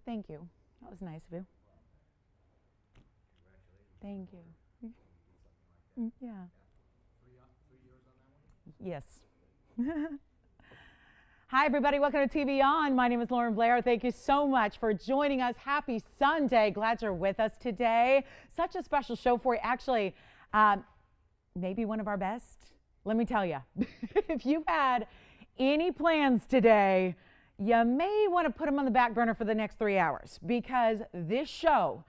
Thank you. That was nice of you. Thank you. Yeah. 3 years on that one? Yes. Hi, everybody. Welcome to TVON. My name is Lauren Blair. Thank you so much for joining us. Happy Sunday. Glad you're with us today. Such a special show for you. Actually, maybe one of our best. Let me tell you, if you had any plans today, you may want to put them on the back burner for the next 3 hours, because this show,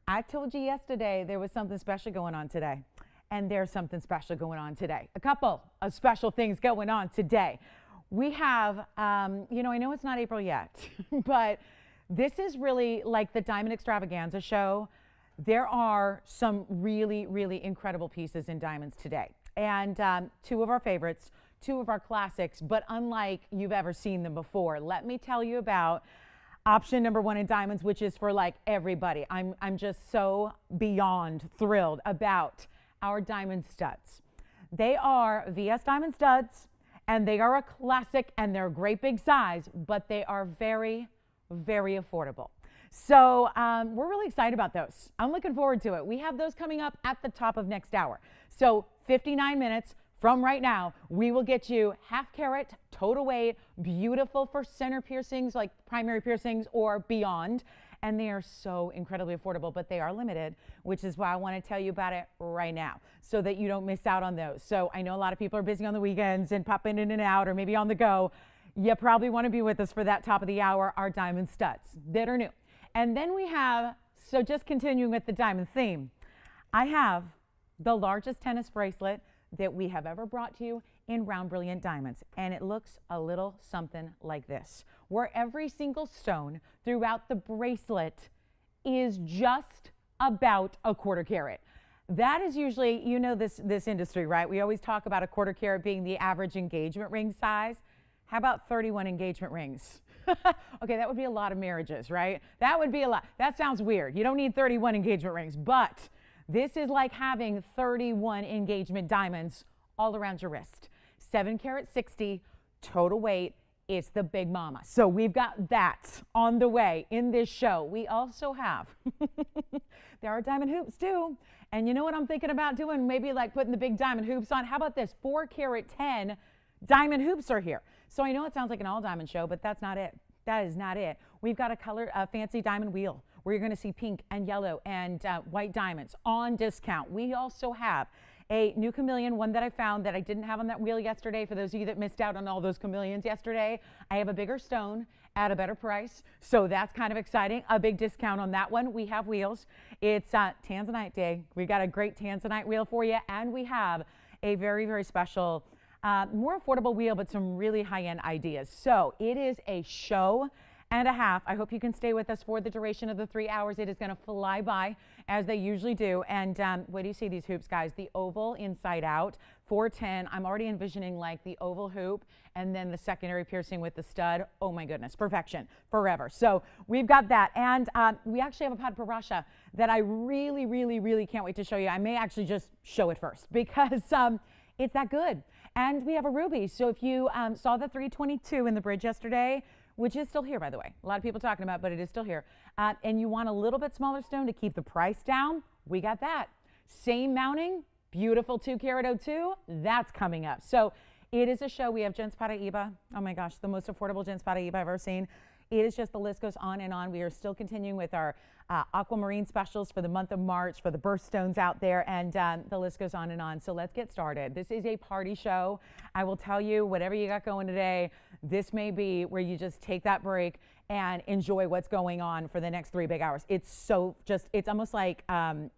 I told you yesterday there was something special going on today, and there's something special going on today. A couple of special things going on today. We have, I know it's not April yet, but this is really like the Diamond Extravaganza show. There are some really, really incredible pieces in diamonds today. And two of our favorites, two of our classics, but unlike you've ever seen them before. Let me tell you about option number one in diamonds, which is for like everybody. I'm just so beyond thrilled about our diamond studs. They are VS diamond studs, and they are a classic, and they're a great big size, but they are very, very affordable. So we're really excited about those. I'm looking forward to it. We have those coming up at the top of next hour. So 59 minutes from right now, we will get you half carat, total weight, beautiful for center piercings, like primary piercings or beyond. And they are so incredibly affordable, but they are limited, which is why I want to tell you about it right now so that you don't miss out on those. So I know a lot of people are busy on the weekends and popping in and out, or maybe on the go. You probably want to be with us for that top of the hour, our diamond studs that are new. And then we have, so just continuing with the diamond theme, I have the largest tennis bracelet that we have ever brought to you in round brilliant diamonds, and it looks a little something like this, where every single stone throughout the bracelet is just about a quarter carat. That is usually, you know, this industry, right? We always talk about a quarter carat being the average engagement ring size. How about 31 engagement rings? Okay, that would be a lot of marriages, right? That would be a lot. That sounds weird. You don't need 31 engagement rings, but this is like having 31 engagement diamonds all around your wrist. 7 carat 60, total weight. It's the big mama. So we've got that on the way in this show. We also have, there are diamond hoops too. And you know what I'm thinking about doing? Maybe like putting the big diamond hoops on. How about this? 4 carat 10 diamond hoops are here. So I know it sounds like an all diamond show, but that's not it. That is not it. We've got a fancy diamond wheel where you're going to see pink and yellow and white diamonds on discount. We also have a new chameleon, one that I found that I didn't have on that wheel yesterday. For those of you that missed out on all those chameleons yesterday, I have a bigger stone at a better price. So that's kind of exciting. A big discount on that one. We have wheels. It's Tanzanite Day. We got a great Tanzanite wheel for you. And we have a very, very special, more affordable wheel, but some really high-end ideas. So it is a show and a half. I hope you can stay with us for the duration of the 3 hours. It is going to fly by, as they usually do. And wait do you see these hoops, guys? The oval inside out, 410. I'm already envisioning like the oval hoop and then the secondary piercing with the stud. Oh my goodness, perfection, forever. So we've got that. And we actually have a Padparasha that I really, really, really can't wait to show you. I may actually just show it first because it's that good. And we have a ruby. So if you saw the 322 in the bridge yesterday, which is still here, by the way. A lot of people talking about, but it is still here. And you want a little bit smaller stone to keep the price down, we got that. Same mounting, beautiful 2 carat 02, that's coming up. So it is a show. We have Gens Paraiba. Oh my gosh, the most affordable Gens Paraiba I've ever seen. It is just, the list goes on and on. We are still continuing with our aquamarine specials for the month of March for the birthstones out there, and the list goes on and on. So let's get started. This is a party show. I will tell you, whatever you got going today, this may be where you just take that break and enjoy what's going on for the next 3 big hours. It's so just, it's almost like,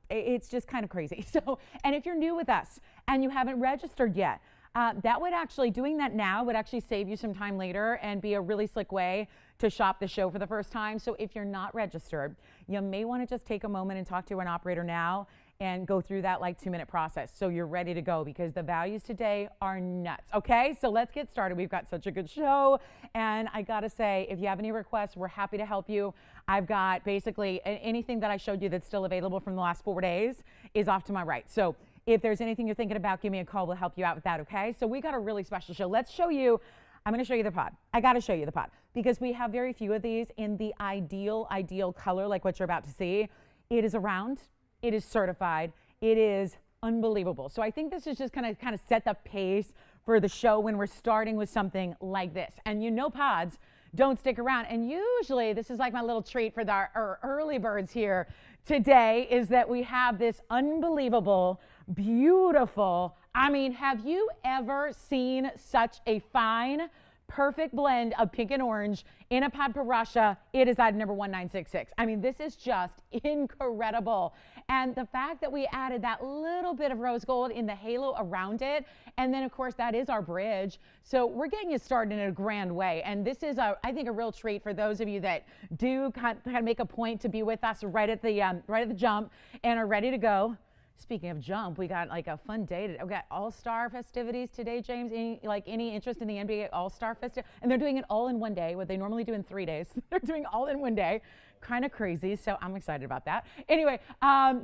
it's just kind of crazy. So, and if you're new with us and you haven't registered yet, that would actually, doing that now would actually save you some time later and be a really slick way to shop the show for the first time. So if you're not registered, you may want to just take a moment and talk to an operator now and go through that like 2-minute process so you're ready to go, because the values today are nuts. Okay, so let's get started. We've got such a good show, and I gotta say, if you have any requests, we're happy to help you. I've got basically anything that I showed you that's still available from the last 4 days is off to my right. So if there's anything you're thinking about, give me a call. We'll help you out with that, okay? So we got a really special show. Let's show you, I'm going to show you the pod. I got to show you the pod. because we have very few of these in the ideal color like what you're about to see. It is around, it is certified, it is unbelievable. So I think this is just kind of set the pace for the show when we're starting with something like this. And you know pods don't stick around. And usually this is like my little treat for our early birds here today, is that we have this unbelievable, beautiful, I mean, have you ever seen such a fine, perfect blend of pink and orange in a pod parasha? It is item number 1966. I mean, this is just incredible. And the fact that we added that little bit of rose gold in the halo around it, and then of course that is our bridge. So we're getting it started in a grand way. And this is, I think, a real treat for those of you that do kind of make a point to be with us right at the jump and are ready to go. Speaking of jump, we got like a fun day. We got All-Star festivities today, James. Any interest in the NBA All-Star festival? And they're doing it all in one day, what they normally do in 3 days. They're doing all in one day. Kind of crazy, so I'm excited about that. Anyway,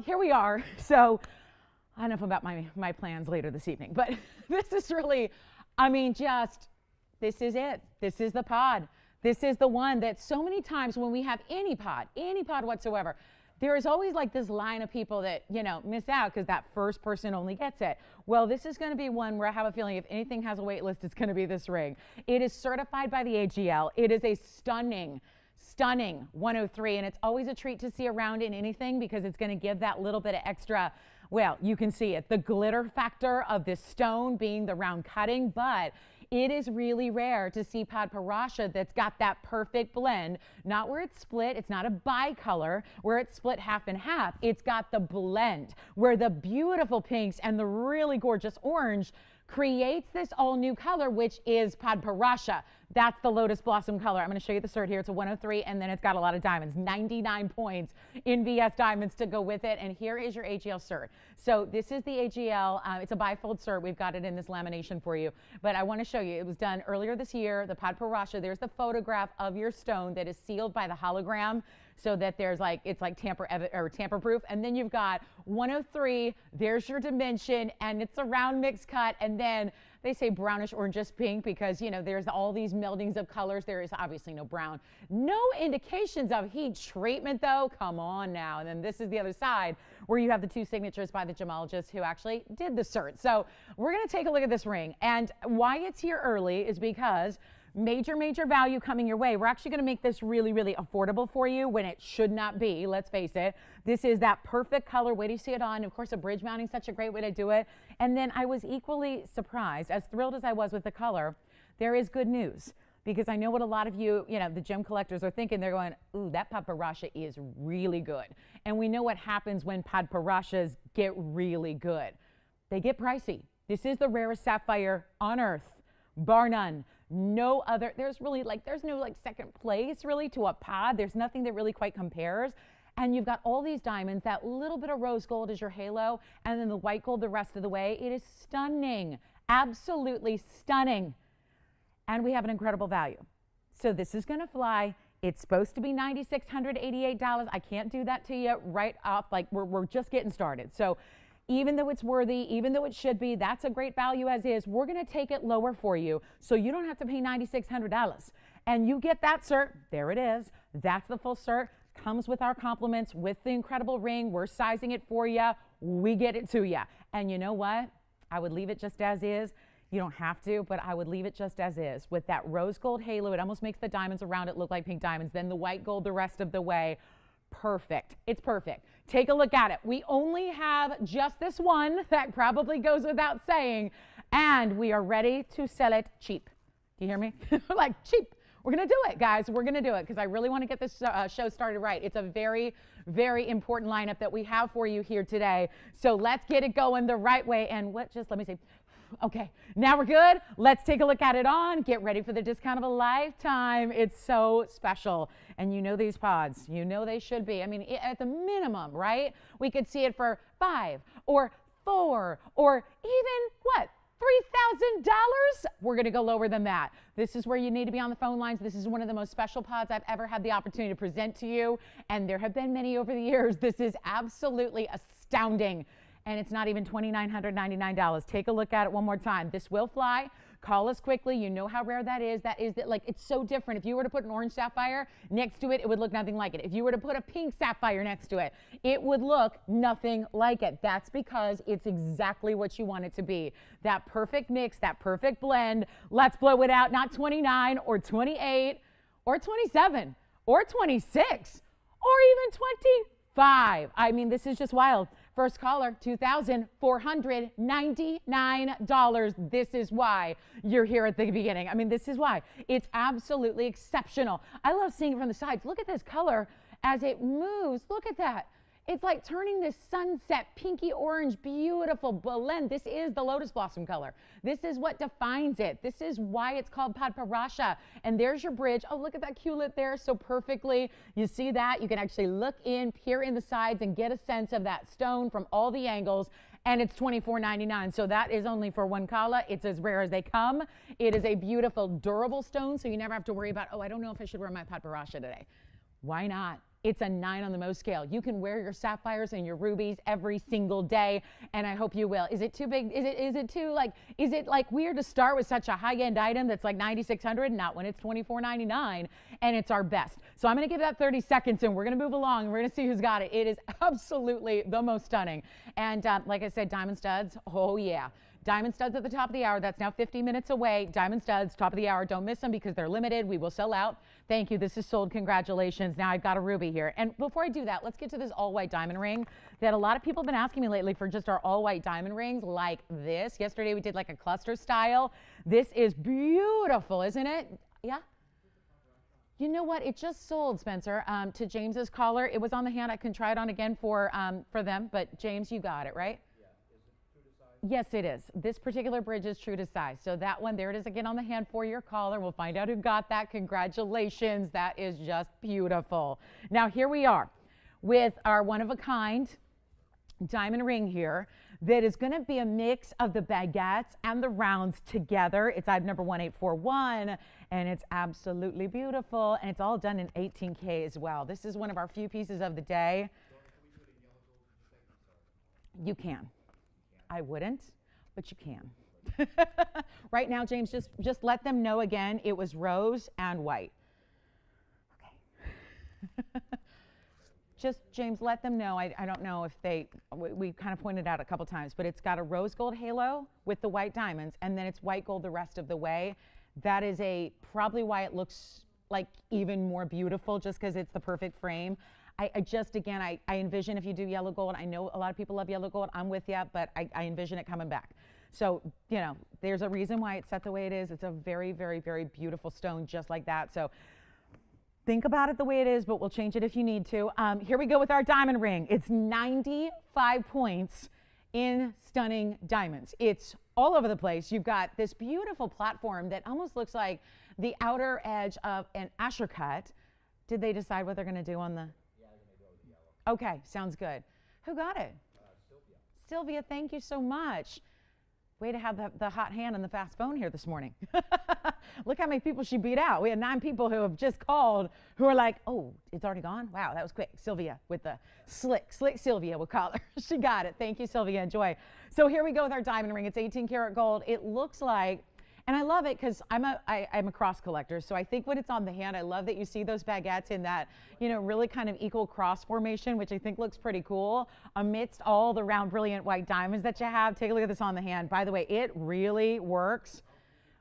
here we are. So I don't know about my plans later this evening, but this is really, I mean, this is it. This is the pod. This is the one that so many times when we have any pod whatsoever, there is always like this line of people that, miss out because that first person only gets it. Well, this is going to be one where I have a feeling if anything has a wait list, it's going to be this ring. It is certified by the AGL. It is a stunning 103, and it's always a treat to see around in anything because it's going to give that little bit of extra, well, you can see it, the glitter factor of this stone being the round cutting, but it is really rare to see pod parasha that's got that perfect blend, not where it's split, it's not a bicolor, where it's split half and half. It's got the blend where the beautiful pinks and the really gorgeous orange creates this all new color, which is pod parasha. That's the lotus blossom color. I'm going to show you the cert here. It's a 103, and then it's got a lot of diamonds, 99 points in VS diamonds to go with it. And here is your AGL cert. So this is the AGL. It's a bifold cert. We've got it in this lamination for you. But I want to show you. It was done earlier this year, the pod parasha. There's the photograph of your stone that is sealed by the hologram, so that there's it's like tamper proof. And then you've got 103, there's your dimension, and it's a round mixed cut. And then they say brownish orangish pink because, there's all these meldings of colors. There is obviously no brown. No indications of heat treatment though. Come on now. And then this is the other side where you have the two signatures by the gemologist who actually did the cert. So we're going to take a look at this ring. And why it's here early is because major value coming your way. We're actually going to make this really affordable for you when it should not be. Let's face it. This is that perfect color. Wait till you see it on. Of course, a bridge mounting is such a great way to do it. And then I was equally surprised, as thrilled as I was with the color, there is good news. Because I know what a lot of you, the gem collectors are thinking. They're going, ooh, that pod parasha is really good. And we know what happens when pod parashas get really good. They get pricey. This is the rarest sapphire on earth, bar none. No other, there's no second place really to a pod. There's nothing that really quite compares. And you've got all these diamonds, that little bit of rose gold is your halo, and then the white gold the rest of the way. It is stunning, absolutely stunning. And we have an incredible value. So this is gonna fly. It's supposed to be $9,688. I can't do that to you right off, we're just getting started. So even though it's worthy, even though it should be, that's a great value as is. We're going to take it lower for you so you don't have to pay $9,600. And you get that cert. There it is. That's the full cert. Comes with our compliments, with the incredible ring. We're sizing it for you. We get it to you. And you know what? I would leave it just as is. You don't have to, but I would leave it just as is. With that rose gold halo, it almost makes the diamonds around it look like pink diamonds. Then the white gold the rest of the way. Perfect. It's perfect. Take a look at it. We only have just this one. That probably goes without saying. And we are ready to sell it cheap. Do you hear me? Like cheap. We're going to do it, guys. We're going to do it because I really want to get this show started right. It's a very important lineup that we have for you here today. So let's get it going the right way. And let me see. Okay, now we're good. Let's take a look at it on. Get ready for the discount of a lifetime. It's so special. And you know these pods, you know they should be. I mean, at the minimum, right? We could see it for $5 or $4 or even $3,000? We're going to go lower than that. This is where you need to be on the phone lines. This is one of the most special pods I've ever had the opportunity to present to you. And there have been many over the years. This is absolutely astounding. And it's not even $2,999. Take a look at it one more time. This will fly. Call us quickly. You know how rare that is. Like, it's so different. If you were to put an orange sapphire next to it, it would look nothing like it. If you were to put a pink sapphire next to it, it would look nothing like it. That's because it's exactly what you want it to be. That perfect mix, that perfect blend. Let's blow it out. Not 29 or 28 or 27 or 26 or even 25. I mean, this is just wild. First caller, $2,499. This is why you're here at the beginning. I mean, this is why. It's absolutely exceptional. I love seeing it from the sides. Look at this color as it moves. Look at that. It's like turning this sunset, pinky orange, beautiful blend. This is the lotus blossom color. This is what defines it. This is why it's called Padparasha. And there's your bridge. Oh, look at that culet there so perfectly. You see that? You can actually look in, peer in the sides, and get a sense of that stone from all the angles. And it's $24.99. So that is only for one kala. It's as rare as they come. It is a beautiful, durable stone, so you never have to worry about, oh, I don't know if I should wear my Padparasha today. Why not? It's a 9 on the Mohs scale. You can wear your sapphires and your rubies every single day, and I hope you will. Is it too big? Is it like weird to start with such a high-end item that's like $9,600? Not when it's $24.99, and it's our best. So I'm going to give that 30 seconds, and we're going to move along, and we're going to see who's got it. It is absolutely the most stunning. And like I said, diamond studs, oh yeah. Diamond studs at the top of the hour. That's now 50 minutes away. Diamond studs, top of the hour. Don't miss them because they're limited. We will sell out. Thank you. This is sold. Congratulations. Now I've got a ruby here. And before I do that, let's get to this all-white diamond ring that a lot of people have been asking me lately for just our all-white diamond rings like this. Yesterday we did like a cluster style. This is beautiful, isn't it? Yeah? You know what? It just sold, Spencer, to James's caller. It was on the hand. I can try it on again for them. But James, you got it, right? Yes, it is. This particular bridge is true to size. So that one, there it is again on the hand for your caller. We'll find out who got that. Congratulations. That is just beautiful. Now, here we are with our one-of-a-kind diamond ring here that is going to be a mix of the baguettes and the rounds together. It's item number 1841, and it's absolutely beautiful, and it's all done in 18K as well. This is one of our few pieces of the day. You can. I wouldn't, but you can. Right now, James, just let them know again, it was rose and white. Okay. Just, James, let them know. I don't know if we kind of pointed out a couple times, but it's got a rose gold halo with the white diamonds, and then it's white gold the rest of the way. That is probably why it looks like even more beautiful, just because it's the perfect frame. I envision if you do yellow gold, I know a lot of people love yellow gold. I'm with you, but I envision it coming back. So, you know, there's a reason why it's set the way it is. It's a very, very, very beautiful stone just like that. So think about it the way it is, but we'll change it if you need to. Here we go with our diamond ring. It's 95 points in stunning diamonds. It's all over the place. You've got this beautiful platform that almost looks like the outer edge of an Asher cut. Did they decide what they're going to do on the... Okay, sounds good. Who got it? Sylvia. Sylvia, thank you so much. Way to have the hot hand and the fast phone here this morning. Look how many people she beat out. We had 9 people who have just called who are like, oh, it's already gone? Wow, that was quick. Sylvia with the slick Sylvia, we'll call her. She got it. Thank you, Sylvia. Enjoy. So here we go with our diamond ring. It's 18 karat gold. It looks like... And I love it because I'm a cross collector. So I think when it's on the hand, I love that you see those baguettes in that, you know, really kind of equal cross formation, which I think looks pretty cool amidst all the round, brilliant white diamonds that you have. Take a look at this on the hand. By the way, it really works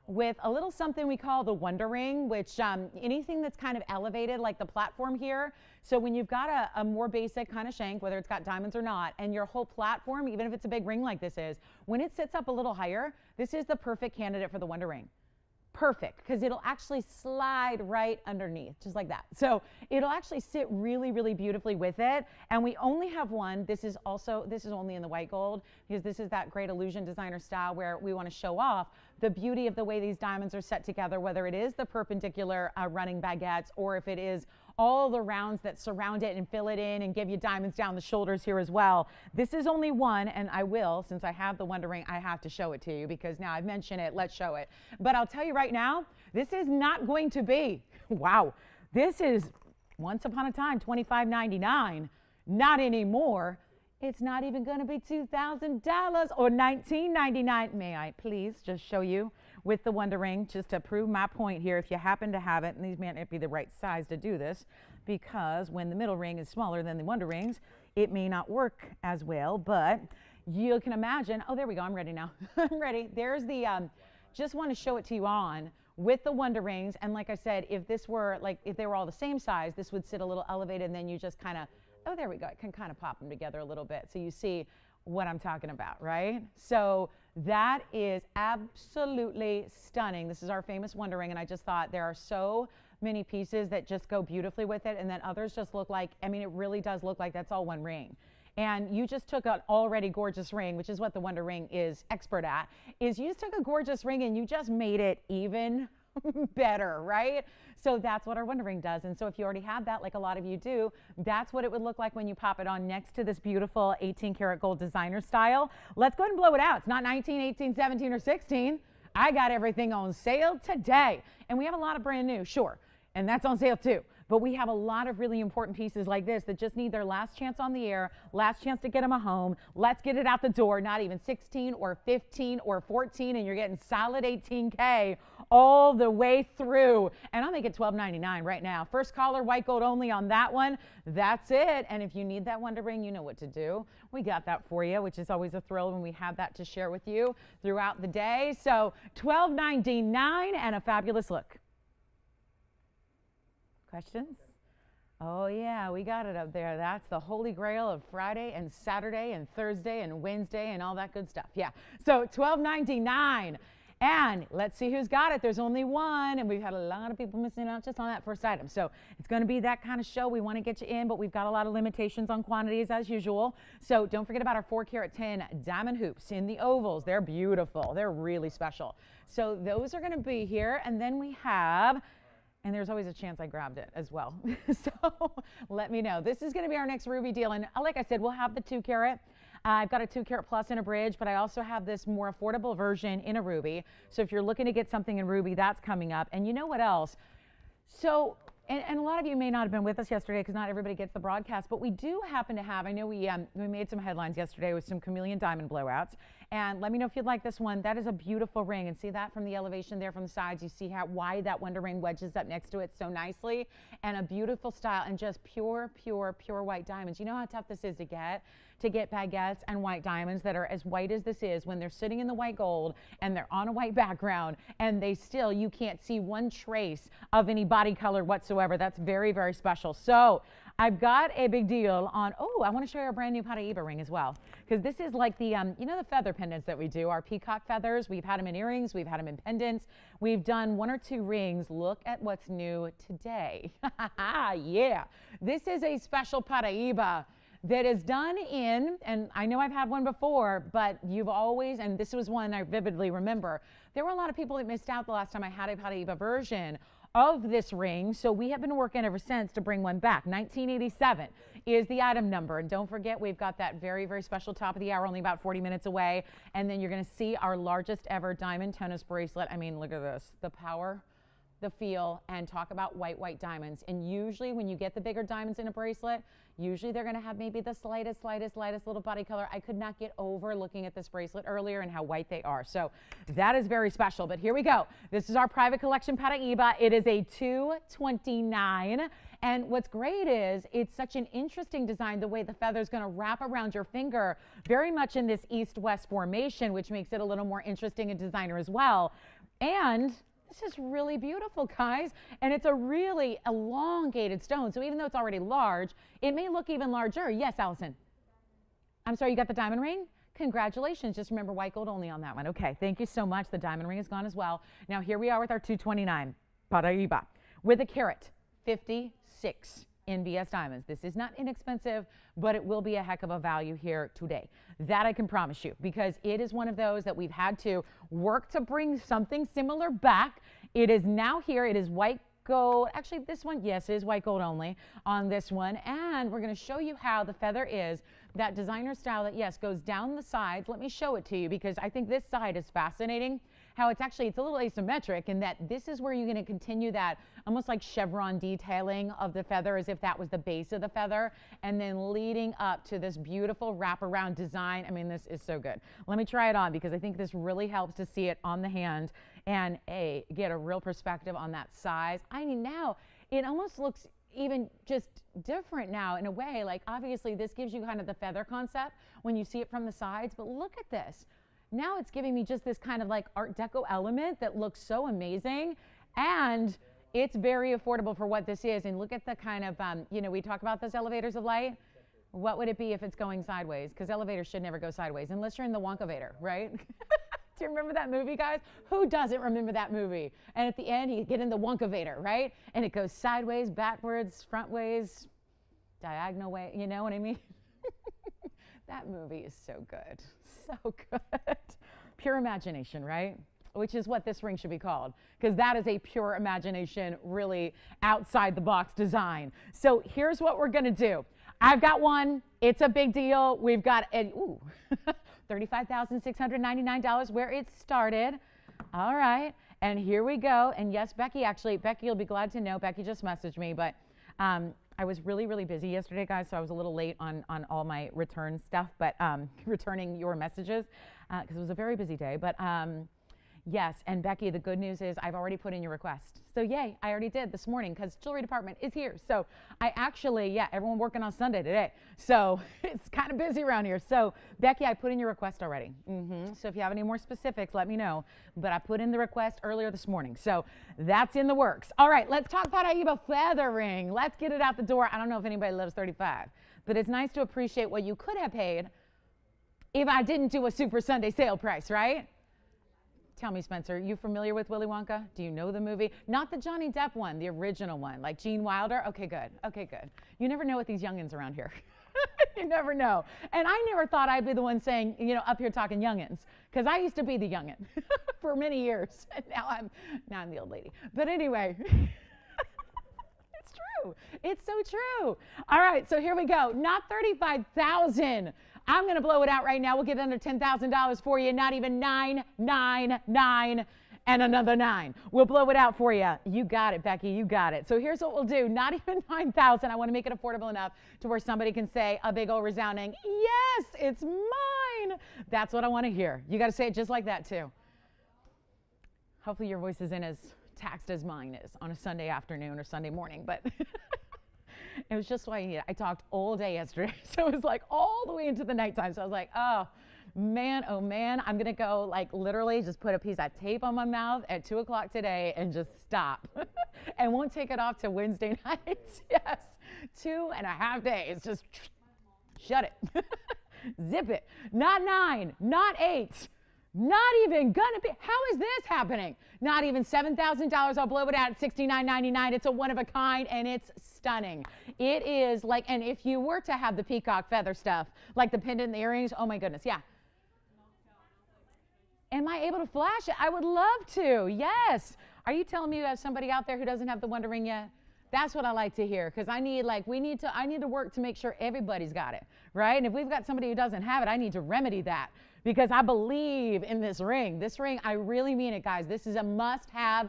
with a little something we call the Wonder Ring, which anything that's kind of elevated like the platform here. So when you've got a more basic kind of shank, whether it's got diamonds or not, and your whole platform, even if it's a big ring like this is, when it sits up a little higher, this is the perfect candidate for the Wonder Ring. Perfect, because it'll actually slide right underneath, just like that. So it'll actually sit really, really beautifully with it. And we only have one. This is only in the white gold, because this is that great illusion designer style where we want to show off the beauty of the way these diamonds are set together, whether it is the perpendicular running baguettes or if it is all the rounds that surround it and fill it in and give you diamonds down the shoulders here as well. This is only one, and I will, since I have the Wonder Ring, I have to show it to you because now I've mentioned it, let's show it. But I'll tell you right now, this is not going to be, wow, this is once upon a time $25.99, not anymore. It's not even going to be $2,000 or $19.99. May I please just show you with the Wonder Ring, just to prove my point here. If you happen to have it, and these may not be the right size to do this, because when the middle ring is smaller than the Wonder Rings, it may not work as well, but you can imagine. Oh, there we go. I'm ready now. I'm ready. There's the, just want to show it to you on with the Wonder Rings. And like I said, if this were like, if they were all the same size, this would sit a little elevated, and then you just kind of, oh, there we go. It can kind of pop them together a little bit. So you see what I'm talking about, right? So that is absolutely stunning. This is our famous Wonder Ring, and I just thought there are so many pieces that just go beautifully with it, and then others just look like, I mean, it really does look like that's all one ring. And you just took an already gorgeous ring, which is what the Wonder Ring is expert at, is you just took a gorgeous ring and you just made it even better, right? So that's what our Wonder Ring does. And so if you already have that, like a lot of you do, that's what it would look like when you pop it on next to this beautiful 18 karat gold designer style. Let's go ahead and blow it out. It's not 19, 18, 17, or 16. I got everything on sale today. And we have a lot of brand new, sure. And that's on sale too. But we have a lot of really important pieces like this that just need their last chance on the air, last chance to get them a home. Let's get it out the door, not even 16 or 15 or 14, and you're getting solid 18K all the way through. And I'll make it $12.99 right now. First caller, white gold only on that one. That's it. And if you need that Wonder Ring, you know what to do. We got that for you, which is always a thrill when we have that to share with you throughout the day. So $12.99 and a fabulous look. Questions? Oh yeah, we got it up there. That's the holy grail of Friday and Saturday and Thursday and Wednesday and all that good stuff. Yeah, so $12.99. And let's see who's got it. There's only one, and we've had a lot of people missing out just on that first item. So it's going to be that kind of show. We want to get you in, but we've got a lot of limitations on quantities as usual. So don't forget about our 4 karat 10 diamond hoops in the ovals. They're beautiful. They're really special. So those are going to be here, and then we have, and there's always a chance I grabbed it as well. So let me know. This is going to be our next ruby deal. And like I said, we'll have the 2 karat. I've got a 2 karat plus in a bridge, but I also have this more affordable version in a ruby. So if you're looking to get something in ruby, that's coming up. And you know what else? So, and a lot of you may not have been with us yesterday because not everybody gets the broadcast, but we do happen to have, I know we made some headlines yesterday with some chameleon diamond blowouts. And let me know if you'd like this one. That is a beautiful ring. And see that from the elevation there from the sides. You see how wide that Wonder Ring wedges up next to it so nicely. And a beautiful style and just pure, pure, pure white diamonds. You know how tough this is to get? To get baguettes and white diamonds that are as white as this is when they're sitting in the white gold and they're on a white background and they still, you can't see one trace of any body color whatsoever. That's very, very special. So I've got a big deal on, oh, I want to show you our brand new Paraíba ring as well. Because this is like the, you know the feather pendants that we do, our peacock feathers. We've had them in earrings. We've had them in pendants. We've done 1 or 2 rings. Look at what's new today. Yeah. This is a special Paraíba that is done in, and I know I've had one before, but you've always, and this was one I vividly remember, there were a lot of people that missed out the last time I had a Paraíba version of this ring, so we have been working ever since to bring one back. 1987 is the item number, and don't forget we've got that very, very special top of the hour, only about 40 minutes away, and then you're going to see our largest ever diamond tennis bracelet. I mean, look at this, the power, the feel, and talk about white diamonds. And usually when you get the bigger diamonds in a bracelet, usually they're going to have maybe the slightest little body color. I could not get over looking at this bracelet earlier and how white they are. So that is very special. But here we go. This is our private collection Paraíba. It is a $229. And what's great is it's such an interesting design, the way the feather is going to wrap around your finger, very much in this east-west formation, which makes it a little more interesting and designer as well. And this is really beautiful, guys, and it's a really elongated stone. So even though it's already large, it may look even larger. Yes, Allison. I'm sorry, you got the diamond ring? Congratulations. Just remember white gold only on that one. Okay, thank you so much. The diamond ring is gone as well. Now here we are with our 229 Paraíba with a carat 56 NBS diamonds. This is not inexpensive, but it will be a heck of a value here today. That I can promise you, because it is one of those that we've had to work to bring something similar back. It is now here. It is white gold. Actually, this one, yes, is white gold only on this one. And we're going to show you how the feather is that designer style that, yes, goes down the sides. Let me show it to you because I think this side is fascinating. How it's actually, it's a little asymmetric in that this is where you're going to continue that almost like chevron detailing of the feather as if that was the base of the feather, and then leading up to this beautiful wraparound design. I mean, this is so good. Let me try it on because I think this really helps to see it on the hand. and get a real perspective on that size. I mean, now it almost looks even just different now in a way. Like, obviously this gives you kind of the feather concept when you see it from the sides, but look at this. Now it's giving me just this kind of like Art Deco element that looks so amazing, and it's very affordable for what this is. And look at the kind of, you know, we talk about those elevators of light. What would it be if it's going sideways? Because elevators should never go sideways unless you're in the Wonkavator, right? Do you remember that movie, guys? Who doesn't remember that movie? And at the end, you get in the Wonkavator, right? And it goes sideways, backwards, front ways, diagonal way. You know what I mean? That movie is so good. So good. Pure imagination, right? Which is what this ring should be called, because that is a pure imagination, really outside the box design. So here's what we're gonna do. I've got one. It's a big deal. We've got an $35,699 where it started. All right, and here we go. And yes, Becky, you'll be glad to know, Becky just messaged me, but I was really, really busy yesterday, guys, so I was a little late on all my return stuff, but returning your messages, because it was a very busy day. But yes, and Becky, the good news is I've already put in your request. So yay, I already did this morning, because jewelry department is here. So I actually, everyone working on Sunday today. So it's kind of busy around here. So Becky, I put in your request already. So if you have any more specifics, let me know. But I put in the request earlier this morning. So that's in the works. All right, let's talk about Aiba feather ring. Let's get it out the door. I don't know if anybody loves 35, but it's nice to appreciate what you could have paid if I didn't do a Super Sunday sale price, right? Tell me, Spencer, you familiar with Willy Wonka? Do you know the movie? Not the Johnny Depp one, the original one, like Gene Wilder? Okay, good. Okay, good. You never know with these youngins around here. You never know. And I never thought I'd be the one saying, you know, up here talking youngins, because I used to be the youngin for many years. And now I'm the old lady. But anyway, it's true. It's so true. All right, so here we go. Not 35,000. I'm going to blow it out right now. We'll get under $10,000 for you. Not even 999 and another 9. We'll blow it out for you. You got it, Becky. You got it. So here's what we'll do. Not even 9,000. I want to make it affordable enough to where somebody can say a big old resounding, yes, it's mine. That's what I want to hear. You got to say it just like that, too. Hopefully your voice isn't as taxed as mine is on a Sunday afternoon or Sunday morning, but it was just why I talked all day yesterday. So it was like all the way into the nighttime. So I was like, oh man, I'm gonna go like literally just put a piece of tape on my mouth at 2 o'clock today and just stop. And won't take it off till Wednesday nights. Yes, 2.5 days, just shut it. Zip it. Not 9, not 8. Not even gonna be, how is this happening? Not even $7,000, I'll blow it out at $69.99. It's a one of a kind and it's stunning. It is like, and if you were to have the peacock feather stuff, like the pendant and the earrings, oh my goodness, yeah. Am I able to flash it? I would love to, yes. Are you telling me you have somebody out there who doesn't have the Wonder Ring yet? That's what I like to hear, because I need to work to make sure everybody's got it, right? And if we've got somebody who doesn't have it, I need to remedy that, because I believe in this ring. This ring, I really mean it, guys. This is a must-have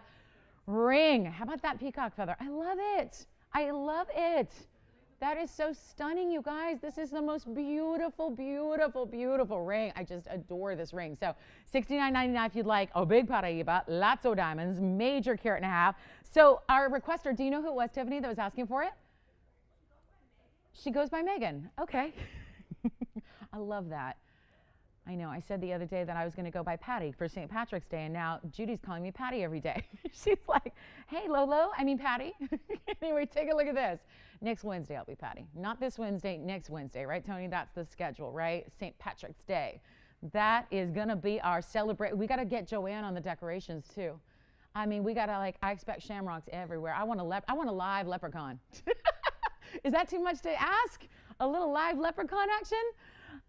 ring. How about that peacock feather? I love it. I love it. That is so stunning, you guys. This is the most beautiful, beautiful, beautiful ring. I just adore this ring. So $69.99 if you'd like. Oh, big Paraiba, lots of diamonds, major carat and a half. So our requester, do you know who it was, Tiffany, that was asking for it? She goes by Megan. Okay. I love that. I know. I said the other day that I was going to go by Patty for St. Patrick's Day, and now Judy's calling me Patty every day. She's like, hey, Patty. Anyway, take a look at this. Next Wednesday, I'll be Patty. Not this Wednesday, next Wednesday, right, Tony? That's the schedule, right? St. Patrick's Day. That is going to be our celebration. We got to get Joanne on the decorations, too. I mean, we got to, like, I expect shamrocks everywhere. I want a live leprechaun. Is that too much to ask? A little live leprechaun action?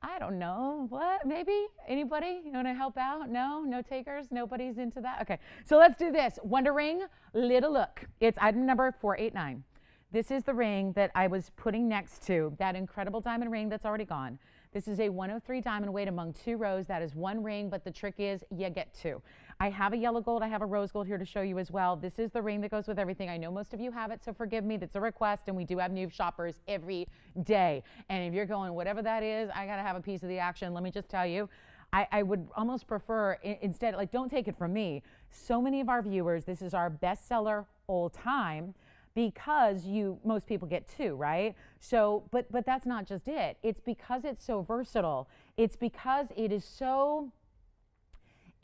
I don't know. What? Maybe? Anybody? You want to help out? No? No takers? Nobody's into that? Okay. So let's do this. Wonder Ring, little look. It's item number 489. This is the ring that I was putting next to that incredible diamond ring that's already gone. This is a 103 diamond weight among 2 rows. That is one ring, but the trick is you get 2. I have a yellow gold. I have a rose gold here to show you as well. This is the ring that goes with everything. I know most of you have it, so forgive me. That's a request, and we do have new shoppers every day. And if you're going, whatever that is, I got to have a piece of the action. Let me just tell you, I would almost prefer instead, like, don't take it from me. So many of our viewers, this is our bestseller all time because most people get 2, right? So, but that's not just it. It's because it's so versatile. It's because it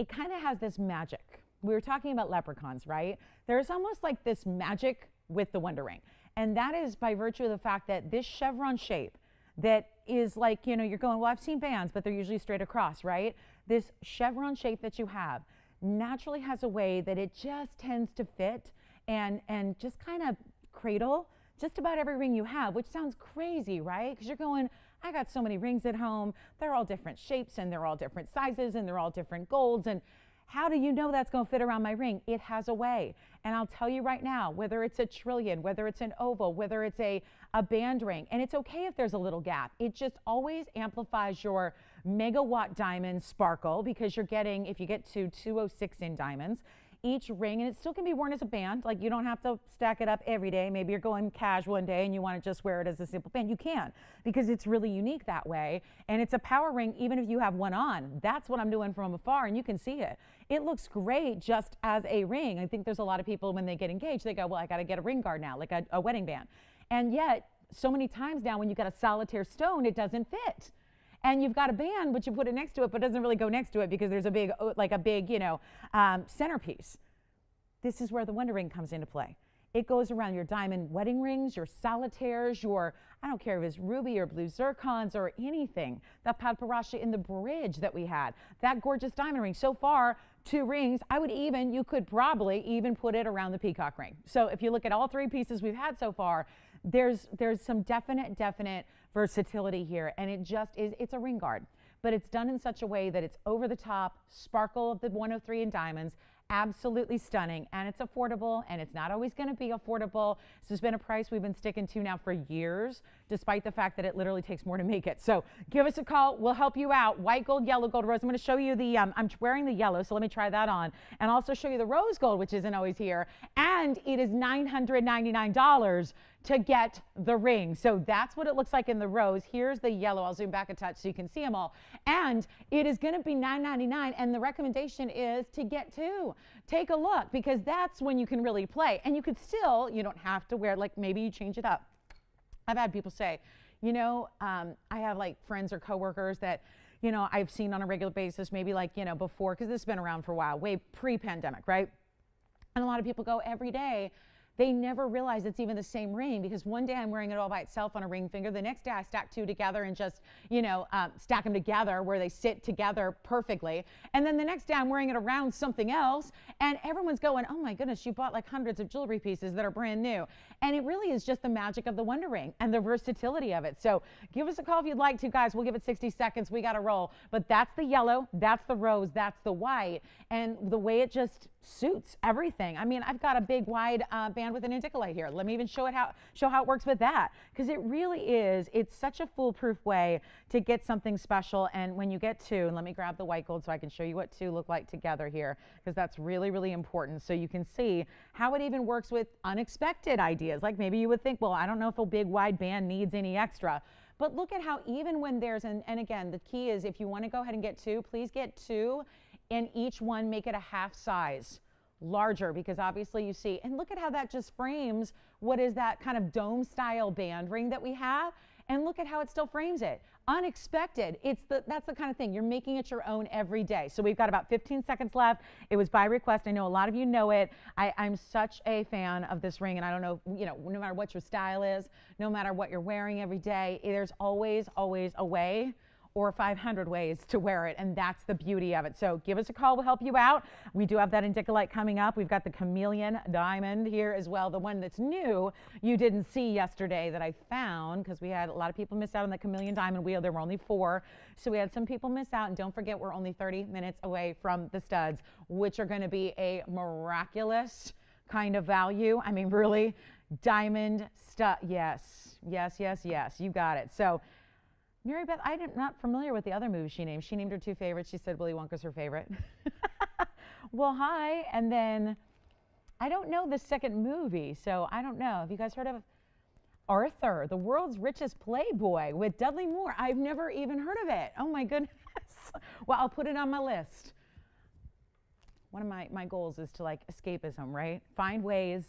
kind of has this magic. We were talking about leprechauns, right? There's almost like this magic with the Wonder Ring. And that is by virtue of the fact that this chevron shape that is like, you're going, well, I've seen bands, but they're usually straight across, right? This chevron shape that you have naturally has a way that it just tends to fit and just kind of cradle just about every ring you have, which sounds crazy, right? Because you're going, I got so many rings at home. They're all different shapes and they're all different sizes and they're all different golds. And how do you know that's going to fit around my ring? It has a way. And I'll tell you right now, whether it's a trillion, whether it's an oval, whether it's a band ring, and it's okay if there's a little gap. It just always amplifies your megawatt diamond sparkle because you're getting, if you get to 206 in diamonds, each ring, and it still can be worn as a band. Like, you don't have to stack it up every day. Maybe you're going cash one day and you want to just wear it as a simple band. You can, because it's really unique that way. And it's a power ring even if you have one on. That's what I'm doing from afar, and you can see it. It looks great just as a ring. I think there's a lot of people when they get engaged, they go, well, I got to get a ring guard now, like a wedding band. And yet, so many times now when you got a solitaire stone, it doesn't fit. And you've got a band, but you put it next to it, but it doesn't really go next to it because there's a big, centerpiece. This is where the Wonder Ring comes into play. It goes around your diamond wedding rings, your solitaires, I don't care if it's ruby or blue zircons or anything. That paparazzi in the bridge that we had, that gorgeous diamond ring. So far, 2 rings. You could probably even put it around the peacock ring. So if you look at all 3 pieces we've had so far, there's some definite versatility here, and it's a ring guard, but it's done in such a way that it's over the top, sparkle of the 103 in diamonds, absolutely stunning, and it's affordable, and it's not always going to be affordable. This has been a price we've been sticking to now for years, despite the fact that it literally takes more to make it. So give us a call. We'll help you out. White gold, yellow gold, rose. I'm going to show you I'm wearing the yellow, so let me try that on, and also show you the rose gold, which isn't always here, and it is $999 to get the ring. So that's what it looks like in the rose. Here's the yellow. I'll zoom back a touch so you can see them all. And it is going to be $999, and the recommendation is to get 2. Take a look, because that's when you can really play. And you could still, you don't have to wear, like, maybe you change it up. I've had people say, I have like friends or coworkers that, I've seen on a regular basis, maybe like, before, because this has been around for a while, way pre-pandemic, right? And a lot of people go every day. They never realize it's even the same ring, because one day I'm wearing it all by itself on a ring finger. The next day I stack 2 together and just, stack them together where they sit together perfectly. And then the next day I'm wearing it around something else, and everyone's going, oh my goodness, you bought like hundreds of jewelry pieces that are brand new. And it really is just the magic of the Wonder Ring and the versatility of it. So give us a call if you'd like to, guys. We'll give it 60 seconds. We got to roll. But that's the yellow, that's the rose, that's the white. And the way it just suits everything. I mean, I've got a big wide band with an indicolite here. Let me even show how it works with that, because it really is. It's such a foolproof way to get something special. And when you get 2, and let me grab the white gold so I can show you what 2 look like together here, because that's really, really important. So you can see how it even works with unexpected ideas. Like maybe you would think, well, I don't know if a big wide band needs any extra. But look at how even when there's, and again, the key is if you want to go ahead and get 2, please get 2, and each one make it a half size larger, because obviously you see, and look at how that just frames what is that kind of dome style band ring that we have, and look at how it still frames it. Unexpected. That's the kind of thing. You're making it your own every day. So we've got about 15 seconds left. It was by request. I know a lot of you know it. I'm such a fan of this ring, and I don't know, no matter what your style is, no matter what you're wearing every day, there's always a way or 500 ways to wear it, and that's the beauty of it. So give us a call, we'll help you out. We do have that indicolite coming up. We've got the chameleon diamond here as well, the one that's new you didn't see yesterday that I found, because we had a lot of people miss out on the chameleon diamond wheel. There were only 4, so we had some people miss out, and don't forget we're only 30 minutes away from the studs, which are going to be a miraculous kind of value. I mean, really, diamond stud. Yes, you got it. So Mary Beth, I'm not familiar with the other movies she named. She named her 2 favorites. She said Willy Wonka's her favorite. Well, hi. And then I don't know the second movie, so I don't know. Have you guys heard of Arthur, the world's richest playboy with Dudley Moore? I've never even heard of it. Oh my goodness. Well, I'll put it on my list. One of my goals is to like escapism, right? Find ways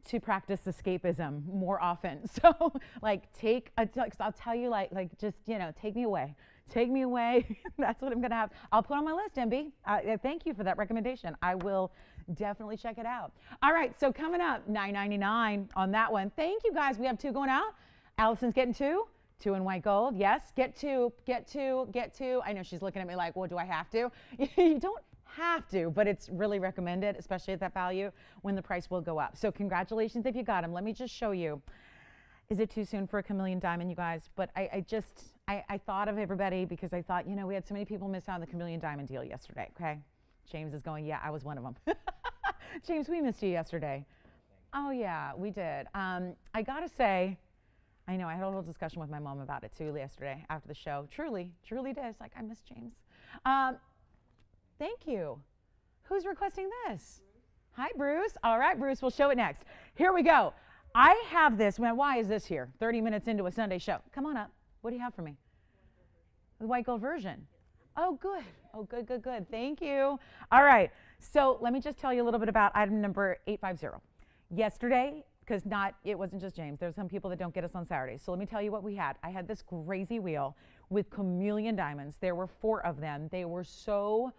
to practice escapism more often. So like I'll tell you like just, take me away. Take me away. That's what I'm going to have. I'll put on my list, MB. Thank you for that recommendation. I will definitely check it out. All right, so coming up, $9.99 on that one. Thank you, guys. We have 2 going out. Allison's getting 2 in white gold. Yes, get 2, get 2, get 2. I know she's looking at me like, well, do I have to? You don't have to, but it's really recommended, especially at that value when the price will go up. So congratulations if you got them. Let me just show you. Is it too soon for a chameleon diamond, you guys? But I thought of everybody because I thought, we had so many people miss out on the chameleon diamond deal yesterday, okay? James is going, yeah, I was one of them. James, we missed you yesterday. Oh, yeah, we did. I got to say, I know I had a little discussion with my mom about it too yesterday after the show. Truly did. It's like, I miss James. Thank you. Who's requesting this? Hi, Bruce. All right, Bruce, we'll show it next. Here we go. I have this. Man, why is this here? 30 minutes into a Sunday show. Come on up. What do you have for me? The white gold version. Oh, good. Oh, good. Thank you. All right. So let me just tell you a little bit about item number 850. Yesterday, because it wasn't just James. There's some people that don't get us on Saturdays. So let me tell you what we had. I had this crazy wheel with chameleon diamonds. There were 4 of them. They were so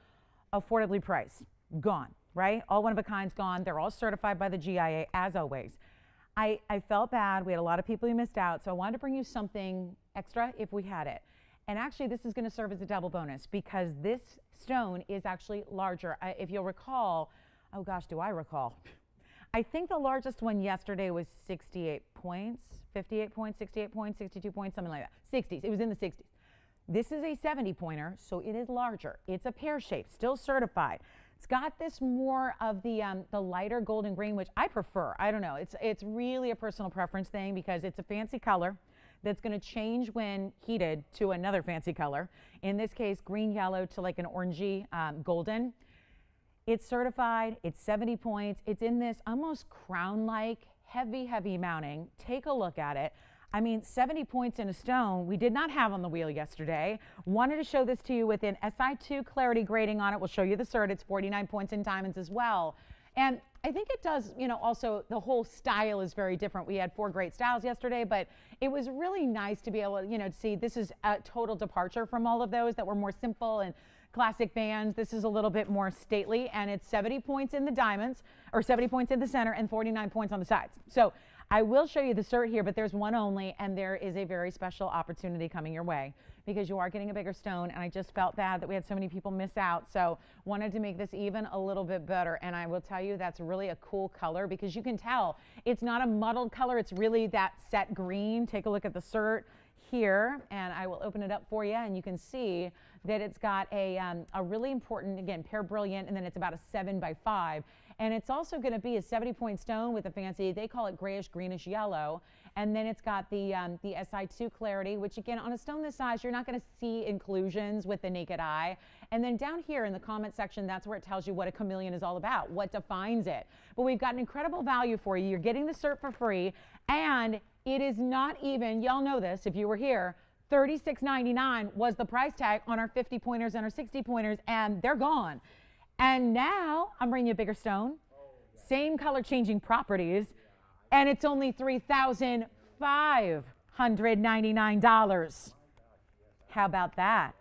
affordably priced. Gone, right? All one of a kinds gone. They're all certified by the GIA, as always. I felt bad. We had a lot of people who missed out, so I wanted to bring you something extra if we had it. And actually, this is going to serve as a double bonus because this stone is actually larger. If you'll recall, oh gosh, do I recall? I think the largest one yesterday was 68 points, 58 points, 68 points, 62 points, something like that. 60s. It was in the 60s. This is a 70-pointer, so it is larger. It's a pear shape, still certified. It's got this more of the lighter golden green, which I prefer. I don't know. It's really a personal preference thing because it's a fancy color that's going to change when heated to another fancy color. In this case, green yellow to like an orangey golden. It's certified. It's 70 points. It's in this almost crown-like heavy mounting. Take a look at it. I mean, 70 points in a stone we did not have on the wheel yesterday. Wanted to show this to you with an SI2 clarity grading on it. We'll show you the cert. It's 49 points in diamonds as well. And I think it does, also the whole style is very different. We had 4 great styles yesterday, but it was really nice to be able to, to see this is a total departure from all of those that were more simple and classic bands. This is a little bit more stately, and it's 70 points in the diamonds, or 70 points in the center and 49 points on the sides. So I will show you the cert here, but there's one only, and there is a very special opportunity coming your way because you are getting a bigger stone, and I just felt bad that we had so many people miss out, so wanted to make this even a little bit better. And I will tell you that's really a cool color because you can tell it's not a muddled color. It's really that set green. Take a look at the cert here, and I will open it up for you, and you can see that it's got a really important, again, pear brilliant, and then it's about a 7x5. And it's also going to be a 70-point stone with a fancy, they call it grayish greenish yellow. And then it's got the SI2 clarity, which again, on a stone this size, you're not going to see inclusions with the naked eye. And then down here in the comment section, that's where it tells you what a chameleon is all about, what defines it. But we've got an incredible value for you. You're getting the cert for free. And it is not even, y'all know this if you were here, $36.99 was the price tag on our 50 pointers and our 60 pointers, and they're gone. And now I'm bringing you a bigger stone, same color changing properties, and it's only $3,599. How about that?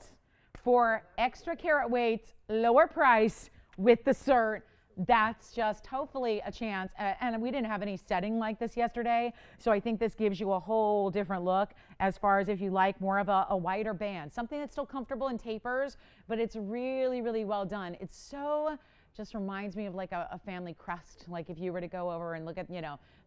For extra carat weights, lower price with the cert. That's just hopefully a chance. And we didn't have any setting like this yesterday, so I think this gives you a whole different look as far as if you like more of a wider band, something that's still comfortable and tapers, but it's really, really well done. It's so, just reminds me of like a family crest, like if you were to go over and look at,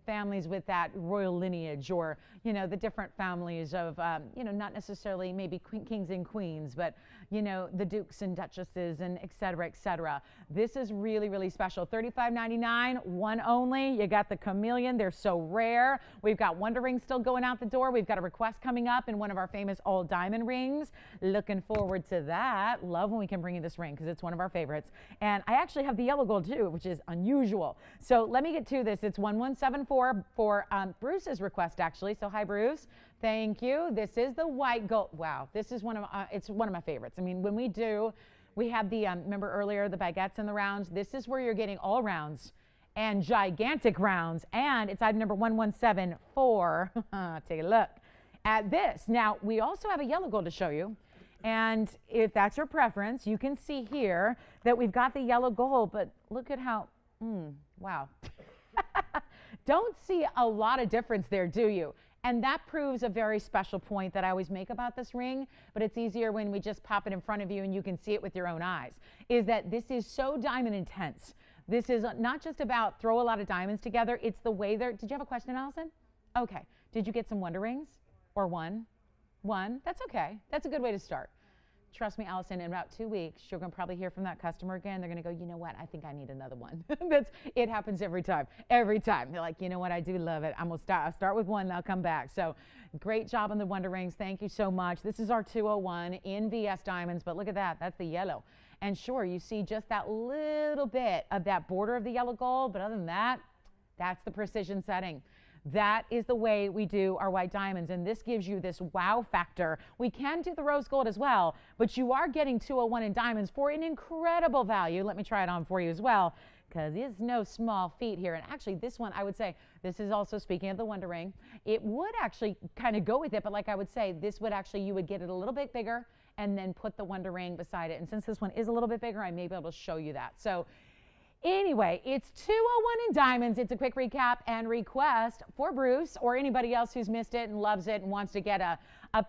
families with that royal lineage, or the different families of not necessarily maybe kings and queens, but the dukes and duchesses and et cetera, et cetera. This is really, really special. $35.99, one only. You got the chameleon. They're so rare. We've got Wonder Rings still going out the door. We've got a request coming up in one of our famous all diamond rings. Looking forward to that. Love when we can bring you this ring because it's one of our favorites. And I actually actually have the yellow gold too, which is unusual. So let me get to this. It's 1174 for Bruce's request, actually. So hi, Bruce. Thank you. This is the white gold. Wow, this is it's one of my favorites. I mean, when we had the, remember earlier, the baguettes and the rounds. This is where you're getting all rounds and gigantic rounds. And it's item number 1174. Take a look at this. Now, we also have a yellow gold to show you. And if that's your preference, you can see here that we've got the yellow gold, but look at how, wow. Don't see a lot of difference there, do you? And that proves a very special point that I always make about this ring, but it's easier when we just pop it in front of you and you can see it with your own eyes, is that this is so diamond intense. This is not just about throw a lot of diamonds together, it's the way they're, did you have a question, Allison? Okay, did you get some wonder rings or one? One, that's okay. That's a good way to start. Trust me, Allison, in about 2 weeks, you're going to probably hear from that customer again. They're going to go, you know what? I think I need another one. It happens every time. Every time. They're like, you know what? I do love it. I'll start with one, and I'll come back. So great job on the Wonder Rings. Thank you so much. This is our 201 in VS Diamonds, but look at that. That's the yellow. And sure, you see just that little bit of that border of the yellow gold, but other than that, that's the precision setting. That is the way we do our white diamonds, and this gives you this wow factor. We can do the rose gold as well, but you are getting 201 in diamonds for an incredible value. Let me try it on for you as well, because it's no small feat here. And actually, this one, I would say, this is also, speaking of the Wonder Ring, it would actually kind of go with it, but like I would say, this would actually, you would get it a little bit bigger and then put the Wonder Ring beside it. And since this one is a little bit bigger, I may be able to show you that. So anyway, it's 201 in diamonds. It's a quick recap and request for Bruce or anybody else who's missed it and loves it and wants to get a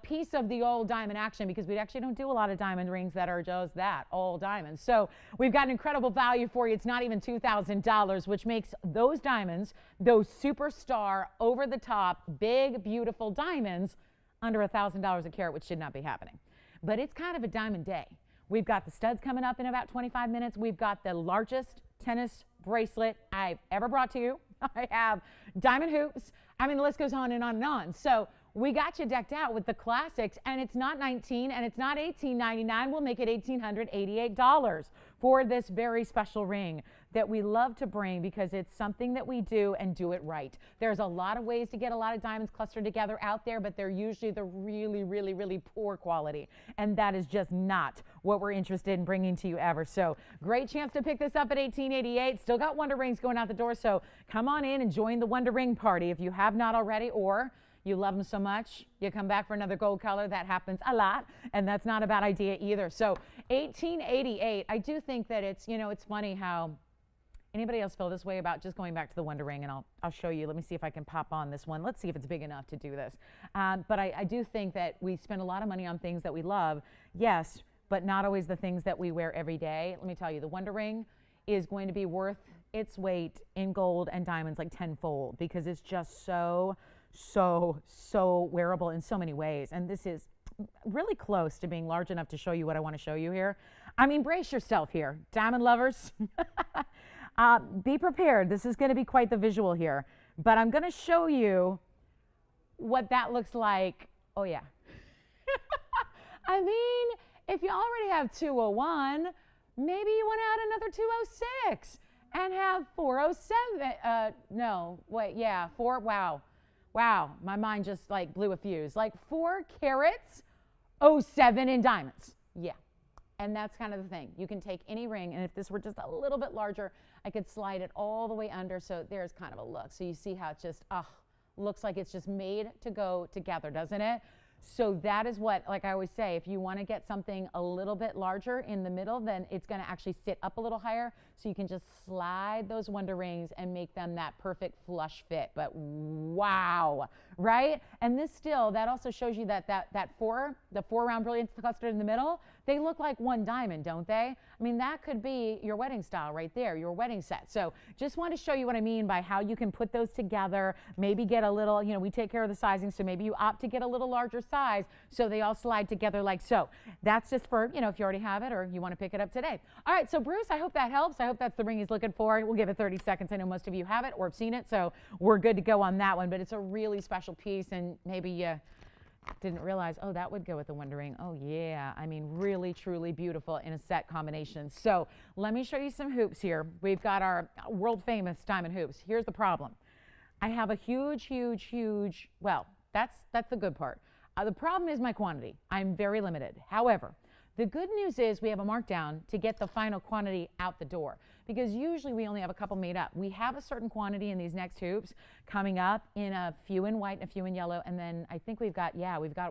piece of the old diamond action, because we actually don't do a lot of diamond rings that are just that, all diamonds. So we've got an incredible value for you. It's not even $2,000, which makes those diamonds, those superstar, over-the-top, big, beautiful diamonds, under $1,000 a carat, which should not be happening. But it's kind of a diamond day. We've got the studs coming up in about 25 minutes. We've got the largest tennis bracelet I've ever brought to you. I have diamond hoops. I mean, the list goes on and on and on. So we got you decked out with the classics, and it's not $19 and it's not $18.99. We'll make it $1,888 for this very special ring that we love to bring, because it's something that we do and do it right. There's a lot of ways to get a lot of diamonds clustered together out there, but they're usually the really, really, really poor quality. And that is just not what we're interested in bringing to you ever. So great chance to pick this up at $18.88. Still got Wonder Rings going out the door. So come on in and join the Wonder Ring party if you have not already, or you love them so much, you come back for another gold color. That happens a lot, and that's not a bad idea either. So $18.88, I do think that it's, you know, it's funny how anybody else feel this way about just going back to the Wonder Ring, and I'll show you. Let me see if I can pop on this one. Let's see if it's big enough to do this. But I do think that we spend a lot of money on things that we love, yes, but not always the things that we wear every day. Let me tell you, the Wonder Ring is going to be worth its weight in gold and diamonds like tenfold, because it's just so wearable in so many ways. And this is really close to being large enough to show you what I want to show you here. I mean, brace yourself here, diamond lovers. Be prepared. This is going to be quite the visual here, but I'm going to show you what that looks like. Oh yeah. I mean, if you already have 201, maybe you want to add another 206 and have 407. No, wait, yeah, wow, my mind just like blew a fuse. Like 4 carats, 07 in diamonds. Yeah. And that's kind of the thing. You can take any ring, and if this were just a little bit larger, I could slide it all the way under, so there's kind of a look. So you see how it just, looks like it's just made to go together, doesn't it? So that is what, like I always say, if you want to get something a little bit larger in the middle, then it's going to actually sit up a little higher, so you can just slide those Wonder Rings and make them that perfect flush fit. But wow, right? And this still, that also shows you that the 4 round brilliance clustered in the middle, they look like one diamond, don't they? I mean, that could be your wedding style right there, your wedding set. So just want to show you what I mean by how you can put those together, maybe get a little, you know, we take care of the sizing, so maybe you opt to get a little larger size so they all slide together like so. That's just for, you know, if you already have it or you want to pick it up today. All right, so Bruce, I hope that helps. I hope that's the ring he's looking for. We'll give it 30 seconds. I know most of you have it or have seen it, so we're good to go on that one, but it's a really special piece, and maybe you Didn't realize, oh, that would go with the Wonder Ring. Oh, yeah. I mean, really, truly beautiful in a set combination. So let me show you some hoops here. We've got our world famous diamond hoops. Here's the problem. I have a huge, well, that's the good part. The problem is my quantity. I'm very limited. However, the good news is we have a markdown to get the final quantity out the door, because usually we only have a couple made up. We have a certain quantity in these next hoops coming up, in a few in white and a few in yellow, and then I think we've got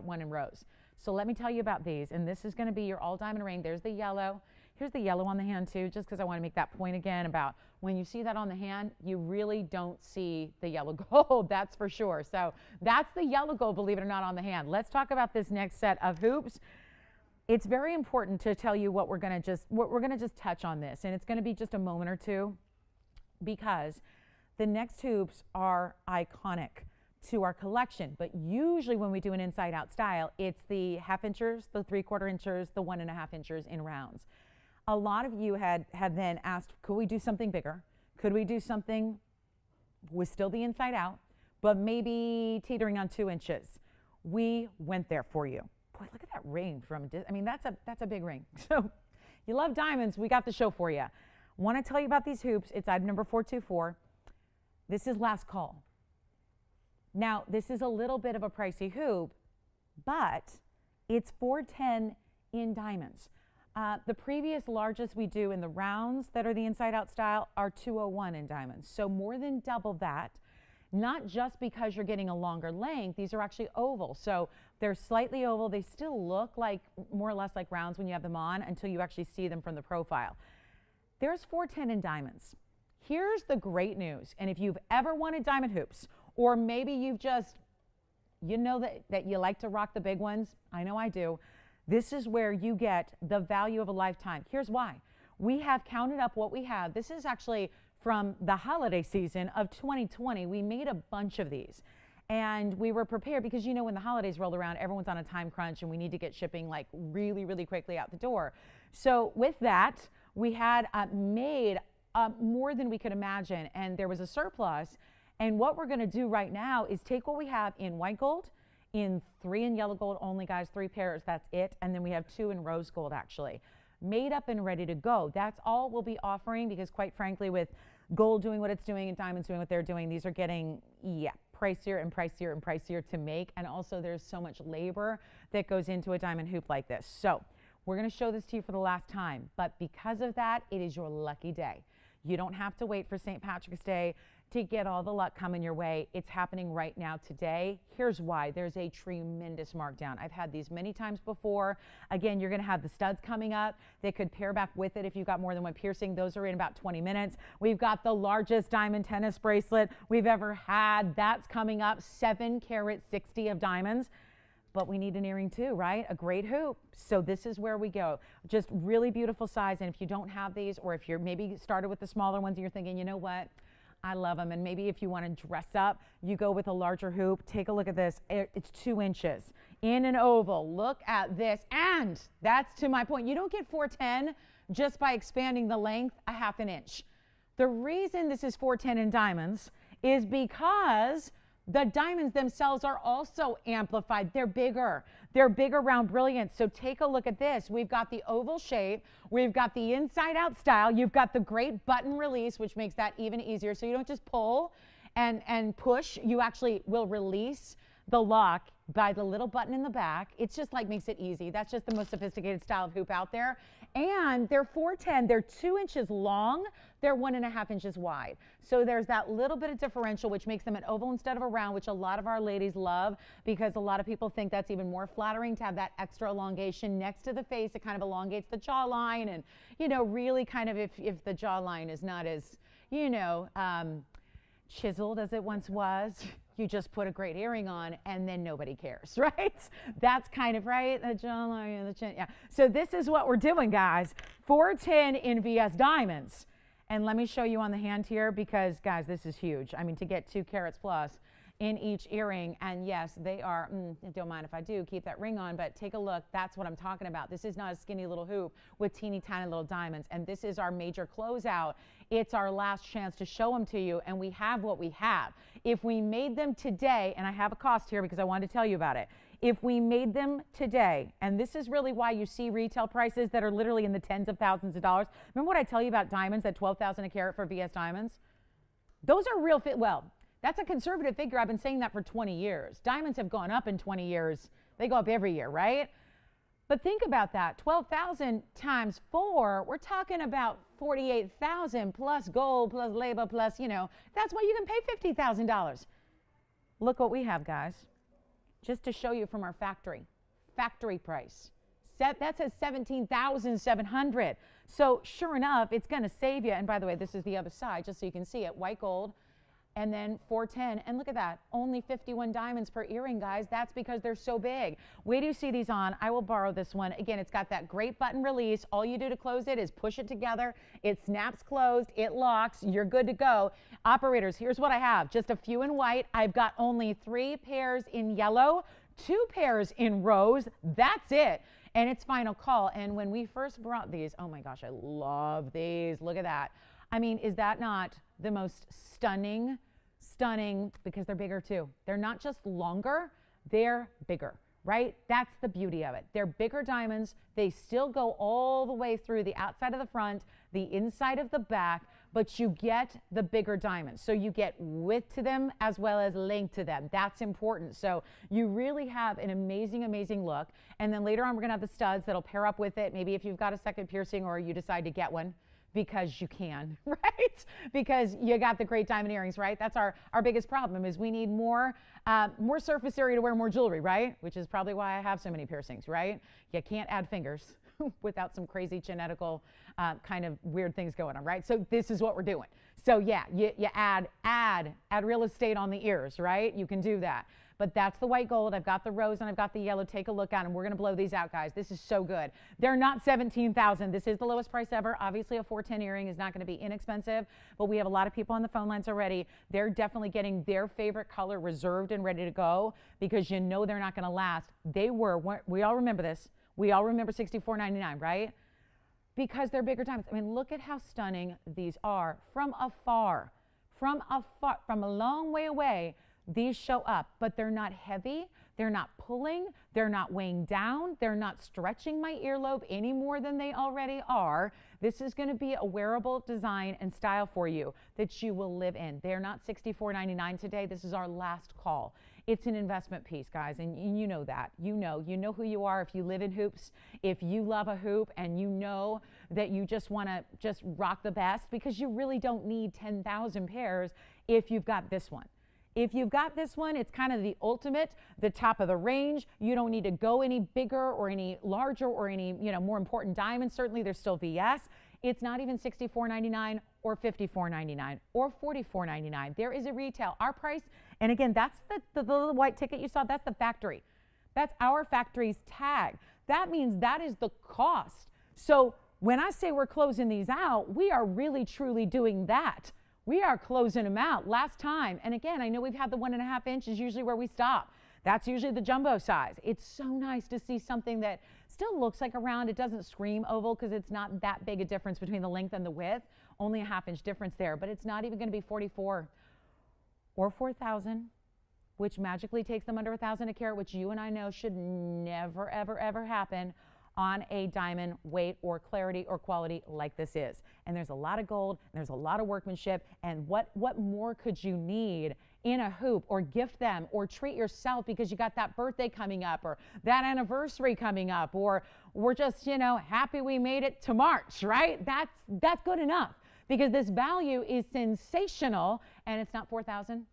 one in rose. So let me tell you about these, and this is going to be your all diamond ring. There's the yellow. Here's the yellow on the hand too, just because I want to make that point again about when you see that on the hand, you really don't see the yellow gold, that's for sure. So that's the yellow gold, believe it or not, on the hand. Let's talk about this next set of hoops. It's very important to tell you what we're going to just touch on this, and it's going to be just a moment or two, because the next hoops are iconic to our collection. But usually when we do an inside out style, it's the 1/2 inchers, the 3/4 inchers, the 1.5 inchers in rounds. A lot of you had then asked, could we do something bigger? Could we do something with still the inside out, but maybe teetering on 2 inches? We went there for you. Boy, look at that ring from, I mean, that's a big ring. So you love diamonds, we got the show for you. Want to tell you about these hoops. It's item number 424. This is last call. Now, this is a little bit of a pricey hoop, but it's $410 in diamonds. The previous largest we do in the rounds that are the inside out style are $201 in diamonds. So more than double that. Not just because you're getting a longer length, these are actually oval. So they're slightly oval. They still look like more or less like rounds when you have them on until you actually see them from the profile. There's $410 in diamonds. Here's the great news. And if you've ever wanted diamond hoops, or maybe you've just, you know that you like to rock the big ones, I know I do, this is where you get the value of a lifetime. Here's why. We have counted up what we have. This is actually from the holiday season of 2020. We made a bunch of these, and we were prepared because, you know, when the holidays rolled around, everyone's on a time crunch and we need to get shipping like really, really quickly out the door. So with that, we had made more than we could imagine, and there was a surplus. And what we're going to do right now is take what we have in white gold, in 3 in yellow gold only, guys, 3 pairs, that's it. And then we have 2 in rose gold, actually, made up and ready to go. That's all we'll be offering, because quite frankly, with gold doing what it's doing and diamonds doing what they're doing, these are getting, pricier and pricier and pricier to make. And also there's so much labor that goes into a diamond hoop like this. So we're going to show this to you for the last time, but because of that, it is your lucky day. You don't have to wait for St. Patrick's Day to get all the luck coming your way. It's happening right now today. Here's why. There's a tremendous markdown. I've had these many times before. Again, you're going to have the studs coming up. They could pair back with it if you've got more than one piercing. Those are in about 20 minutes. We've got the largest diamond tennis bracelet we've ever had. That's coming up, 7 carat 60 of diamonds. But we need an earring too, right? A great hoop. So this is where we go. Just really beautiful size. And if you don't have these, or if you're maybe started with the smaller ones and you're thinking, you know what, I love them, and maybe if you want to dress up, you go with a larger hoop. Take a look at this. It's 2 inches in an oval. Look at this. And that's to my point. You don't get 410 just by expanding the length a 1/2 inch. The reason this is 410 in diamonds is because the diamonds themselves are also amplified. They're bigger. They're bigger round brilliance. So take a look at this. We've got the oval shape. We've got the inside out style. You've got the great button release, which makes that even easier. So you don't just pull and push. You actually will release the lock by the little button in the back. It's just like makes it easy. That's just the most sophisticated style of hoop out there. And they're 410. They're 2 inches long. They're 1.5 inches wide. So there's that little bit of differential, which makes them an oval instead of a round, which a lot of our ladies love, because a lot of people think that's even more flattering to have that extra elongation next to the face. It kind of elongates the jawline, and, you know, really kind of if the jawline is not as, you know, chiseled as it once was, you just put a great earring on and then nobody cares, right? That's kind of right, the jawline and the chin, yeah. So this is what we're doing, guys. 410 in VS diamonds. And let me show you on the hand here, because guys, this is huge. I mean, to get 2 carats plus, in each earring. And yes, they are, don't mind if I do, keep that ring on, but take a look. That's what I'm talking about. This is not a skinny little hoop with teeny tiny little diamonds. And this is our major closeout. It's our last chance to show them to you, and we have what we have. If we made them today, and I have a cost here because I wanted to tell you about it. If we made them today, and this is really why you see retail prices that are literally in the tens of thousands of dollars. Remember what I tell you about diamonds at $12,000 a carat for VS diamonds? Those are real well, that's a conservative figure. I've been saying that for 20 years. Diamonds have gone up in 20 years. They go up every year, right? But think about that. 12,000 times 4, we're talking about 48,000 plus gold, plus labor, plus, that's why you can pay $50,000. Look what we have, guys. Just to show you from our factory price. That says $17,700. So sure enough, it's going to save you. And by the way, this is the other side, just so you can see it. White gold, and then 410. And look at that, only 51 diamonds per earring, guys. That's because they're so big. Wait do you see these on? I will borrow this one. Again, it's got that great button release. All you do to close it is push it together. It snaps closed. It locks. You're good to go. Operators, here's what I have. Just a few in white. I've got only 3 pairs in yellow, 2 pairs in rose. That's it. And it's final call. And when we first brought these, oh my gosh, I love these. Look at that. I mean, is that not the most stunning, because they're bigger too. They're not just longer, they're bigger, right? That's the beauty of it. They're bigger diamonds. They still go all the way through the outside of the front, the inside of the back, but you get the bigger diamonds. So you get width to them as well as length to them. That's important. So you really have an amazing, amazing look. And then later on, we're gonna have the studs that'll pair up with it. Maybe if you've got a second piercing or you decide to get one, because you can, right? Because you got the great diamond earrings, right? That's our biggest problem is we need more surface area to wear more jewelry, right? Which is probably why I have so many piercings, right? You can't add fingers without some crazy genetical kind of weird things going on, right? So this is what we're doing. So yeah, you add real estate on the ears, right? You can do that. But that's the white gold. I've got the rose and I've got the yellow. Take a look at them. We're going to blow these out, guys. This is so good. They're not $17,000. This is the lowest price ever. Obviously, a 410 earring is not going to be inexpensive, but we have a lot of people on the phone lines already. They're definitely getting their favorite color reserved and ready to go because you know they're not going to last. We all remember this. We all remember $64.99, right? Because they're bigger diamonds. I mean, look at how stunning these are from afar. From a long way away. These show up, but they're not heavy, they're not pulling, they're not weighing down, they're not stretching my earlobe any more than they already are. This is going to be a wearable design and style for you that you will live in. They're not $64.99 today. This is our last call. It's an investment piece, guys, and you know that. You know who you are if you live in hoops, if you love a hoop and you know that you just want to just rock the best because you really don't need 10,000 pairs if you've got this one. If you've got this one, it's kind of the ultimate, the top of the range. You don't need to go any bigger or any larger or any, more important diamonds. Certainly there's still VS. It's not even $64.99 or $54.99 or $44.99. There is a retail. Our price, and again, that's the little white ticket you saw, that's the factory. That's our factory's tag. That means that is the cost. So when I say we're closing these out, we are really truly doing that. We are closing them out last time. And again, I know we've had the 1.5 inch is usually where we stop. That's usually the jumbo size. It's so nice to see something that still looks like a round. It doesn't scream oval because it's not that big a difference between the length and the width. Only a 1/2 inch difference there, but it's not even going to be 44 or 4,000, which magically takes them under 1,000 a carat, which you and I know should never, ever, ever happen on a diamond weight or clarity or quality like this is. And there's a lot of gold, and there's a lot of workmanship, and what more could you need in a hoop or gift them or treat yourself because you got that birthday coming up or that anniversary coming up or we're just, happy we made it to March, right? That's good enough because this value is sensational and it's not $4,000,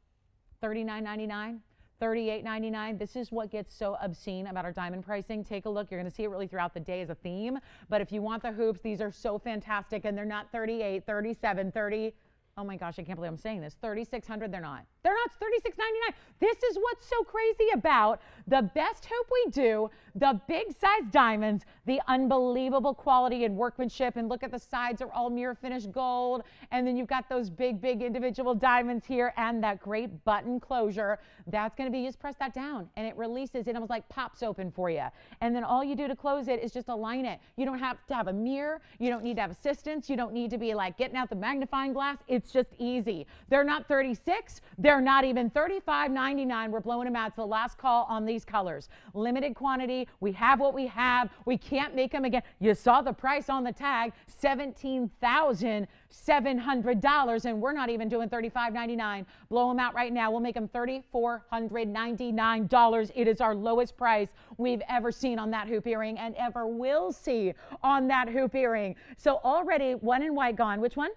$39.99. $38.99. This is what gets so obscene about our diamond pricing. Take a look. You're going to see it really throughout the day as a theme. But if you want the hoops, these are so fantastic. And they're not 38, 37, 30. Oh my gosh, I can't believe I'm saying this. 3,600, they're not. They're not $36.99. This is what's so crazy about the best hoop we do, the big size diamonds, the unbelievable quality and workmanship. And look at the sides are all mirror finished gold. And then you've got those big individual diamonds here and that great button closure. That's going to be, you just press that down and it releases. It almost like pops open for you. And then all you do to close it is just align it. You don't have to have a mirror. You don't need to have assistance. You don't need to be like getting out the magnifying glass. It's just easy. They're not 36. They're not even $35.99. We're blowing them out. It's the last call on these colors. Limited quantity. We have what we have. We can't make them again. You saw the price on the tag, $17,700, and we're not even doing $35.99. Blow them out right now. We'll make them $3,499. It is our lowest price we've ever seen on that hoop earring and ever will see on that hoop earring. So already one in white gone. Which one?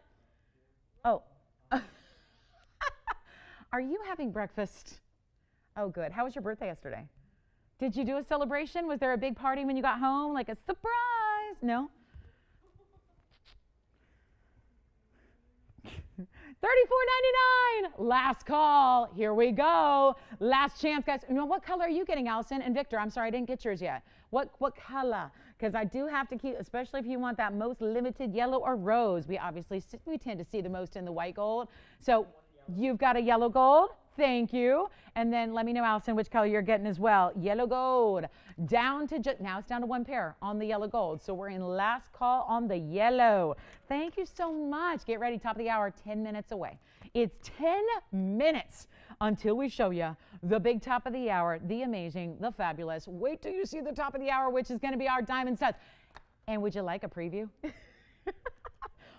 Oh. Are you having breakfast? Oh, good. How was your birthday yesterday? Did you do a celebration? Was there a big party when you got home? Like a surprise? No? $34.99. Last call. Here we go. Last chance, guys. You know, what color are you getting, Allison and Victor? I'm sorry, I didn't get yours yet. What color? Because I do have to keep, especially if you want that most limited yellow or rose. We tend to see the most in the white gold. So you've got a yellow gold. Thank you. And then let me know, Allison, which color you're getting as well. Yellow gold. Down to now it's down to one pair on the yellow gold. So we're in last call on the yellow. Thank you so much. Get ready. Top of the hour, 10 minutes away. It's 10 minutes until we show you the big top of the hour, the amazing, the fabulous. Wait till you see the top of the hour, which is going to be our diamond studs. And would you like a preview?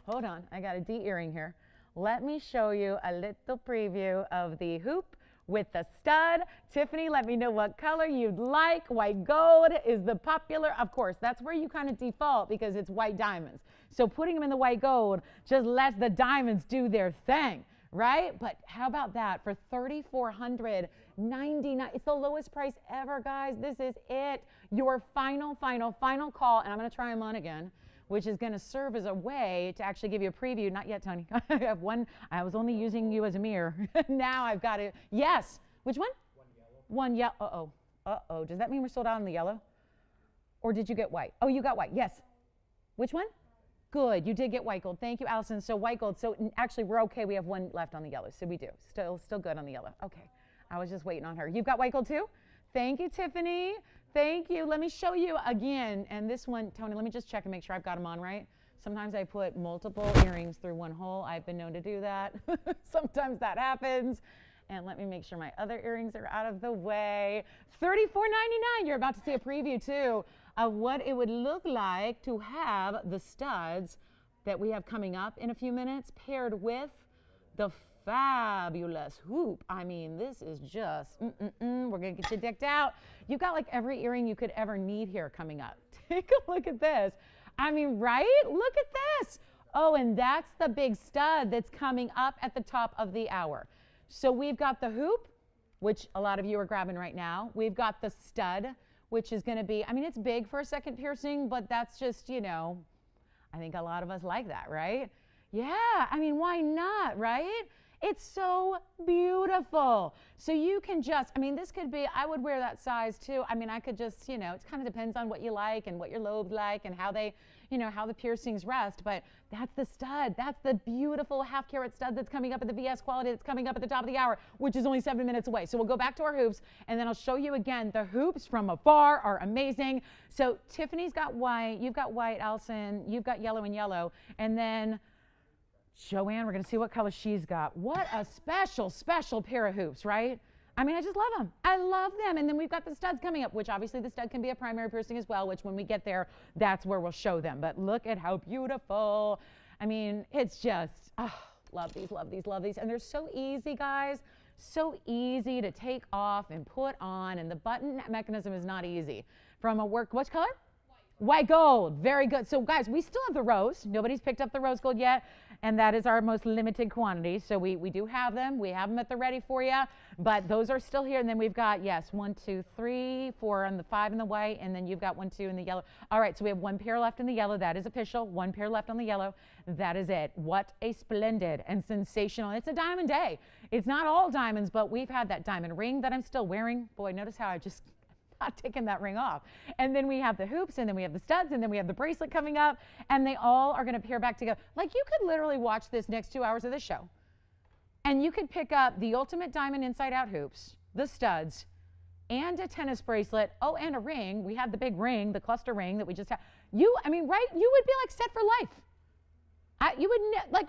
Hold on. I got a D earring here. Let me show you a little preview of the hoop with the stud. Tiffany, let me know what color you'd like. White gold is the popular. Of course, that's where you kind of default because it's white diamonds. So putting them in the white gold just lets the diamonds do their thing, right? But how about that for $3,499? It's the lowest price ever, guys. This is it. Your final call. And I'm going to try them on again, which is going to serve as a way to actually give you a preview. Not yet, Tony. I have one. I was only using you as a mirror. Now I've got it. Yes. Which one? One yellow. Uh-oh. Uh-oh. Does that mean we're sold out on the yellow? Or did you get white? Oh, you got white. Yes. Which one? Good. You did get white gold. Thank you, Allison. So white gold. So actually, we're okay. We have one left on the yellow. So we do. Still good on the yellow. Okay. I was just waiting on her. You've got white gold too? Thank you, Tiffany. Thank you. Let me show you again. And this one, Tony, let me just check and make sure I've got them on right. Sometimes I put multiple earrings through one hole. I've been known to do that. Sometimes that happens. And let me make sure my other earrings are out of the way. $34.99. You're about to see a preview too of what it would look like to have the studs that we have coming up in a few minutes paired with the fabulous hoop. I mean, this is just, we're going to get you decked out. You've got like every earring you could ever need here coming up. Take a look at this. I mean, right? Look at this. Oh, and that's the big stud that's coming up at the top of the hour. So we've got the hoop, which a lot of you are grabbing right now. We've got the stud, which is going to be, I mean, it's big for a second piercing, but that's just, you know, I think a lot of us like that, right? Yeah, I mean, why not, right? It's so beautiful. So you can just, I mean, this could be, I would wear that size too. I mean, I could just, you know, it kind of depends on what you like and what your lobes like and how they, you know, how the piercings rest. But that's the stud. That's the beautiful half-carat stud that's coming up at the VS quality that's coming up at the top of the hour, which is only 7 minutes away. So we'll go back to our hoops, and then I'll show you again. The hoops from afar are amazing. So Tiffany's got white. You've got white, Allison. You've got yellow and yellow. And then Joanne, we're going to see what color she's got. What a special, special pair of hoops, right? I mean, I just love them. I love them. And then we've got the studs coming up, which obviously the stud can be a primary piercing as well, which when we get there, that's where we'll show them. But look at how beautiful. I mean, it's just, love these, love these, love these. And they're so easy, guys. So easy to take off and put on. And the button mechanism is not easy. From a work, what color? White gold, very good. So guys, we still have the rose. Nobody's picked up the rose gold yet, and that is our most limited quantity. So we do have them. We have them at the ready for you, but those are still here. And then we've got, yes, 1, 2, 3, 4 on the 5 in the white, and then you've got 1, 2 in the yellow. All right, so we have 1 pair left in the yellow. That is official. 1 pair left on the yellow. That is it. What a splendid and sensational. It's a diamond day. It's not all diamonds, but we've had that diamond ring that I'm still wearing. Boy, notice how I just not taking that ring off. And then we have the hoops, and then we have the studs, and then we have the bracelet coming up, and they all are going to pair back together. Like, you could literally watch this next 2 hours of this show, and you could pick up the ultimate diamond inside out hoops, the studs, and a tennis bracelet. Oh, and a ring. We have the big ring, the cluster ring that we just had. I mean, right? You would be like set for life. You would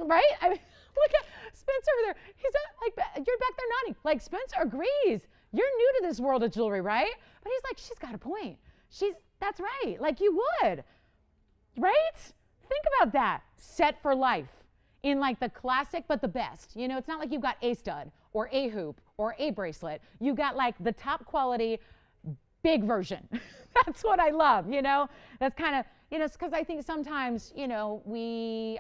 right? I mean, look at Spencer over there. He's like, you're back there nodding. Like, Spencer agrees. You're new to this world of jewelry, right? But he's like, she's got a point. That's right. Like, you would, right? Think about that. Set for life in like the classic, but the best. You know, it's not like you've got a stud or a hoop or a bracelet. You got like the top quality, big version. That's what I love, you know? That's kind of, you know, it's because I think sometimes, you know,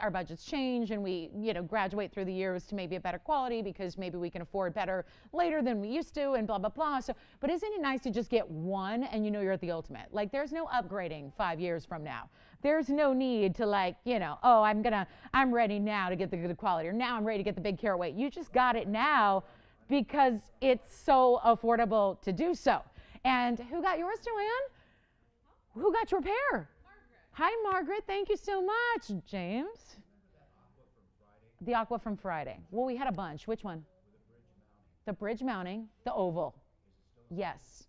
our budgets change and we, you know, graduate through the years to maybe a better quality because maybe we can afford better later than we used to and blah, blah, blah. So, but isn't it nice to just get one and you know you're at the ultimate? Like, there's no upgrading 5 years from now. There's no need to, like, you know, oh, I'm ready now to get the good quality, or now I'm ready to get the big carat weight. You just got it now because it's so affordable to do so. And who got yours, Joanne? Who got your pair? Hi, Margaret. Thank you so much. James? The aqua from Friday. Well, we had a bunch. Which one? The bridge mounting. The oval. Yes.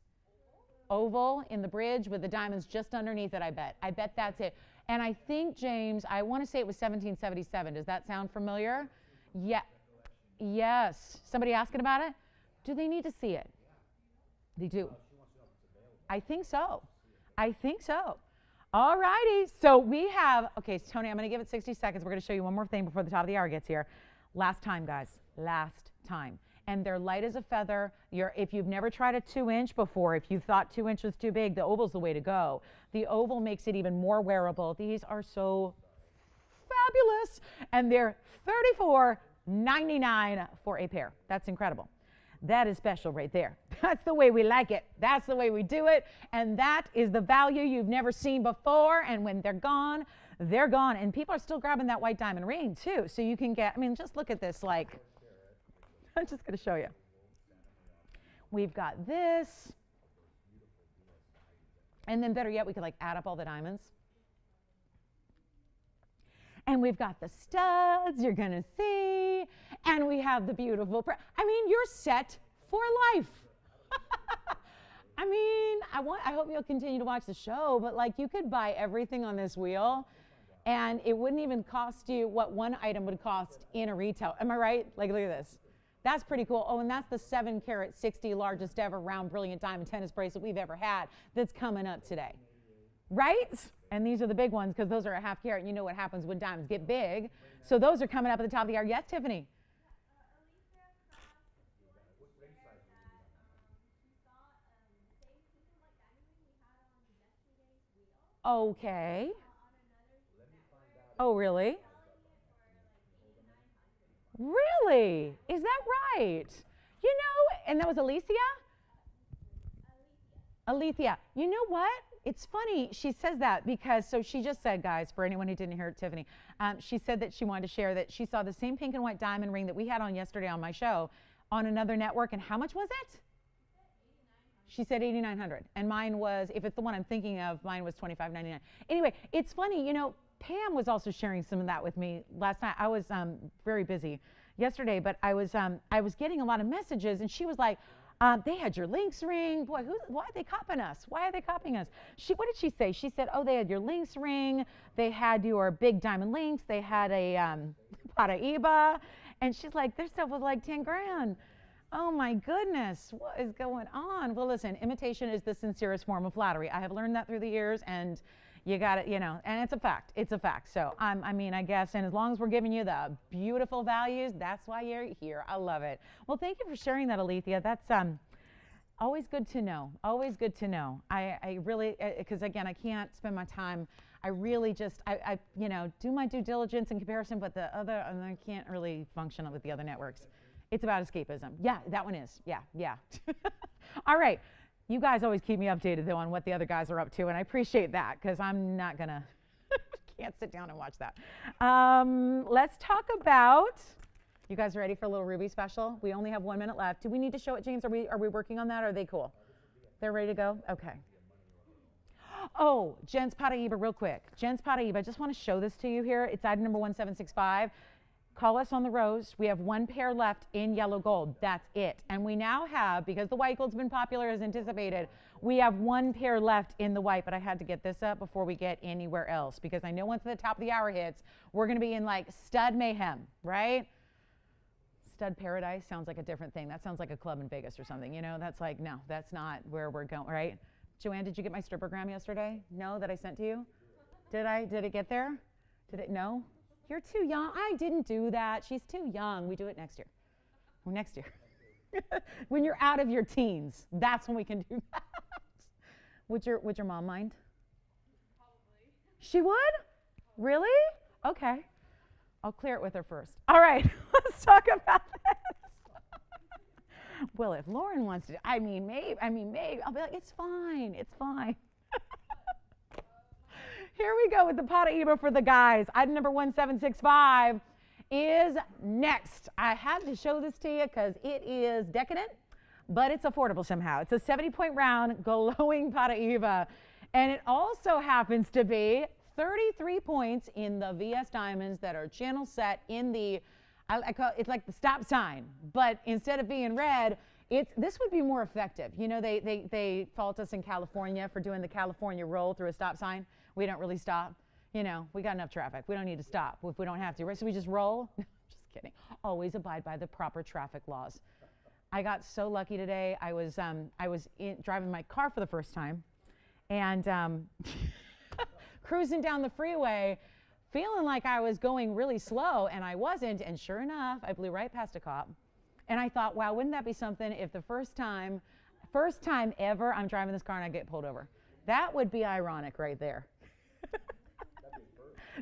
Oval in the bridge with the diamonds just underneath it, I bet. I bet that's it. And I think, James, I want to say it was 1777. Does that sound familiar? Yeah. Yes. Somebody asking about it? Do they need to see it? They do. I think so. I think so. All righty. So we have, okay, Tony, I'm going to give it 60 seconds. We're going to show you one more thing before the top of the hour gets here. Last time, guys. Last time. And they're light as a feather. If you've never tried a 2-inch before, if you thought 2 inches was too big, the oval's the way to go. The oval makes it even more wearable. These are so fabulous. And they're $34.99 for a pair. That's incredible. That is special right there. That's the way we like it. That's the way we do it. And that is the value you've never seen before. And when they're gone, they're gone. And people are still grabbing that white diamond ring too. So you can get, I mean, just look at this. Like, I'm just going to show you. We've got this. And then better yet, we could like add up all the diamonds. And we've got the studs you're going to see. And we have the beautiful, I mean, you're set for life. I mean, I hope you'll continue to watch the show, but like, you could buy everything on this wheel and it wouldn't even cost you what one item would cost in a retail. Am I right? Like, look at this. That's pretty cool. Oh, and that's the 7 carat 60 largest ever round brilliant diamond tennis bracelet we've ever had that's coming up today. Right? And these are the big ones because those are a half carat. You know what happens when diamonds get big. So those are coming up at the top of the hour. Yes, Tiffany? Okay. Oh, really? Really? Is that right? You know, and that was Alicia? Alethea. You know what? It's funny she says that because, so she just said, guys, for anyone who didn't hear it, Tiffany, she said that she wanted to share that she saw the same pink and white diamond ring that we had on yesterday on my show on another network. And how much was it? She said $8,900. And mine was, if it's the one I'm thinking of, mine was $25.99. Anyway, it's funny, you know, Pam was also sharing some of that with me last night. I was very busy yesterday, but I was getting a lot of messages, and she was like, they had your links ring. Boy, why are they copying us? Why are they copying us? What did she say? She said, oh, they had your links ring. They had your big diamond links. They had a Paraiba. And she's like, their stuff was like 10 grand. Oh my goodness, what is going on? Well, listen, imitation is the sincerest form of flattery. I have learned that through the years, and you got it, you know, and it's a fact. It's a fact. So I mean, I guess, and as long as we're giving you the beautiful values, that's why you're here. I love it. Well, thank you for sharing that, Alethea. That's Always good to know. Always good to know. I really, because again, I can't spend my time. I really just, I do my due diligence in comparison, but the other, and I can't really function with the other networks. It's about escapism. Yeah, that one is. Yeah, yeah. All right. You guys always keep me updated, though, on what the other guys are up to, and I appreciate that because I'm not going to, can't sit down and watch that. Let's talk about, you guys ready for a little Ruby special? We only have 1 minute left. Do we need to show it, James? Are we working on that? Are they cool? They're ready to go? Okay. Oh, Jen's Paraíba, real quick. Jen's Paraíba, I just want to show this to you here. It's item number 1765. Call us on the rose. We have 1 pair left in yellow gold. That's it. And we now have, because the white gold's been popular as anticipated, we have 1 pair left in the white, but I had to get this up before we get anywhere else because I know once the top of the hour hits, we're going to be in like stud mayhem, right? Stud Paradise sounds like a different thing. That sounds like a club in Vegas or something. You know, that's like, no, that's not where we're going, right? Joanne, did you get my strippergram yesterday? No, that I sent to you? Did I? Did it get there? Did it? No? You're too young. I didn't do that. She's too young. We do it next year. Well, next year. When you're out of your teens, that's when we can do that. Would your mom mind? Probably. She would? Really? Okay. I'll clear it with her first. All right, let's talk about this. Well, if Lauren wants to, I mean, maybe. I'll be like, it's fine. It's fine. Here we go with the Paraíba for the guys. Item number 1765 is next. I had to show this to you because it is decadent, but it's affordable somehow. It's a 70-point round glowing Paraíba, and it also happens to be 33 points in the VS diamonds that are channel set in the, I call it's like the stop sign, but instead of being red, this would be more effective. You know, they fault us in California for doing the California roll through a stop sign. We don't really stop. You know, we got enough traffic. We don't need to stop if we don't have to, right? So we just roll. Just kidding. Always abide by the proper traffic laws. I got so lucky today. I was driving my car for the first time and cruising down the freeway, feeling like I was going really slow, and I wasn't. And sure enough, I blew right past a cop. And I thought, wow, wouldn't that be something if the first time ever I'm driving this car and I get pulled over? That would be ironic right there.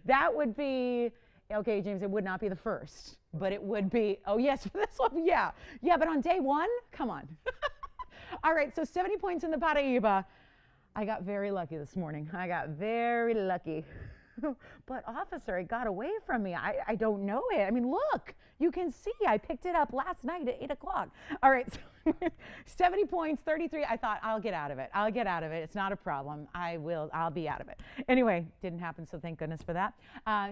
That would be, okay, James, it would not be the first, but it would be, oh yes, for this one, yeah. Yeah, but on day one, come on. All right, so 70 points in the Paraíba. I got very lucky this morning. I got very lucky. But officer, it got away from me. I don't know it. I mean, look, you can see I picked it up last night at 8 o'clock. All right, so 70 points, 33. I thought, I'll get out of it. I'll get out of it. It's not a problem. I'll be out of it. Anyway, didn't happen, so thank goodness for that.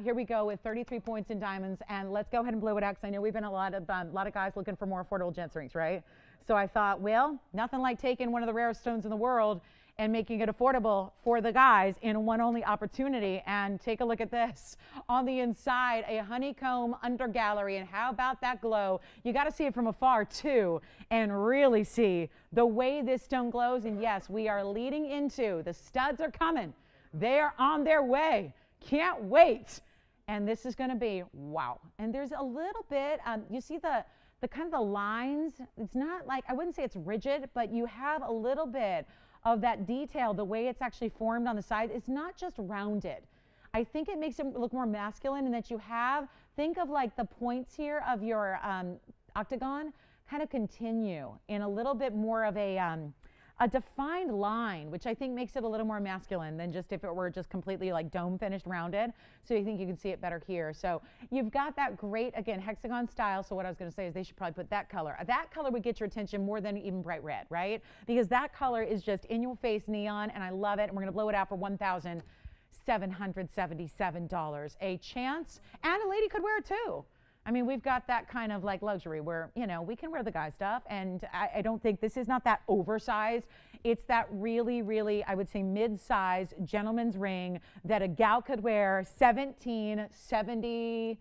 Here we go with 33 points in diamonds, and let's go ahead and blow it out because I know we've been a lot of guys looking for more affordable gents rings, right? So I thought, well, nothing like taking one of the rarest stones in the world and making it affordable for the guys in a one-only opportunity. And take a look at this. On the inside, a honeycomb undergallery, and how about that glow? You got to see it from afar, too, and really see the way this stone glows. And yes, we are leading into, the studs are coming. They are on their way. Can't wait. And this is going to be, wow. And there's a little bit, you see the kind of the lines. It's not like, I wouldn't say it's rigid, but you have a little bit of that detail, the way it's actually formed on the side. It's not just rounded. I think it makes it look more masculine in that you have, think of like the points here of your octagon kind of continue in a little bit more of a defined line, which I think makes it a little more masculine than just if it were just completely like dome finished rounded. So you think you can see it better here. So you've got that great, again, hexagon style. So what I was going to say is they should probably put that color. That color would get your attention more than even bright red, right? Because that color is just in your face neon, and I love it. And we're going to blow it out for $1,777. A chance, and a lady could wear it too. I mean, we've got that kind of like luxury where, you know, we can wear the guy stuff, and I don't think this is not that oversized. It's that really, really, I would say mid-size gentleman's ring that a gal could wear. 1770.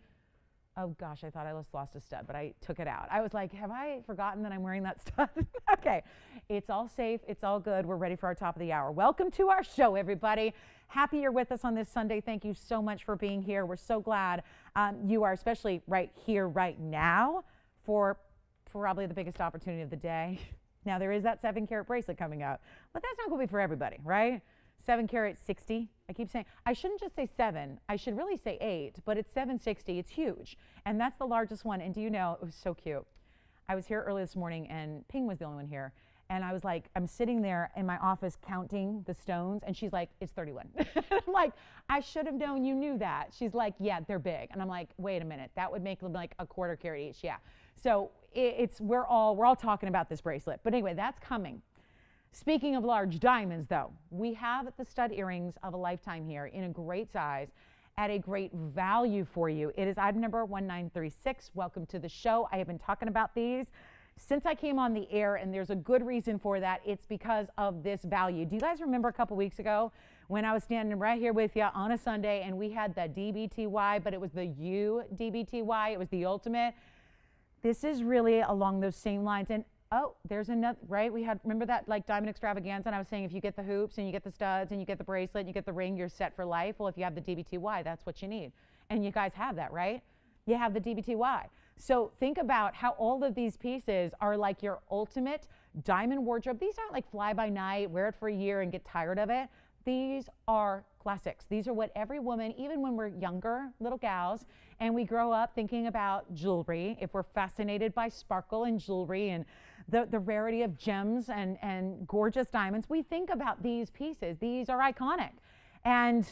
Oh gosh, I thought I just lost a stud, but I took it out. I was like, have I forgotten that I'm wearing that stud? Okay, it's all safe, it's all good. We're ready for our top of the hour. Welcome to our show, everybody. Happy you're with us on this Sunday. Thank you so much for being here. We're so glad you are, especially right here, right now, for probably the biggest opportunity of the day. Now there is that 7 carat bracelet coming up, but that's not going to be for everybody, right? 7 carat 60. I keep saying, I shouldn't just say 7. I should really say 8, but it's 760. It's huge. And that's the largest one. And do you know, it was so cute. I was here early this morning and Ping was the only one here. And I was like, I'm sitting there in my office counting the stones. And she's like, it's 31. I'm like, I should have known you knew that. She's like, yeah, they're big. And I'm like, wait a minute. That would make them like a 1/4 carat each. Yeah. So we're all talking about this bracelet. But anyway, that's coming. Speaking of large diamonds, though, we have the stud earrings of a lifetime here in a great size at a great value for you. It is item number 1936. Welcome to the show. I have been talking about these since I came on the air, and there's a good reason for that. It's because of this value. Do you guys remember a couple weeks ago when I was standing right here with you on a Sunday and we had the DBTY, but it was the UDBTY. It was the ultimate. This is really along those same lines. And oh, there's another, right? We had, remember that like diamond extravaganza? And I was saying if you get the hoops and you get the studs and you get the bracelet and you get the ring, you're set for life. Well, if you have the DBTY, that's what you need. And you guys have that, right? You have the DBTY. So think about how all of these pieces are like your ultimate diamond wardrobe. These aren't like fly by night, wear it for a year and get tired of it. These are classics. These are what every woman, even when we're younger little gals and we grow up thinking about jewelry, if we're fascinated by sparkle and jewelry and the rarity of gems and gorgeous diamonds, we think about these pieces. These are iconic. And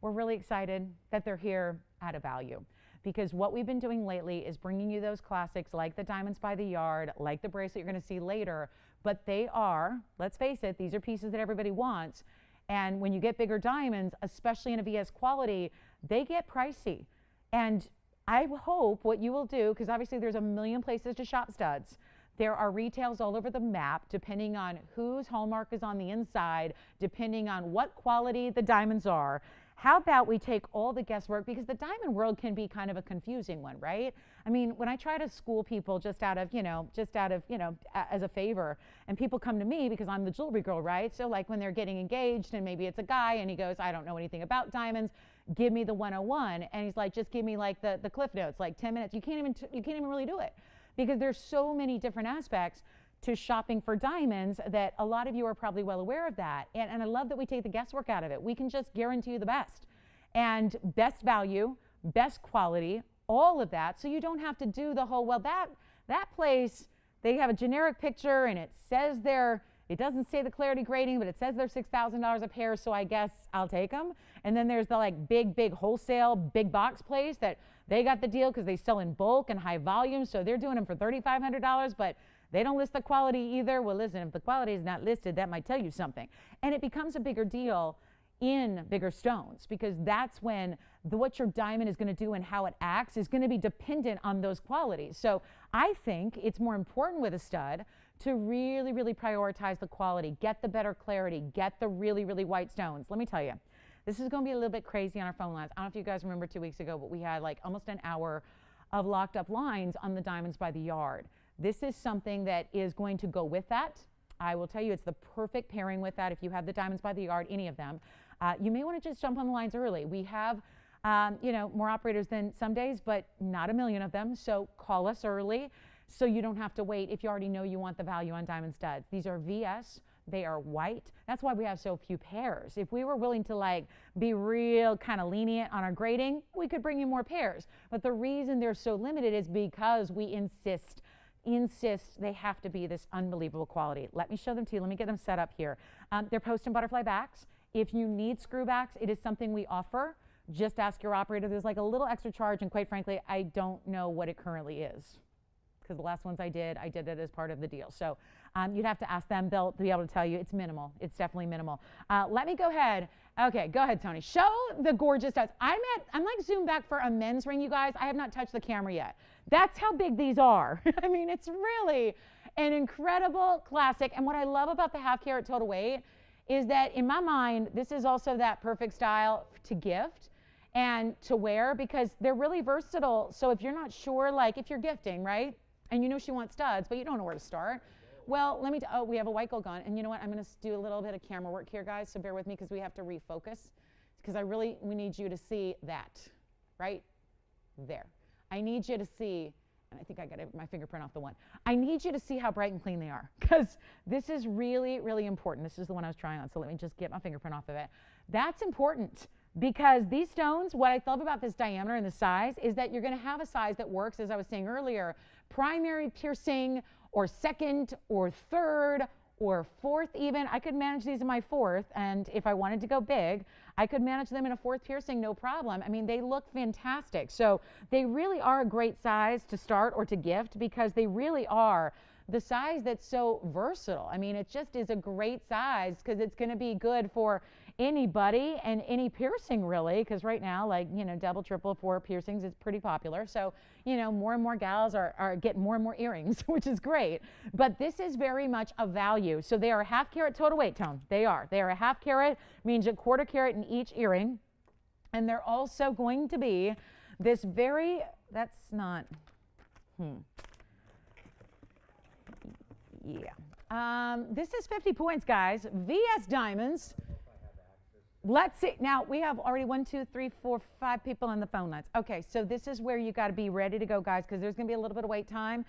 we're really excited that they're here at a value. Because what we've been doing lately is bringing you those classics like the diamonds by the yard, like the bracelet you're going to see later. But they are, let's face it, these are pieces that everybody wants. And when you get bigger diamonds, especially in a VS quality, they get pricey. And I hope what you will do, because obviously there's a million places to shop studs. There are retails all over the map, depending on whose hallmark is on the inside, depending on what quality the diamonds are. How about we take all the guesswork, because the diamond world can be kind of a confusing one, right? I mean, when I try to school people just out of, as a favor, and people come to me because I'm the jewelry girl, right? So like when they're getting engaged and maybe it's a guy and he goes, I don't know anything about diamonds, give me the 101. And he's like, just give me like the cliff notes, like 10 minutes. You can't even really do it because there's so many different aspects to shopping for diamonds that a lot of you are probably well aware of that. And I love that we take the guesswork out of it. We can just guarantee you the best. And best value, best quality, all of that. So you don't have to do the whole, well, that place, they have a generic picture and it says it doesn't say the clarity grading, but it says they're $6,000 a pair, so I guess I'll take them. And then there's the like big wholesale, big box place that they got the deal because they sell in bulk and high volume, so they're doing them for $3,500, but they don't list the quality either. Well, listen, if the quality is not listed, that might tell you something. And it becomes a bigger deal in bigger stones because that's when what your diamond is going to do and how it acts is going to be dependent on those qualities. So I think it's more important with a stud to really, really prioritize the quality, get the better clarity, get the really, really white stones. Let me tell you, this is going to be a little bit crazy on our phone lines. I don't know if you guys remember 2 weeks ago, but we had like almost an hour of locked up lines on the diamonds by the yard. This is something that is going to go with that. I will tell you it's the perfect pairing with that if you have the diamonds by the yard, any of them. You may want to just jump on the lines early. We have more operators than some days, but not a million of them. So call us early so you don't have to wait if you already know you want the value on diamond studs. These are VS. They are white. That's why we have so few pairs. If we were willing to like be real kind of lenient on our grading, we could bring you more pairs. But the reason they're so limited is because we insist they have to be this unbelievable quality. Let me show them to you. Let me get them set up here. They're post and butterfly backs. If you need screw backs, it is something we offer. Just ask your operator. There's like a little extra charge, and quite frankly, I don't know what it currently is because the last ones I did it as part of the deal. So you'd have to ask them. They'll be able to tell you it's minimal. It's definitely minimal. Let me go ahead. Okay, go ahead, Tony. Show the gorgeous studs. I'm like zoomed back for a men's ring, you guys. I have not touched the camera yet. That's how big these are. I mean, it's really an incredible classic. And what I love about the half carat total weight is that in my mind, this is also that perfect style to gift and to wear because they're really versatile. So if you're not sure, like if you're gifting, right? And you know she wants studs, but you don't know where to start. Well, we have a white gold gun. And you know what? I'm going to do a little bit of camera work here, guys. So bear with me because we have to refocus because we need you to see that right there. I need you to see and I think I got my fingerprint off the one. I need you to see how bright and clean they are, because this is really, really important. This is the one I was trying on, so let me just get my fingerprint off of it. That's important, because these stones, what I love about this diameter and the size is that you're going to have a size that works, as I was saying earlier, primary piercing or second or third or fourth even. I could manage these in my fourth, and if I wanted to go big, I could manage them in a fourth piercing, no problem. I mean, they look fantastic. So they really are a great size to start or to gift, because they really are the size that's so versatile. I mean, it just is a great size, because it's going to be good for anybody and any piercing, really, because right now, like, you know, double, triple, four piercings is pretty popular. So, you know, more and more gals are getting more and more earrings, which is great. But this is very much a value. So they are a half carat total weight, Tone. They are a half carat, means a quarter carat in each earring. And they're also going to be this very, that's not, this is 50 points, guys. VS Diamonds. Let's see. Now, we have already 1, 2, 3, 4, 5 people on the phone lines. Okay, so this is where you got to be ready to go, guys, because there's going to be a little bit of wait time.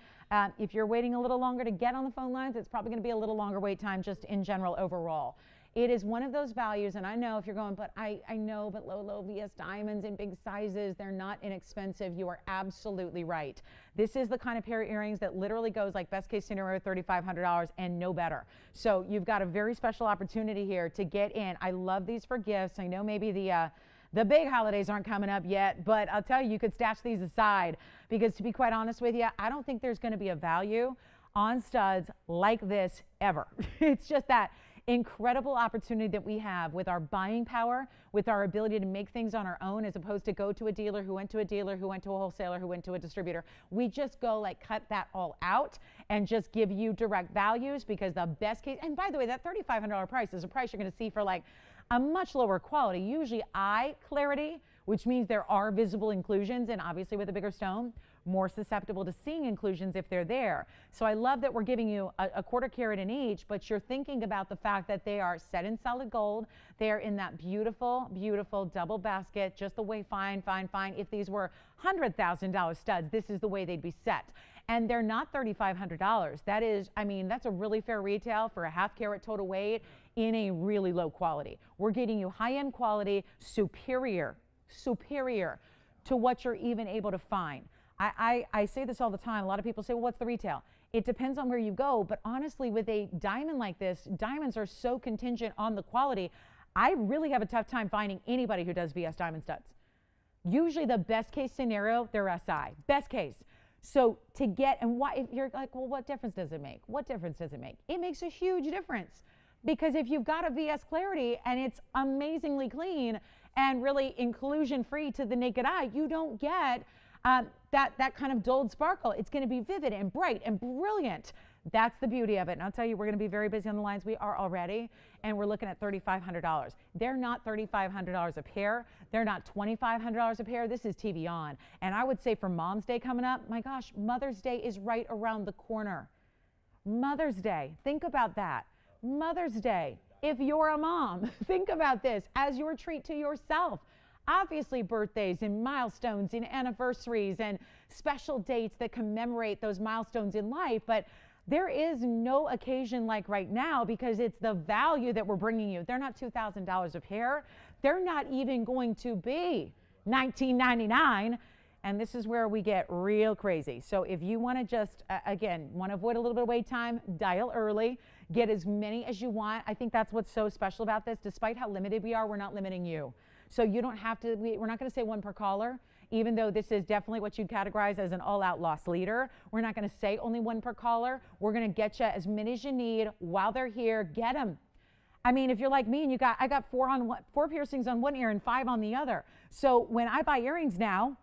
If you're waiting a little longer to get on the phone lines, it's probably going to be a little longer wait time just in general overall. It is one of those values, and I know if you're going, but I know, but low VS diamonds in big sizes, they're not inexpensive. You are absolutely right. This is the kind of pair of earrings that literally goes like best case scenario $3,500 and no better. So you've got a very special opportunity here to get in. I love these for gifts. I know maybe the big holidays aren't coming up yet, but I'll tell you, you could stash these aside, because to be quite honest with you, I don't think there's going to be a value on studs like this ever. It's just that incredible opportunity that we have with our buying power, with our ability to make things on our own, as opposed to go to a dealer who went to a dealer who went to a wholesaler who went to a distributor. We just go like cut that all out and just give you direct values, because the best case, and by the way, that $3,500 price is a price you're going to see for like a much lower quality, usually eye clarity, which means there are visible inclusions, and obviously with a bigger stone, more susceptible to seeing inclusions if they're there. So I love that we're giving you a quarter carat in each, but you're thinking about the fact that they are set in solid gold. They are in that beautiful, beautiful double basket, just the way fine. If these were $100,000 studs, this is the way they'd be set. And they're not $3,500. That is, I mean, that's a really fair retail for a half carat total weight in a really low quality. We're getting you high-end quality, superior to what you're even able to find. I say this all the time. A lot of people say, well, what's the retail? It depends on where you go. But honestly, with a diamond like this, diamonds are so contingent on the quality. I really have a tough time finding anybody who does VS diamond studs. Usually the best case scenario, they're SI. Best case. So to get, and why, if you're like, well, what difference does it make? What difference does it make? It makes a huge difference. Because if you've got a VS clarity and it's amazingly clean and really inclusion free to the naked eye, you don't get that kind of dulled sparkle. It's going to be vivid and bright and brilliant. That's the beauty of it. And I'll tell you, we're going to be very busy on the lines. We are already, and we're looking at $3,500. They're not $3,500 a pair. They're not $2,500 a pair. This is TVON. And I would say for Mom's Day coming up, my gosh, Mother's Day is right around the corner. Mother's Day, think about that. Mother's Day, if you're a mom, think about this as your treat to yourself. Obviously, birthdays and milestones and anniversaries and special dates that commemorate those milestones in life, but there is no occasion like right now, because it's the value that we're bringing you. They're not $2,000 a pair. They're not even going to be $19.99. And this is where we get real crazy. So if you want to just, again, want to avoid a little bit of wait time, dial early, get as many as you want. I think that's what's so special about this. Despite how limited we are, we're not limiting you. So you don't have to, we're not going to say one per caller, even though this is definitely what you'd categorize as an all-out loss leader. We're not going to say only one per caller. We're going to get you as many as you need while they're here. Get them. I mean, if you're like me and I got four piercings on one ear and 5 on the other. So when I buy earrings now,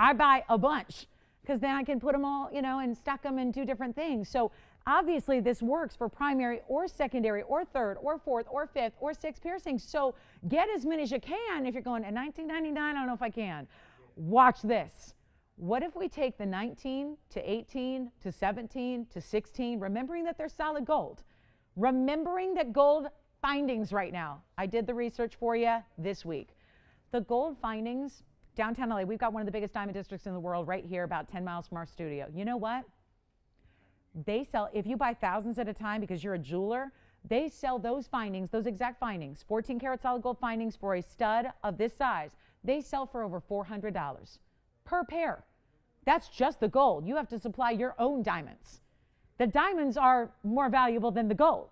I buy a bunch, because then I can put them all, you know, and stack them and do different things. So obviously this works for primary or secondary or third or fourth or fifth or sixth piercings. So get as many as you can. If you're going at $19.99, I don't know if I can. Watch this. What if we take the 19 to 18 to 17 to 16, remembering that they're solid gold, remembering that gold findings right now, I did the research for you this week. The gold findings downtown LA, we've got one of the biggest diamond districts in the world right here, about 10 miles from our studio. You know what? They sell, if you buy thousands at a time because you're a jeweler, they sell those findings, those exact findings, 14 karat solid gold findings for a stud of this size. They sell for over $400 per pair. That's just the gold. You have to supply your own diamonds. The diamonds are more valuable than the gold.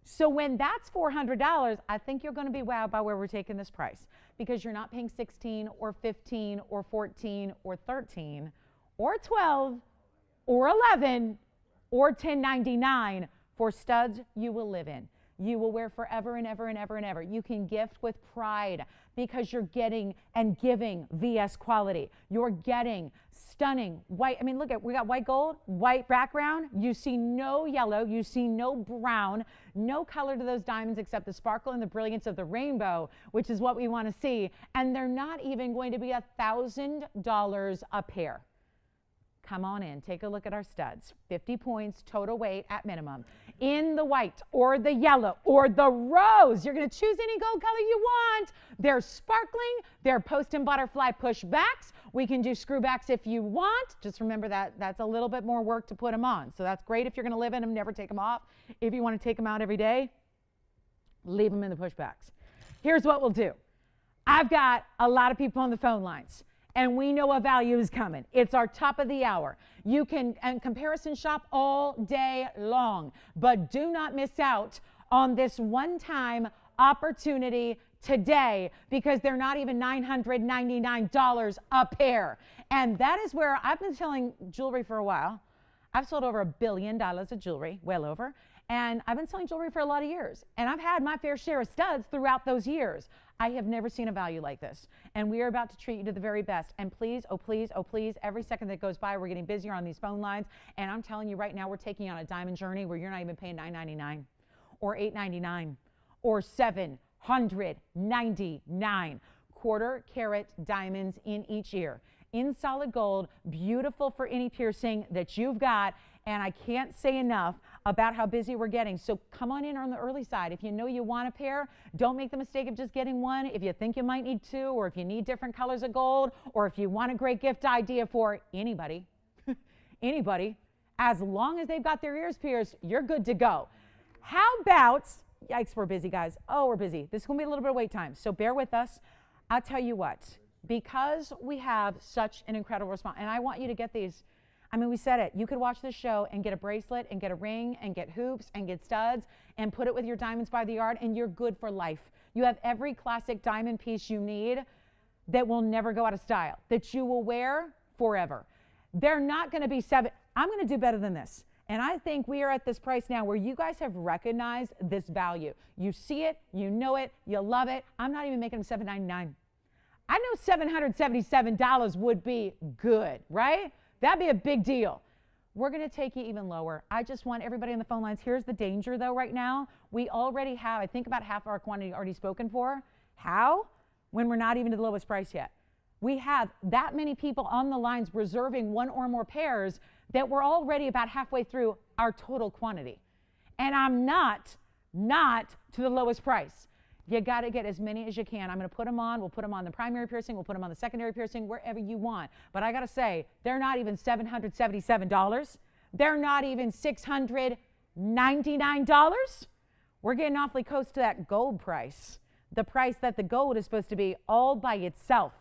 So when that's $400, I think you're going to be wowed by where we're taking this price, because you're not paying 16 or 15 or 14 or 13 or 12 or 11 or 1099 for studs you will live in. You will wear forever and ever and ever and ever. You can gift with pride because you're getting and giving VS quality. You're getting stunning white. I mean, look at, we got white gold, white background. You see no yellow, you see no brown, no color to those diamonds except the sparkle and the brilliance of the rainbow, which is what we want to see. And they're not even going to be $1,000 a pair. Come on in, take a look at our studs. 50 points, total weight at minimum. In the white or the yellow or the rose, you're gonna choose any gold color you want. They're sparkling, they're post and butterfly pushbacks. We can do screwbacks if you want. Just remember that that's a little bit more work to put them on. So that's great if you're gonna live in them, never take them off. If you wanna take them out every day, leave them in the pushbacks. Here's what we'll do. I've got a lot of people on the phone lines, and we know a value is coming. It's our top of the hour. You can comparison shop all day long, but do not miss out on this one-time opportunity today, because they're not even $999 a pair. And that is where I've been selling jewelry for a while. I've sold over $1 billion of jewelry, well over. And I've been selling jewelry for a lot of years. And I've had my fair share of studs throughout those years. I have never seen a value like this. And we are about to treat you to the very best. And please, oh please, oh please, every second that goes by, we're getting busier on these phone lines. And I'm telling you right now, we're taking you on a diamond journey where you're not even paying $999 or $899 or $799. Quarter carat diamonds in each ear. In solid gold, beautiful for any piercing that you've got. And I can't say enough about how busy we're getting. So come on in on the early side. If you know you want a pair, don't make the mistake of just getting one. If you think you might need two, or if you need different colors of gold, or if you want a great gift idea for anybody, anybody, as long as they've got their ears pierced, you're good to go. How about, yikes, we're busy, guys. Oh, we're busy. This is going to be a little bit of wait time, so bear with us. I'll tell you what, because we have such an incredible response, and I want you to get these. I mean, we said it. You could watch this show and get a bracelet and get a ring and get hoops and get studs and put it with your diamonds by the yard, and you're good for life. You have every classic diamond piece you need that will never go out of style, that you will wear forever. They're not going to be $7. I'm going to do better than this. And I think we are at this price now where you guys have recognized this value. You see it, you know it, you love it. I'm not even making them $7.99. I know $777 would be good, right? That'd be a big deal. We're going to take you even lower. I just want everybody on the phone lines. Here's the danger, though, right now. We already have, I think, about half our quantity already spoken for. How? When we're not even to the lowest price yet. We have that many people on the lines reserving one or more pairs that we're already about halfway through our total quantity. And I'm not to the lowest price. You got to get as many as you can. I'm going to put them on. We'll put them on the primary piercing. We'll put them on the secondary piercing, wherever you want. But I got to say, they're not even $777. They're not even $699. We're getting awfully close to that gold price, the price that the gold is supposed to be all by itself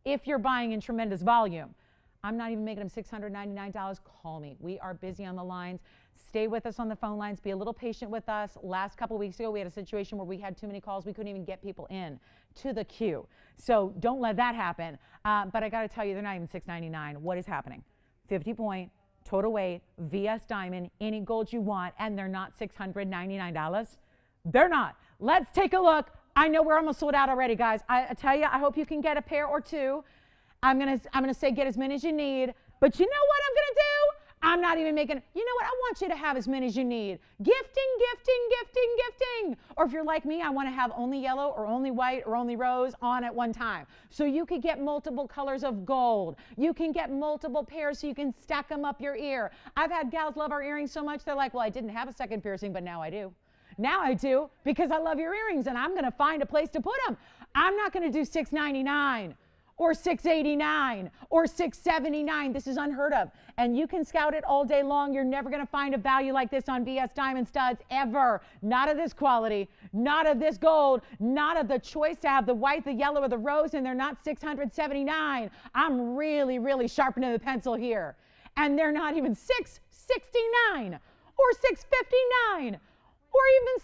if you're buying in tremendous volume. I'm not even making them $699. Call me. We are busy on the lines. Stay with us on the phone lines. Be a little patient with us. Last couple weeks ago, we had a situation where we had too many calls. We couldn't even get people in to the queue. So don't let that happen. But I got to tell you, they're not even $699. What is happening? 50 point, total weight, VS diamond, any gold you want, and they're not $699. They're not. Let's take a look. I know we're almost sold out already, guys. I tell you, I hope you can get a pair or two. I'm gonna say get as many as you need. But you know what I'm gonna do? I'm not even making, you know what? I want you to have as many as you need. Gifting, gifting, gifting, gifting. Or if you're like me, I want to have only yellow or only white or only rose on at one time. So you could get multiple colors of gold. You can get multiple pairs so you can stack them up your ear. I've had gals love our earrings so much, they're like, well, I didn't have a second piercing, but now I do. Now I do, because I love your earrings and I'm going to find a place to put them. I'm not going to do $699 or $689 or $679. This is unheard of. And you can scout it all day long. You're never going to find a value like this on VS Diamond Studs ever. Not of this quality, not of this gold, not of the choice to have the white, the yellow, or the rose, and they're not $679. I'm really, really sharpening the pencil here. And they're not even $669 or $659. Or even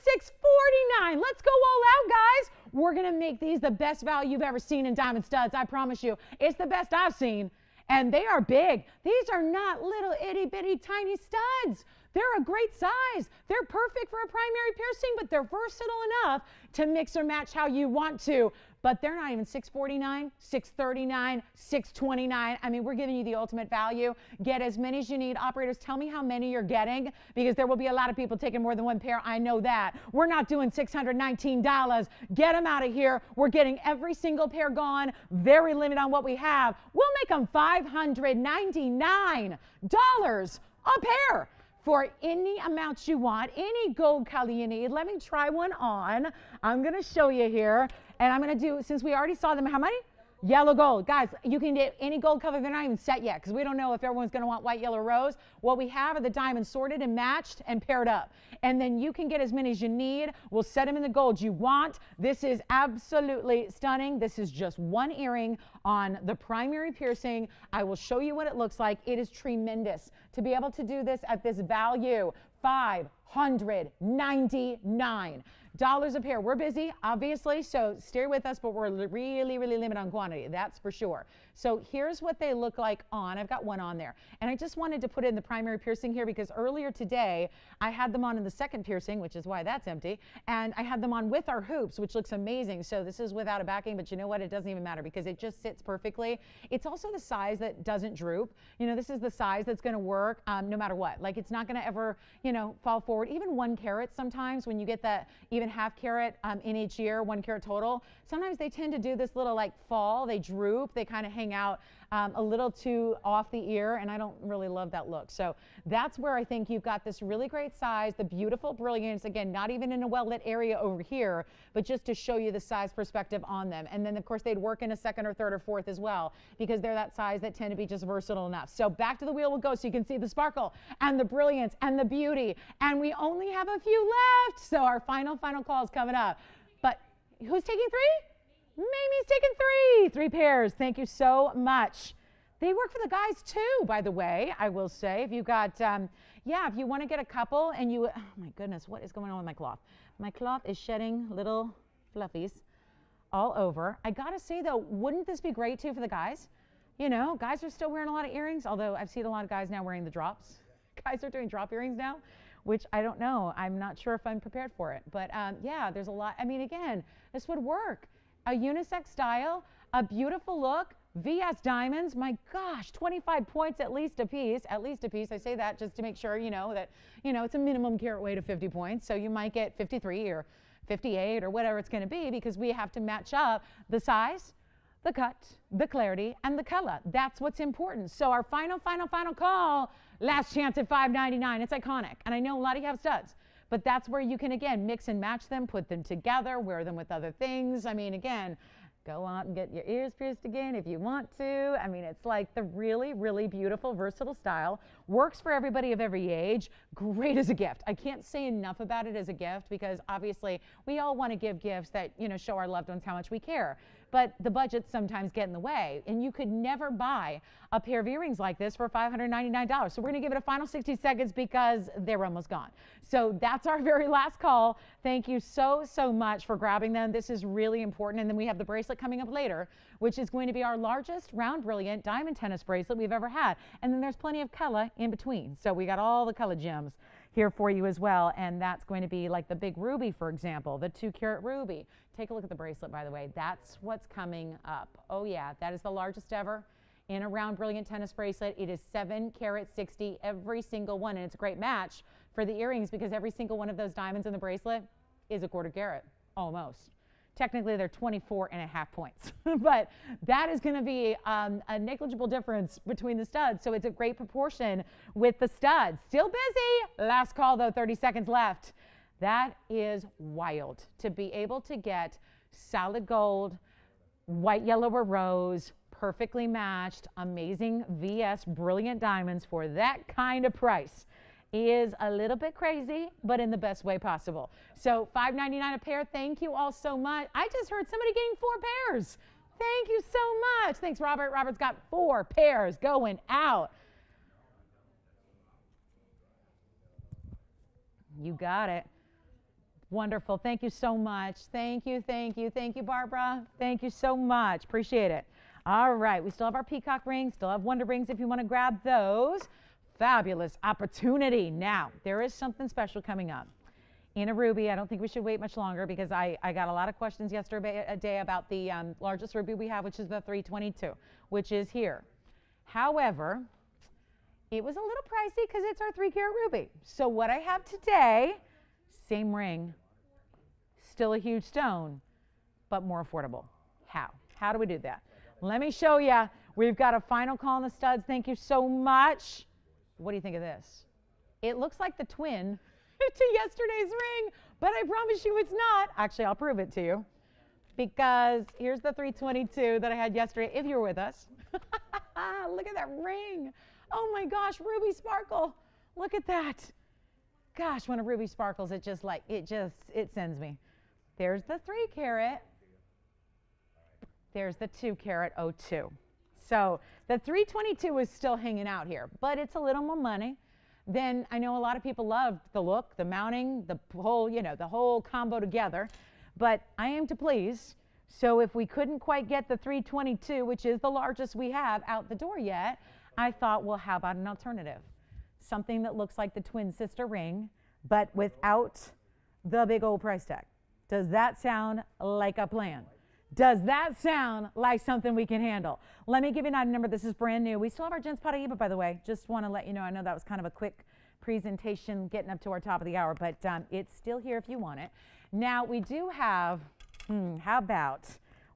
$649. Let's go all out, guys. We're going to make these the best value you've ever seen in diamond studs. I promise you. It's the best I've seen. And they are big. These are not little itty bitty tiny studs. They're a great size. They're perfect for a primary piercing, but they're versatile enough to mix or match how you want to. But they're not even $649, $639, $629. I mean, we're giving you the ultimate value. Get as many as you need. Operators, tell me how many you're getting, because there will be a lot of people taking more than one pair. I know that. We're not doing $619. Get them out of here. We're getting every single pair gone. Very limited on what we have. We'll make them $599 a pair. For any amount you want, any gold color you need. Let me try one on. I'm going to show you here. And I'm going to do, since we already saw them, how many? Yellow gold. Guys, you can get any gold color. They're not even set yet because we don't know if everyone's going to want white, yellow, rose. What we have are the diamonds sorted and matched and paired up. And then you can get as many as you need. We'll set them in the gold you want. This is absolutely stunning. This is just one earring on the primary piercing. I will show you what it looks like. It is tremendous to be able to do this at this value. $599 a pair. We're busy, obviously, so stay with us, but we're really, really limited on quantity. That's for sure. So here's what they look like on. I've got one on there. And I just wanted to put in the primary piercing here because earlier today, I had them on in the second piercing, which is why that's empty. And I had them on with our hoops, which looks amazing. So this is without a backing, but you know what? It doesn't even matter because it just sits perfectly. It's also the size that doesn't droop. You know, this is the size that's going to work no matter what. Like, it's not going to ever, you know, fall forward. Even 1 carat sometimes, when you get that even half carat in each year, 1 carat total, sometimes they tend to do this little like fall. They droop. They kind of hang out a little too off the ear, and I don't really love that look. So that's where I think you've got this really great size, the beautiful brilliance, again, not even in a well-lit area over here, but just to show you the size perspective on them. And then, of course, they'd work in a second or third or fourth as well because they're that size that tend to be just versatile enough. So back to the wheel we'll go so you can see the sparkle and the brilliance and the beauty. And we only have a few left, so our final call is coming up. But who's taking 3? Mamie's taking 3 pairs. Thank you so much. They work for the guys too, by the way, I will say. If you got, yeah, if you want to get a couple and you, oh my goodness, what is going on with my cloth? My cloth is shedding little fluffies all over. I got to say though, wouldn't this be great too for the guys? You know, guys are still wearing a lot of earrings, although I've seen a lot of guys now wearing the drops. Guys are doing drop earrings now, which I don't know. I'm not sure if I'm prepared for it. But yeah, there's a lot. I mean, again, this would work. A unisex style, a beautiful look, VS diamonds. My gosh, 25 points at least a piece. At least a piece. I say that just to make sure, you know, that, you know, it's a minimum carat weight of 50 points. So you might get 53 or 58 or whatever it's going to be because we have to match up the size, the cut, the clarity, and the color. That's what's important. So our final call, last chance at $5.99. It's iconic. And I know a lot of you have studs. But that's where you can, again, mix and match them, put them together, wear them with other things. I mean, again, go out and get your ears pierced again if you want to. I mean, it's like the really, really beautiful, versatile style. Works for everybody of every age. Great as a gift. I can't say enough about it as a gift because obviously we all want to give gifts that, you know, show our loved ones how much we care. But the budgets sometimes get in the way. And you could never buy a pair of earrings like this for $599. So we're going to give it a final 60 seconds because they're almost gone. So that's our very last call. Thank you so much for grabbing them. This is really important. And then we have the bracelet coming up later, which is going to be our largest round brilliant diamond tennis bracelet we've ever had. And then there's plenty of color in between. So we got all the color gems here for you as well. And that's going to be like the big ruby, for example, the 2 carat ruby. Take a look at the bracelet, by the way. That's what's coming up. Oh yeah, that is the largest ever in a round brilliant tennis bracelet. It is 7 carat 60, every single one. And it's a great match for the earrings because every single one of those diamonds in the bracelet is a 1/4 carat, almost. Technically, they're 24.5 points, but that is going to be a negligible difference between the studs. So it's a great proportion with the studs. Still busy. Last call, though, 30 seconds left. That is wild to be able to get solid gold, white, yellow, or rose, perfectly matched, amazing VS brilliant diamonds for that kind of price is a little bit crazy, but in the best way possible. So $5.99 a pair. Thank you all so much. I just heard somebody getting 4 pairs. Thank you so much. Thanks, Robert. Robert's got 4 pairs going out. You got it. Wonderful. Thank you so much. Thank you, thank you, thank you, Barbara. Thank you so much. Appreciate it. All right. We still have our peacock rings, still have wonder rings if you want to grab those. Fabulous opportunity. Now, there is something special coming up. In a ruby, I don't think we should wait much longer because I got a lot of questions yesterday about the largest ruby we have, which is the 322, which is here. However, it was a little pricey because it's our 3-carat ruby. So what I have today, same ring, still a huge stone, but more affordable. How? How do we do that? Let me show you. We've got a final call on the studs. Thank you so much. What do you think of this? It looks like the twin to yesterday's ring, but I promise you it's not. Actually, I'll prove it to you because here's the 322 that I had yesterday, if you were with us. Look at that ring. Oh my gosh, ruby sparkle. Look at that. Gosh, when a ruby sparkles, it sends me. There's the 3-carat. There's the 2-carat 02. So the 322 is still hanging out here, but it's a little more money. Then I know a lot of people love the look, the mounting, the whole combo together, but I aim to please. So if we couldn't quite get the 322, which is the largest we have, out the door yet, I thought, well, how about an alternative? Something that looks like the twin sister ring, but without the big old price tag. Does that sound like a plan? Does that sound like something we can handle? Let me give you an item number. This is brand new. We still have our Gents Paraíba, by the way. Just want to let you know. I know that was kind of a quick presentation getting up to our top of the hour, but it's still here if you want it. Now, we do have, how about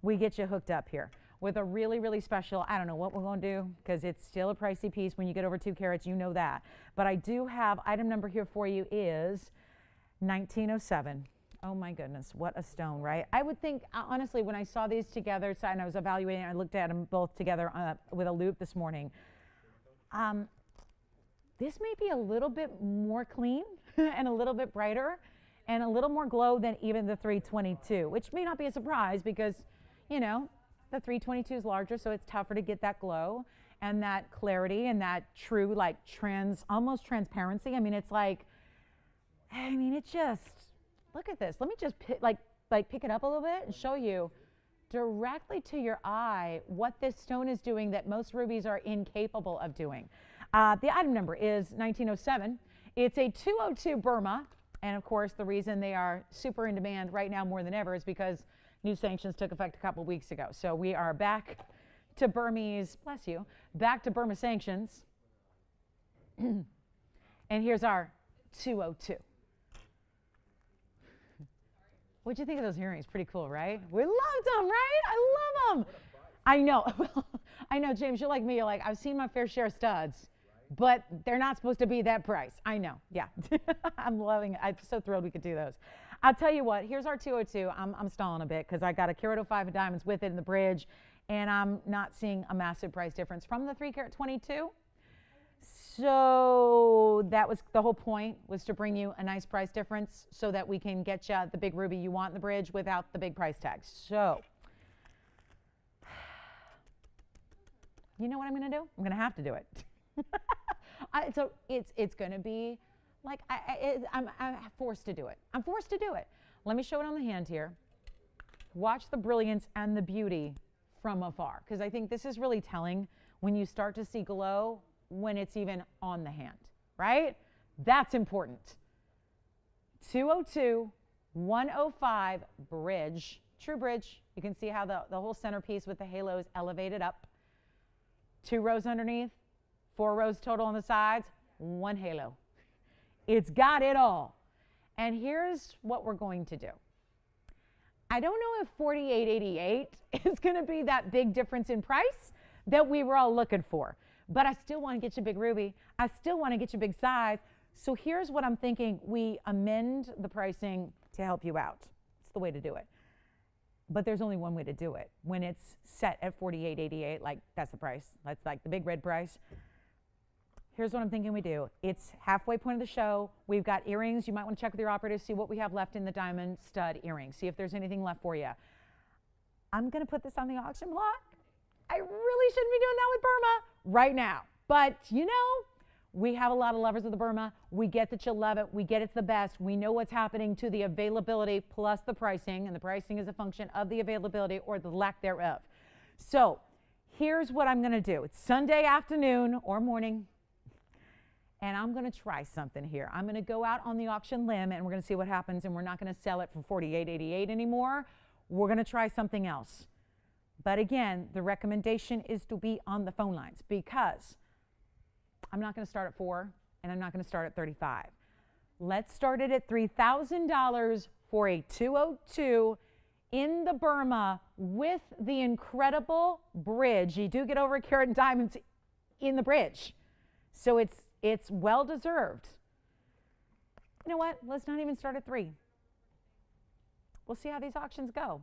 we get you hooked up here with a really, really special, I don't know what we're going to do because it's still a pricey piece. When you get over 2 carats, you know that. But I do have item number here for you is 1907. Oh my goodness, what a stone, right? I would think, honestly, when I saw these together, and I was evaluating, I looked at them both together with a loop this morning. This may be a little bit more clean and a little bit brighter and a little more glow than even the 322, which may not be a surprise because, you know, the 322 is larger, so it's tougher to get that glow and that clarity and that true, like, almost transparency. I mean, it's like, it just, look at this. Let me just pick it up a little bit and show you directly to your eye what this stone is doing that most rubies are incapable of doing. The item number is 1907. It's a 202 Burma. And of course, the reason they are super in demand right now more than ever is because new sanctions took effect a couple weeks ago. So we are back to Burmese, bless you, back to Burma sanctions. And here's our 202. What'd you think of those earrings? Pretty cool, right? We loved them, right? I love them. I know. I know, James, you're like me. You're like, I've seen my fair share of studs, but they're not supposed to be that price. I know. Yeah. I'm loving it. I'm so thrilled we could do those. I'll tell you what. Here's our 202. I'm stalling a bit because I got a carat 05 of diamonds with it in the bridge, and I'm not seeing a massive price difference from the 3-carat 22. So that was the whole point, was to bring you a nice price difference so that we can get you the big ruby you want in the bridge without the big price tag. So, you know what I'm going to do? I'm going to have to do it. So it's going to be like I'm forced to do it. I'm forced to do it. Let me show it on the hand here. Watch the brilliance and the beauty from afar, because I think this is really telling when you start to see glow when it's even on the hand, right? That's important. 202, 105 bridge, true bridge. You can see how the whole centerpiece with the halo is elevated up. 2 rows underneath, 4 rows total on the sides, 1 halo. It's got it all. And here's what we're going to do. I don't know if 4888 is going to be that big difference in price that we were all looking for. But I still want to get you a big ruby. I still want to get you a big size. So here's what I'm thinking. We amend the pricing to help you out. It's the way to do it. But there's only one way to do it. When it's set at $48.88, like that's the price. That's like the big red price. Here's what I'm thinking we do. It's halfway point of the show. We've got earrings. You might want to check with your operator, see what we have left in the diamond stud earrings. See if there's anything left for you. I'm going to put this on the auction block. I really shouldn't be doing that with Burma right now. But, you know, we have a lot of lovers of the Burma. We get that you'll love it. We get it's the best. We know what's happening to the availability plus the pricing, and the pricing is a function of the availability or the lack thereof. So here's what I'm going to do. It's Sunday afternoon or morning, and I'm going to try something here. I'm going to go out on the auction limb, and we're going to see what happens, and we're not going to sell it for $48.88 anymore. We're going to try something else. But again, the recommendation is to be on the phone lines because I'm not going to start at $4 and I'm not going to start at $35. Let's start it at $3,000 for a 202 in the Burma with the incredible bridge. You do get over a carat in diamonds in the bridge. So it's well deserved. You know what? Let's not even start at $3. We'll see how these auctions go.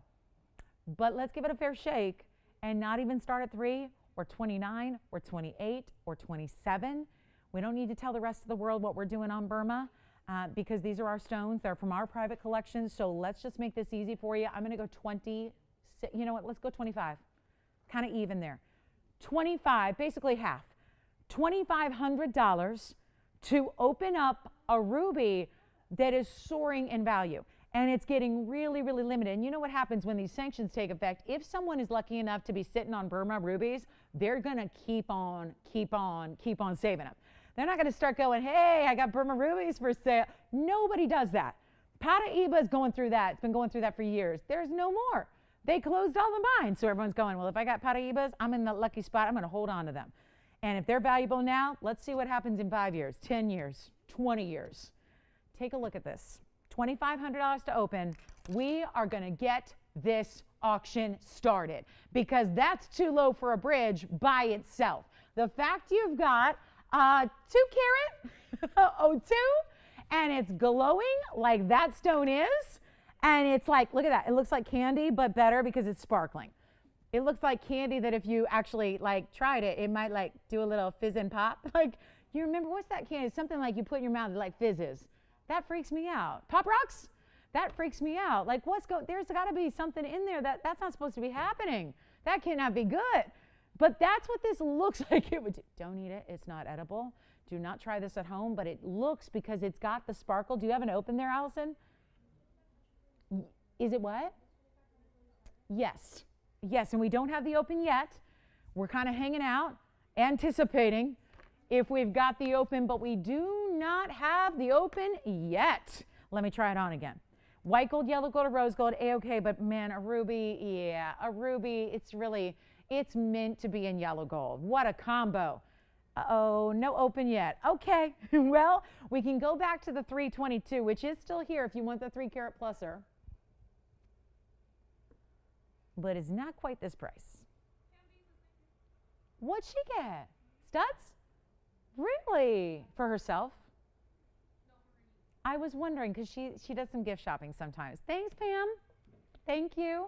But let's give it a fair shake and not even start at $3 or $29 or $28 or $27. We don't need to tell the rest of the world what we're doing on Burma because these are our stones. They're from our private collection. So let's just make this easy for you. I'm going to go 20. You know what? Let's go 25. Kind of even there. 25, basically half. $2,500 to open up a ruby that is soaring in value. And it's getting really, really limited. And you know what happens when these sanctions take effect? If someone is lucky enough to be sitting on Burma rubies, they're going to keep on saving them. They're not going to start going, hey, I got Burma rubies for sale. Nobody does that. Paraíba is going through that. It's been going through that for years. There's no more. They closed all the mines. So everyone's going, well, if I got Paraíbas, I'm in the lucky spot. I'm going to hold on to them. And if they're valuable now, let's see what happens in 5 years, 10 years, 20 years. Take a look at this. $2,500 to open. We are going to get this auction started because that's too low for a bridge by itself. The fact you've got 2 carat O2 and it's glowing like that stone is, and it's like, look at that. It looks like candy, but better because it's sparkling. It looks like candy that if you actually like tried it, it might like do a little fizz and pop. Like, you remember, what's that candy? Something like you put in your mouth that like fizzes. That freaks me out. Pop rocks? That freaks me out. Like, there's got to be something in there that's not supposed to be happening. That cannot be good. But that's what this looks like it would do. Don't eat it. It's not edible. Do not try this at home, but it looks, because it's got the sparkle. Do you have an open there, Allison? Is it what? Yes. Yes, and we don't have the open yet. We're kind of hanging out, anticipating if we've got the open, but we do not have the open yet. Let me try it on again. White gold, yellow gold, or rose gold, A-okay, but man, a ruby, yeah, a ruby, it's meant to be in yellow gold. What a combo. Uh-oh, no open yet. Okay, well, we can go back to the 322, which is still here if you want the 3 carat pluser. But it's not quite this price. What'd she get? Studs? Really? For herself? I was wondering because she does some gift shopping sometimes. Thanks, Pam. Thank you.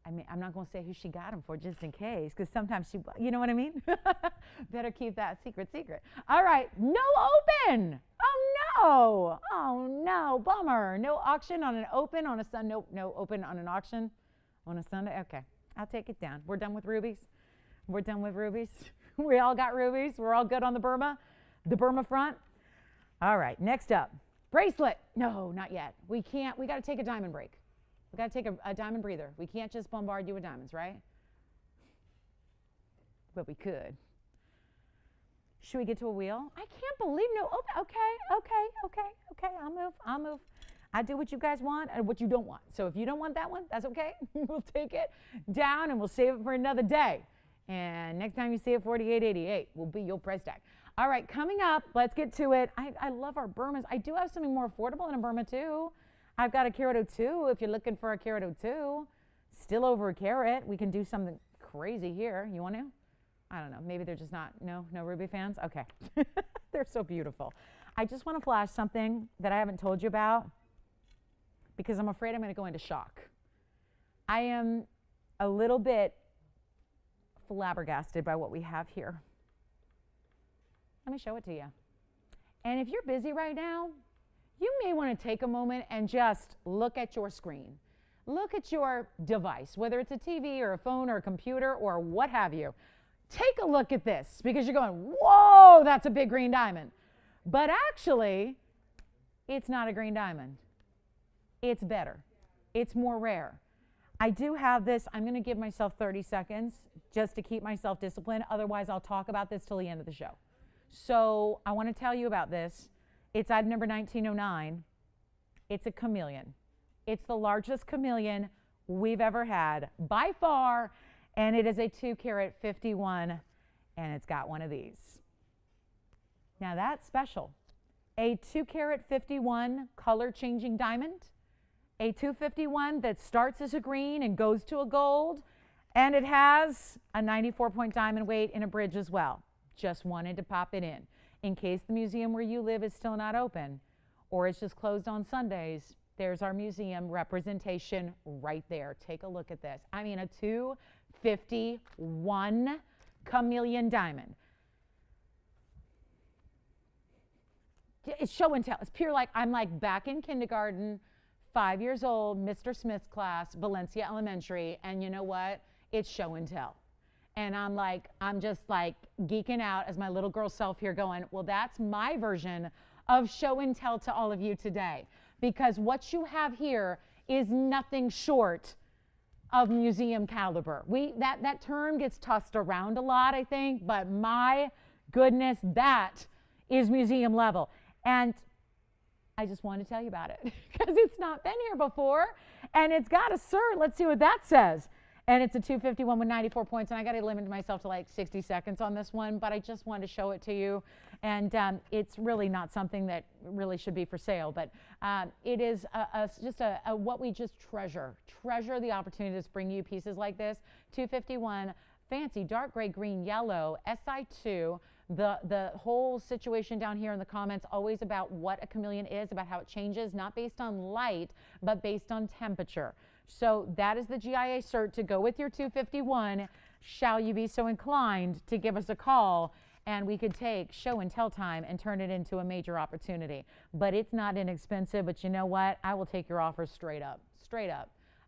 I mean, I'm not going to say who she got them for just in case, because sometimes you know what I mean? Better keep that secret. All right, no open. Oh no, bummer. No auction on an open on a Sunday. No open on an auction on a Sunday. Okay, I'll take it down. We're done with rubies. We're done with rubies. We all got rubies. We're all good on the Burma front. All right, next up, bracelet. No, not yet. We can't. We got to take a diamond break. We got to take a diamond breather. We can't just bombard you with diamonds, right? But we could. Should we get to a wheel? I can't believe no. Okay. I'll move. I do what you guys want and what you don't want. So if you don't want that one, that's okay. We'll take it down and we'll save it for another day. And next time you see it, $48.88 will be your price tag. All right, coming up, let's get to it. I love our Burmas. I do have something more affordable than a Burma too. I've got a carat O2 if you're looking for a carat O2. Still over a carat. We can do something crazy here. You want to? I don't know. Maybe they're just not, no ruby fans? Okay. They're so beautiful. I just want to flash something that I haven't told you about because I'm afraid I'm going to go into shock. I am a little bit flabbergasted by what we have here. Let me show it to you. And if you're busy right now, you may want to take a moment and just look at your screen. Look at your device, whether it's a TV or a phone or a computer or what have you. Take a look at this because you're going, whoa, that's a big green diamond. But actually, it's not a green diamond. It's better. It's more rare. I do have this. I'm going to give myself 30 seconds just to keep myself disciplined. Otherwise, I'll talk about this till the end of the show. So I want to tell you about this. It's item number 1909. It's a chameleon. It's the largest chameleon we've ever had by far, and it is a 2-carat 51, and it's got one of these. Now that's special. A 2-carat 51 color-changing diamond, a 251 that starts as a green and goes to a gold, and it has a 94-point diamond weight in a bridge as well. Just wanted to pop it in case the museum where you live is still not open or it's just closed on Sundays. There's our museum representation right there. Take a look at this. I mean, a 251 chameleon diamond. It's show and tell. It's pure, like, I'm like back in kindergarten, 5 years old, Mr. Smith's class, Valencia Elementary, and you know what? It's show and tell. And I'm just like geeking out as my little girl self here going, well, that's my version of show and tell to all of you today. Because what you have here is nothing short of museum caliber. That term gets tossed around a lot, I think, but my goodness, that is museum level. And I just wanted to tell you about it because it's not been here before. And it's got a cert. Let's see what that says. And it's a 251 with 94 points, and I got to limit myself to like 60 seconds on this one, but I just wanted to show it to you. And it's really not something that really should be for sale, but it is just what we just treasure the opportunity to bring you pieces like this. 251, fancy dark gray, green, yellow, SI2. The whole situation down here in the comments always about what a chameleon is, about how it changes, not based on light, but based on temperature. So that is the GIA cert to go with your 251. Shall you be so inclined to give us a call, and we could take show and tell time and turn it into a major opportunity. But it's not inexpensive, but you know what? I will take your offer straight up.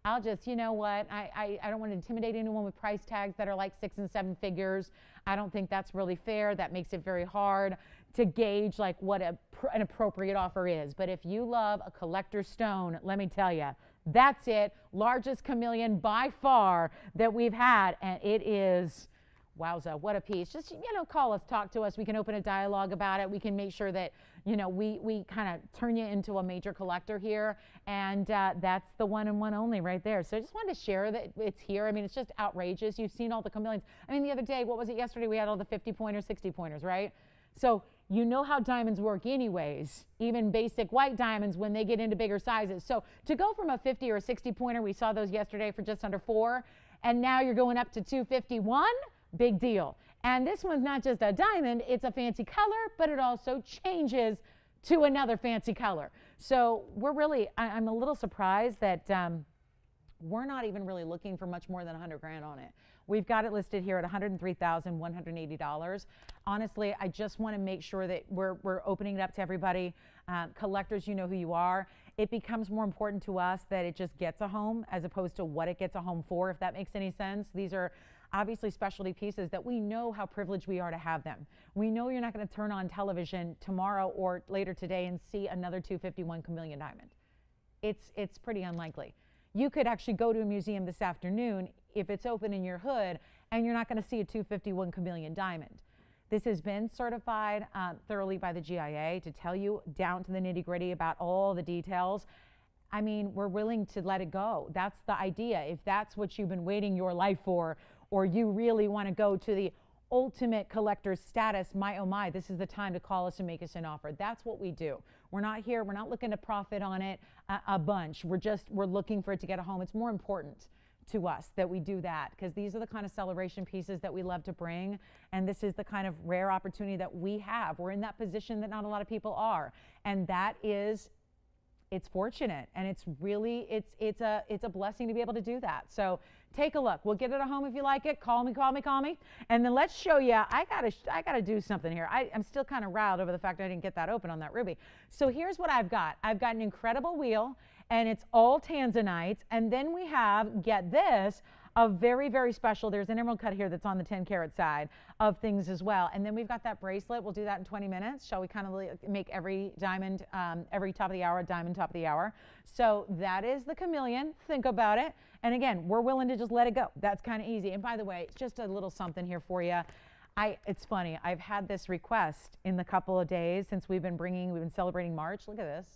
I'll just, you know what? I don't want to intimidate anyone with price tags that are like 6 and 7 figures. I don't think that's really fair. That makes it very hard to gauge like what an appropriate offer is. But if you love a collector's stone, let me tell you, that's it. Largest chameleon by far that we've had, and it is, wowza, what a piece. Just, call us, talk to us. We can open a dialogue about it. We can make sure that, we kind of turn you into a major collector here, and that's the one and one only right there. So I just wanted to share that it's here. I mean, it's just outrageous. You've seen all the chameleons. I mean, the other day, what was it yesterday? We had all the 50-pointers, 60-pointers, right? So you know how diamonds work anyways, even basic white diamonds when they get into bigger sizes. So to go from a 50 or a 60-pointer, we saw those yesterday for just under 4, and now you're going up to 251, big deal. And this one's not just a diamond, it's a fancy color, but it also changes to another fancy color. So I'm a little surprised that we're not even really looking for much more than 100 grand on it. We've got it listed here at $103,180. Honestly, I just want to make sure that we're opening it up to everybody. Collectors, you know who you are. It becomes more important to us that it just gets a home as opposed to what it gets a home for, if that makes any sense. These are obviously specialty pieces that we know how privileged we are to have them. We know you're not going to turn on television tomorrow or later today and see another 251 chameleon diamond. It's pretty unlikely. You could actually go to a museum this afternoon if it's open in your hood, and you're not going to see a 251 chameleon diamond. This has been certified thoroughly by the GIA to tell you down to the nitty-gritty about all the details. I mean, we're willing to let it go. That's the idea. If that's what you've been waiting your life for, or you really want to go to the ultimate collector's status, my oh my, this is the time to call us and make us an offer. That's what we do. We're not here, we're not looking to profit on it a bunch. We're looking for it to get a home. It's more important to us that we do that, because these are the kind of celebration pieces that we love to bring, and this is the kind of rare opportunity that we have. We're in that position that not a lot of people are, and that is it's fortunate, and it's really, it's a blessing to be able to do that. So take a look. We'll get it at home if you like it. Call me. And then let's show you. I gotta do something here. I'm still kind of riled over the fact I didn't get that open on that ruby. So here's what I've got. I've got an incredible wheel, and it's all tanzanites. And then we have, get this, a very, very special, there's an emerald cut here that's on the 10 karat side of things as well. And then we've got that bracelet. We'll do that in 20 minutes. Shall we kind of make every diamond, every top of the hour, a diamond top of the hour? So that is the chameleon. Think about it. And again, we're willing to just let it go. That's kind of easy. And by the way, just a little something here for you. It's funny. I've had this request in the couple of days since we've been celebrating March. Look at this.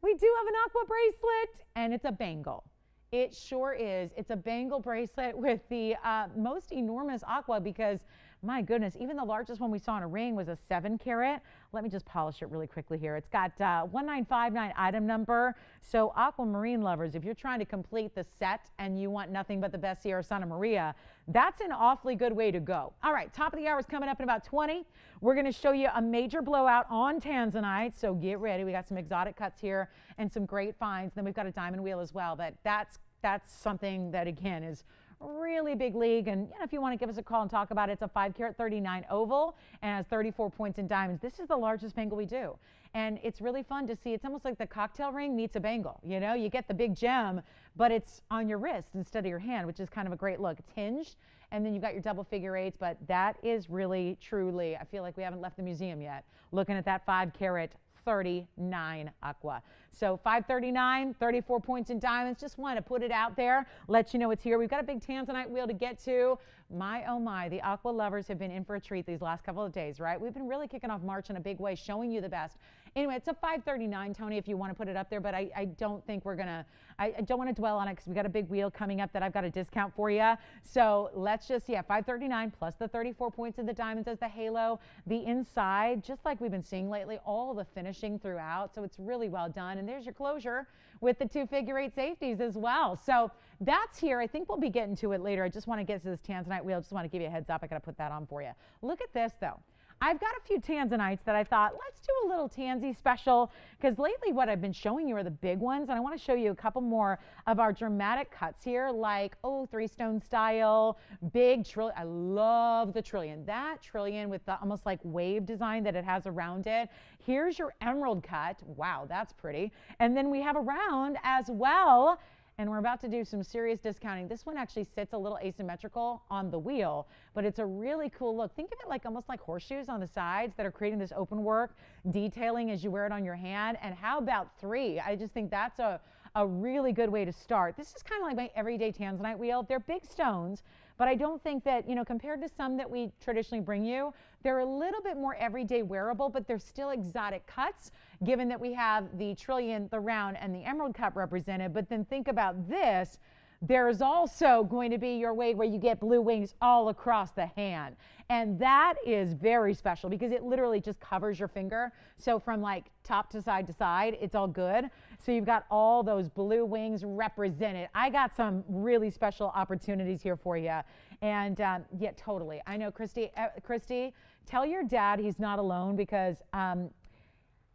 We do have an aqua bracelet, and it's a bangle. It sure is. It's a bangle bracelet with the most enormous aqua, because my goodness, even the largest one we saw in a ring was a 7 karat. Let me just polish it really quickly here. It's got 1959 item number. So aquamarine lovers, if you're trying to complete the set and you want nothing but the best Sierra Santa Maria, that's an awfully good way to go. All right, top of the hour is coming up in about 20. We're going to show you a major blowout on tanzanite, so get ready. We got some exotic cuts here and some great finds. Then we've got a diamond wheel as well, but that's something that, again, is really big league. And if you want to give us a call and talk about it, it's a 5 karat 39 oval and has 34 points in diamonds. This is the largest bangle we do, and it's really fun to see. It's almost like the cocktail ring meets a bangle. You get the big gem, but it's on your wrist instead of your hand, which is kind of a great look. It's hinged, and then you've got your double figure eights, but that is really, truly, I feel like we haven't left the museum yet, looking at that 5 karat 39 aqua. So 539, 34 points in diamonds. Just want to put it out there, let you know it's here. We've got a big tanzanite wheel to get to. My, oh my, the aqua lovers have been in for a treat these last couple of days, right? We've been really kicking off March in a big way, showing you the best. Anyway, it's a 539, Tony, if you want to put it up there, but I don't think we're gonna, I don't want to dwell on it because we got a big wheel coming up that I've got a discount for you. So let's just, 539 plus the 34 points in the diamonds as the halo. The inside, just like we've been seeing lately, all the finishing throughout. So it's really well done. And there's your closure with the 2 figure 8 safeties as well. So that's here. I think we'll be getting to it later. I just want to get to this tanzanite wheel. Just want to give you a heads up. I got to put that on for you. Look at this though. I've got a few tanzanites that I thought, let's do a little tansy special, because lately what I've been showing you are the big ones, and I want to show you a couple more of our dramatic cuts here, like, 3-stone style, big trillion. I love the trillion. That trillion with the almost like wave design that it has around it. Here's your emerald cut. Wow, that's pretty. And then we have a round as well. And we're about to do some serious discounting. This one actually sits a little asymmetrical on the wheel, but it's a really cool look. Think of it like almost like horseshoes on the sides that are creating this open work detailing as you wear it on your hand. And how about 3? I just think that's a really good way to start. This is kind of like my everyday tanzanite wheel. They're big stones, but I don't think that, compared to some that we traditionally bring you, they're a little bit more everyday wearable, but they're still exotic cuts, given that we have the trillion, the round, and the emerald cut represented. But then think about this. There's also going to be your way where you get blue wings all across the hand. And that is very special because it literally just covers your finger. So from like top to side, it's all good. So you've got all those blue wings represented. I got some really special opportunities here for you. And yeah, totally. I know, Christy, tell your dad he's not alone, because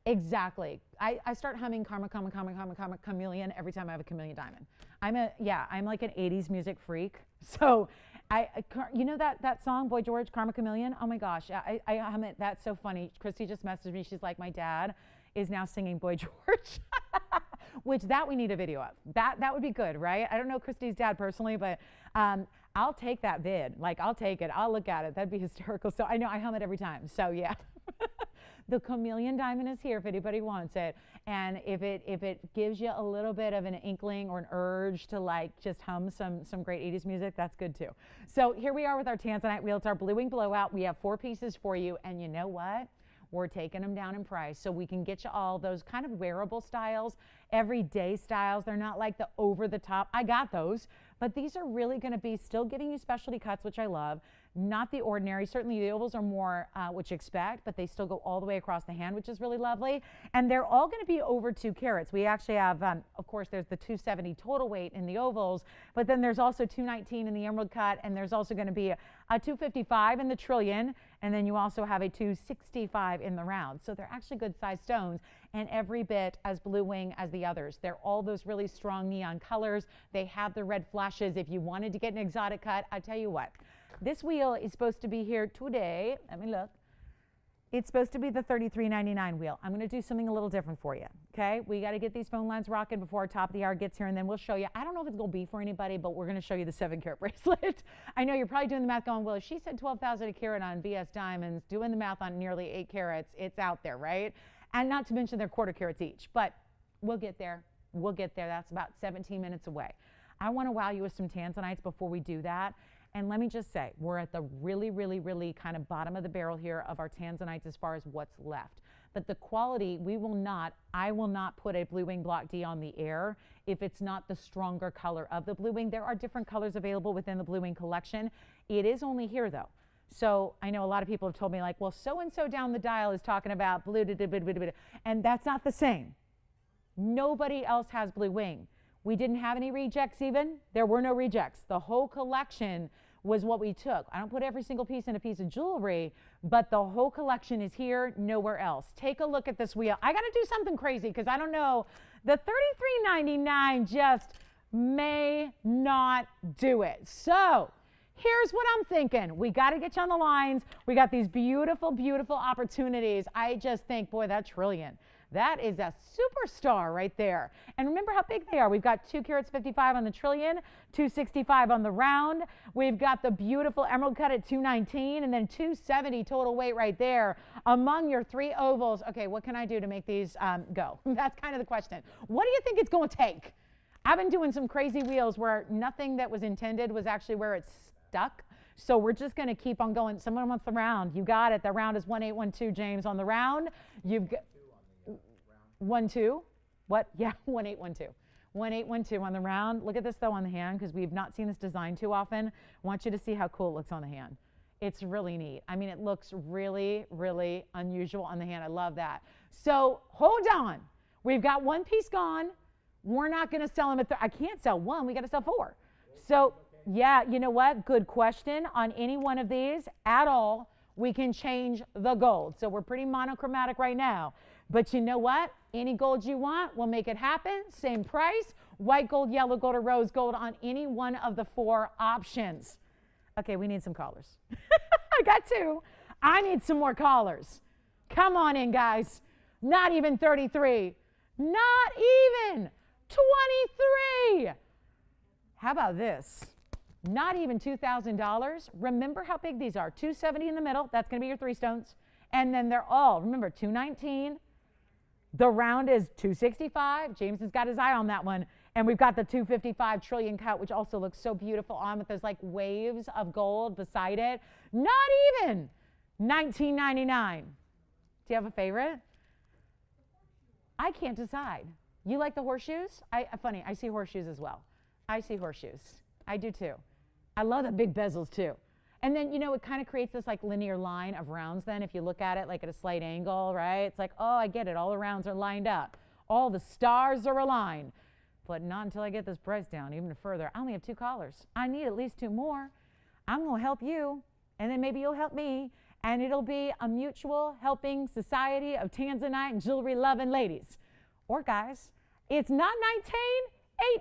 exactly. I start humming Karma, Chameleon every time I have a chameleon diamond. I'm like an 80s music freak. So that song, Boy George, Karma Chameleon? Oh my gosh, I hum it. That's so funny. Christy just messaged me. She's like, my dad is now singing Boy George, which that we need a video of. That would be good, right? I don't know Christy's dad personally, but I'll take that vid. Like, I'll take it. I'll look at it. That'd be hysterical. So I know I hum it every time. So yeah. The chameleon diamond is here if anybody wants it. And if it gives you a little bit of an inkling or an urge to like just hum some great 80s music, that's good too. So here we are with our tanzanite wheel. It's our blue wing blowout. We have 4 pieces for you. And you know what? We're taking them down in price, so we can get you all those kind of wearable styles, everyday styles. They're not like the over the top. I got those, but these are really going to be still giving you specialty cuts, which I love. Not the ordinary. Certainly the ovals are more what you expect, but they still go all the way across the hand, which is really lovely. And they're all going to be over 2 carats. We actually have, of course, there's the 270 total weight in the ovals, but then there's also 219 in the emerald cut, and there's also going to be a 255 in the trillion, And then you also have a 265 in the round. So they're actually good sized stones and every bit as blue wing as the others. They're all those really strong neon colors. They have the red flashes. If you wanted to get an exotic cut, I tell you what, this wheel is supposed to be here today. Let me look. It's supposed to be the $33.99 wheel. I'm going to do something a little different for you, okay? We got to get these phone lines rocking before our top of the hour gets here, and then we'll show you. I don't know if it's going to be for anybody, but we're going to show you the 7-carat bracelet. I know you're probably doing the math going, well, if she said 12,000 a carat on VS diamonds, doing the math on nearly 8 carats, it's out there, right? And not to mention they're quarter carats each, but we'll get there. We'll get there. That's about 17 minutes away. I want to wow you with some tanzanites before we do that. And let me just say, we're at the really, really, really kind of bottom of the barrel here of our tanzanites as far as what's left. But the quality, I will not put a blue wing block D on the air if it's not the stronger color of the blue wing. There are different colors available within the blue wing collection. It is only here though. So I know a lot of people have told me like, well, so-and-so down the dial is talking about blue, and that's not the same. Nobody else has blue wing. We didn't have any rejects even. There were no rejects. The whole collection was what we took. I don't put every single piece in a piece of jewelry, but the whole collection is here, nowhere else. Take a look at this wheel. I got to do something crazy because I don't know. The $33.99 just may not do it. So here's what I'm thinking. We got to get you on the lines. We got these beautiful, beautiful opportunities. I just think, boy, that trillion. That is a superstar right there. And remember how big they are. We've got 2 carats 55 on the trillion, 265 on the round. We've got the beautiful emerald cut at 219 and then 270 total weight right there among your 3 ovals. Okay, what can I do to make these go? That's kind of the question. What do you think it's going to take? I've been doing some crazy wheels where nothing that was intended was actually where it's stuck. So we're just going to keep on going. Someone wants the round. You got it. The round is 1812, James. On the round, you've got 12. What? Yeah, 1812. 1812 on the round. Look at this though on the hand because we've not seen this design too often. I want you to see how cool it looks on the hand. It's really neat. I mean, it looks really, really unusual on the hand. I love that. So hold on. We've got 1 piece gone. We're not going to sell them I can't sell 1. We got to sell 4. So yeah, you know what? Good question. On any one of these at all, we can change the gold. So we're pretty monochromatic right now. But you know what? Any gold you want, we'll make it happen. Same price. White gold, yellow gold, or rose gold on any one of the 4 options. Okay, we need some callers. I got 2. I need some more callers. Come on in, guys. Not even 33. Not even 23. How about this? Not even $2,000. Remember how big these are. 270 in the middle. That's going to be your 3 stones. And then they're all, remember, 219. The round is 265. James has got his eye on that one. And we've got the 255 trillion cut, which also looks so beautiful on with those like waves of gold beside it. Not even $19.99. Do you have a favorite? I can't decide. You like the horseshoes? Funny, I see horseshoes as well. I see horseshoes. I do too. I love the big bezels too. And then, you know, it kind of creates this like linear line of rounds then if you look at it like at a slight angle, right? It's like, oh, I get it. All the rounds are lined up. All the stars are aligned. But not until I get this price down even further. I only have 2 callers. I need at least 2 more. I'm going to help you, and then maybe you'll help me, and it'll be a mutual helping society of Tanzanite and jewelry loving ladies. Or guys, it's not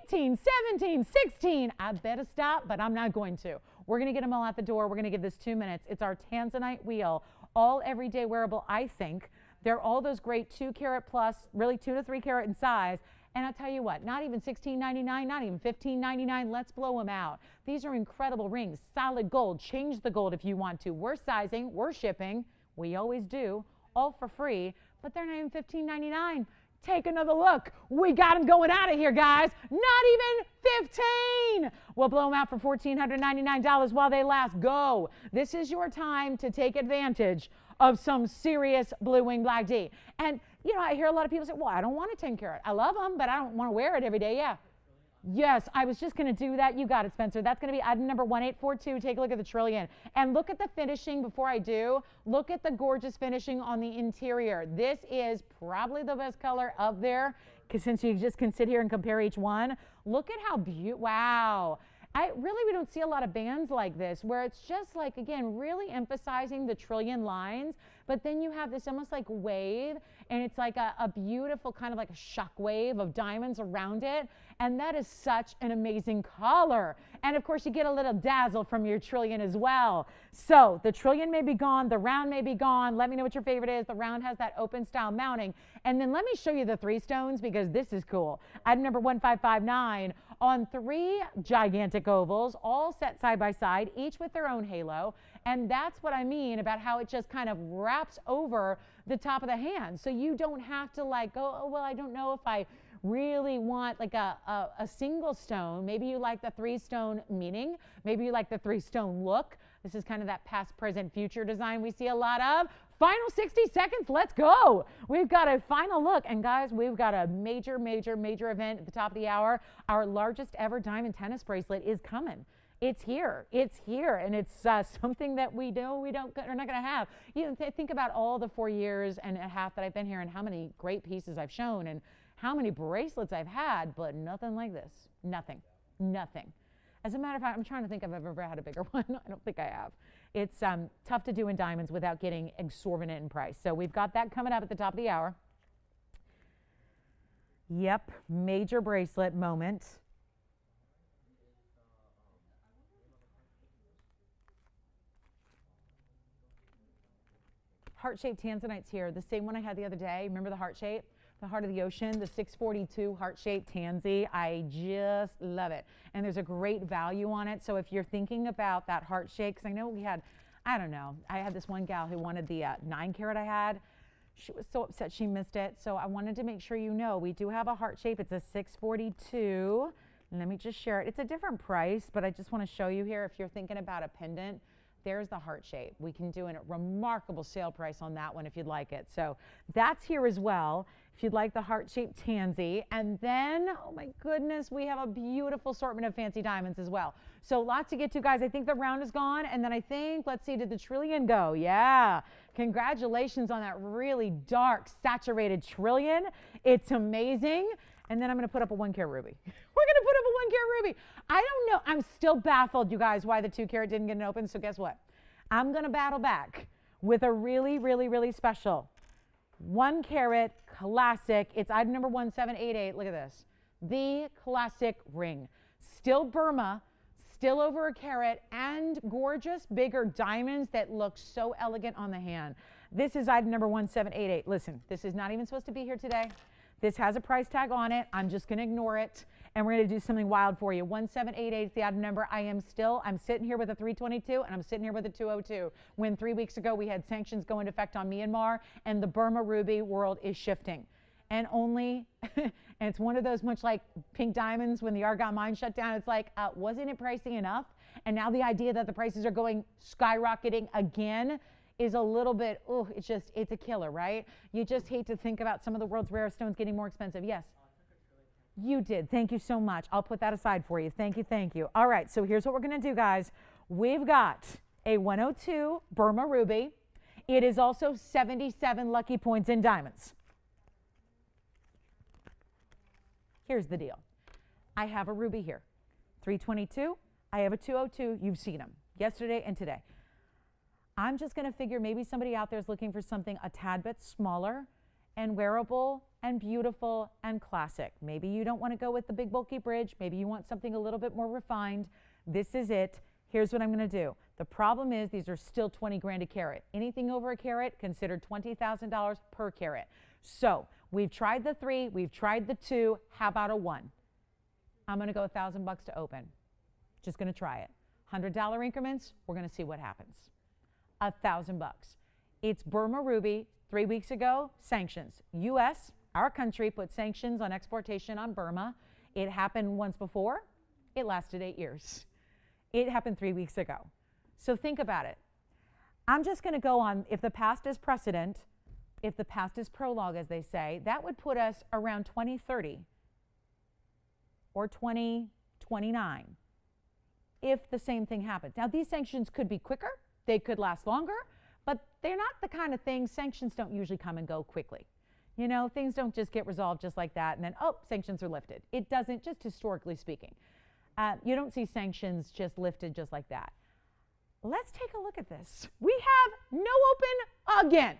19, 18, 17, 16. I better stop, but I'm not going to. We're going to get them all out the door. We're going to give this 2 minutes. It's our Tanzanite wheel, all everyday wearable, I think. They're all those great 2 carat plus, really 2 to 3 carat in size. And I'll tell you what, not even $16.99, not even $15.99. Let's blow them out. These are incredible rings, solid gold. Change the gold if you want to. We're sizing, we're shipping. We always do, all for free, but they're not even $15.99. Take another look. We got them going out of here, guys. Not even $15. We'll blow them out for $1,499 while they last. Go. This is your time to take advantage of some serious blue wing black D. And, you know, I hear a lot of people say, well, I don't want a 10 carat. I love them, but I don't want to wear it every day. Yeah. Yes, I was just going to do that. You got it, Spencer. That's going to be item number 1842. Take a look at the trillion. And look at the finishing before I do. Look at the gorgeous finishing on the interior. This is probably the best color up there, because since you just can sit here and compare each one. Look at how beautiful. Wow. We don't see a lot of bands like this where it's just like, again, really emphasizing the trillion lines, but then you have this almost like wave, and it's like a beautiful kind of like a shock wave of diamonds around it. And that is such an amazing color. And of course, you get a little dazzle from your trillion as well. So the trillion may be gone, the round may be gone. Let me know what your favorite is. The round has that open style mounting. And then let me show you the 3 stones, because this is cool. Item number 1559 on 3 gigantic ovals, all set side by side, each with their own halo. And that's what I mean about how it just kind of wraps over the top of the hand. So you don't have to like go, oh, well, I don't know if I really want like a single stone. Maybe you like the 3 stone meaning. Maybe you like the 3 stone look. This is kind of that past, present, future design we see a lot of. Final 60 seconds, let's go. We've got a final look. And guys, we've got a major event at the top of the hour. Our largest ever diamond tennis bracelet is coming. It's here, and it's something that we're not going to have. You know, think about all the 4 years and a half that I've been here, and how many great pieces I've shown, and how many bracelets I've had, but nothing like this. Nothing. As a matter of fact, I'm trying to think if I've ever had a bigger one. I don't think I have. It's tough to do in diamonds without getting exorbitant in price. So we've got that coming up at the top of the hour. Yep, major bracelet moment. Heart-shaped tanzanite's here, the same one I had the other day. Remember the heart shape? The heart of the ocean, the 642 heart-shaped tansy. I just love it. And there's a great value on it. So if you're thinking about that heart shape, because I know we had, I don't know, I had this one gal who wanted the 9 carat I had. She was so upset she missed it. So I wanted to make sure you know we do have a heart shape. It's a 642. And let me just share it. It's a different price, but I just want to show you here, if you're thinking about a pendant, there's the heart shape. We can do a remarkable sale price on that one if you'd like it. So that's here as well, if you'd like the heart-shaped tansy. And then, oh my goodness, we have a beautiful assortment of fancy diamonds as well. So lots to get to, guys. I think the round is gone. And then I think, let's see, did the trillion go? Yeah. Congratulations on that really dark, saturated trillion. It's amazing. And then I'm going to put up a 1 carat ruby. We're going to put up a 1 carat ruby. I don't know. I'm still baffled, you guys, why the 2 carat didn't get an open. So guess what? I'm going to battle back with a really special 1 carat classic. It's item number 1788. Look at this. The classic ring. Still Burma, still over a carat, and gorgeous bigger diamonds that look so elegant on the hand. This is item number 1788. Listen, this is not even supposed to be here today. This has a price tag on it. I'm just going to ignore it, and we're going to do something wild for you. 1788 is the item number. I'm sitting here with a 322, and I'm sitting here with a 202. When 3 weeks ago we had sanctions go into effect on Myanmar, and the Burma ruby world is shifting. And and it's one of those, much like pink diamonds when the Argonne mine shut down, it's like, wasn't it pricey enough? And now the idea that the prices are going skyrocketing again is a little bit, it's a killer, right? You just hate to think about some of the world's rarest stones getting more expensive. Yes? You did. Thank you so much. I'll put that aside for you. Thank you. All right, so here's what we're going to do, guys. We've got a 102 Burma ruby. It is also 77 lucky points in diamonds. Here's the deal. I have a ruby here. 322. I have a 202. You've seen them yesterday and today. I'm just going to figure maybe somebody out there is looking for something a tad bit smaller and wearable and beautiful and classic. Maybe you don't want to go with the big bulky bridge. Maybe you want something a little bit more refined. This is it. Here's what I'm going to do. The problem is these are still 20 grand a carat. Anything over a carat considered $20,000 per carat. So we've tried the 3, we've tried the 2. How about a 1? I'm going to go $1,000 to open. Just going to try it. $100 increments. We're going to see what happens. $1,000. It's Burma ruby. 3 weeks ago, sanctions. U.S., our country, put sanctions on exportation on Burma. It happened once before. It lasted 8 years. It happened 3 weeks ago. So think about it. I'm just going to go on, if the past is precedent, if the past is prologue, as they say, that would put us around 2030 or 2029 if the same thing happened. Now, these sanctions could be quicker. They could last longer, but they're not the kind of things, sanctions don't usually come and go quickly. You know, things don't just get resolved just like that and then, sanctions are lifted. It doesn't, just historically speaking. You don't see sanctions just lifted just like that. Let's take a look at this. We have no open again.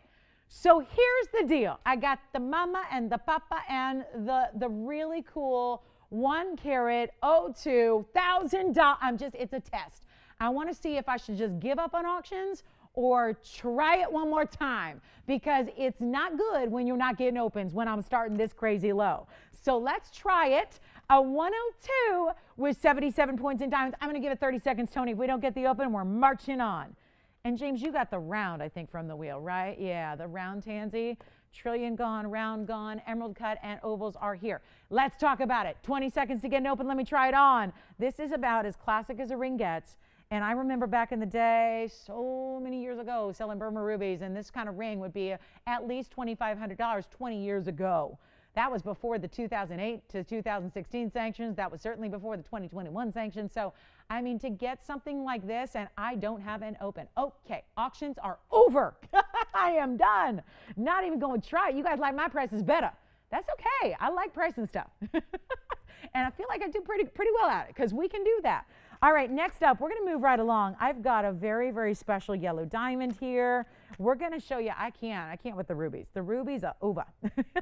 So here's the deal. I got the mama and the papa and the really cool 1 carat $02,000. It's a test. I want to see if I should just give up on auctions or try it one more time, because it's not good when you're not getting opens when I'm starting this crazy low. So let's try it. A 102 with 77 points in diamonds. I'm going to give it 30 seconds, Tony. If we don't get the open, we're marching on. And James, you got the round, I think, from the wheel, right? Yeah, the round tansy. Trillion gone, round gone, emerald cut, and ovals are here. Let's talk about it. 20 seconds to get an open. Let me try it on. This is about as classic as a ring gets. And I remember back in the day, so many years ago, selling Burma rubies, and this kind of ring would be at least $2,500 20 years ago. That was before the 2008 to 2016 sanctions. That was certainly before the 2021 sanctions. So, I mean, to get something like this, and I don't have an open. Okay, auctions are over. I am done. Not even going to try it. You guys like my prices better. That's okay. I like pricing stuff. And I feel like I do pretty well at it, because we can do that. All right, next up, we're going to move right along. I've got a very, very special yellow diamond here. We're going to show you. I can't with the rubies. The rubies are over.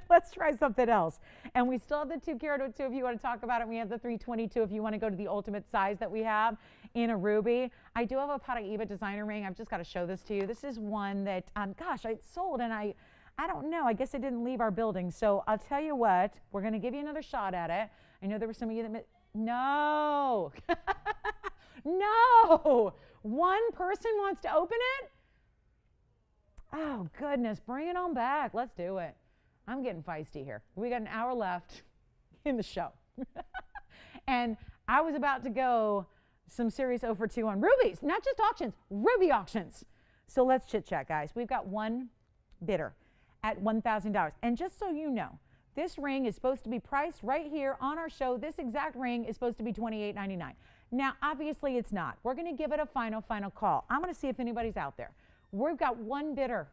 Let's try something else. And we still have the 2 carat 02 if you want to talk about it. We have the 322 if you want to go to the ultimate size that we have in a ruby. I do have a Paraíba designer ring. I've just got to show this to you. This is one that, gosh, it sold, and I don't know. I guess it didn't leave our building. So I'll tell you what. We're going to give you another shot at it. I know there were some of you that no. No. One person wants to open it? Oh, goodness. Bring it on back. Let's do it. I'm getting feisty here. We got an hour left in the show. And I was about to go some serious 0 for 2 on rubies, not just auctions, ruby auctions. So let's chit chat, guys. We've got one bidder at $1,000. And just so you know, this ring is supposed to be priced right here on our show. This exact ring is supposed to be $28.99. Now, obviously, it's not. We're going to give it a final call. I'm going to see if anybody's out there. We've got one bidder.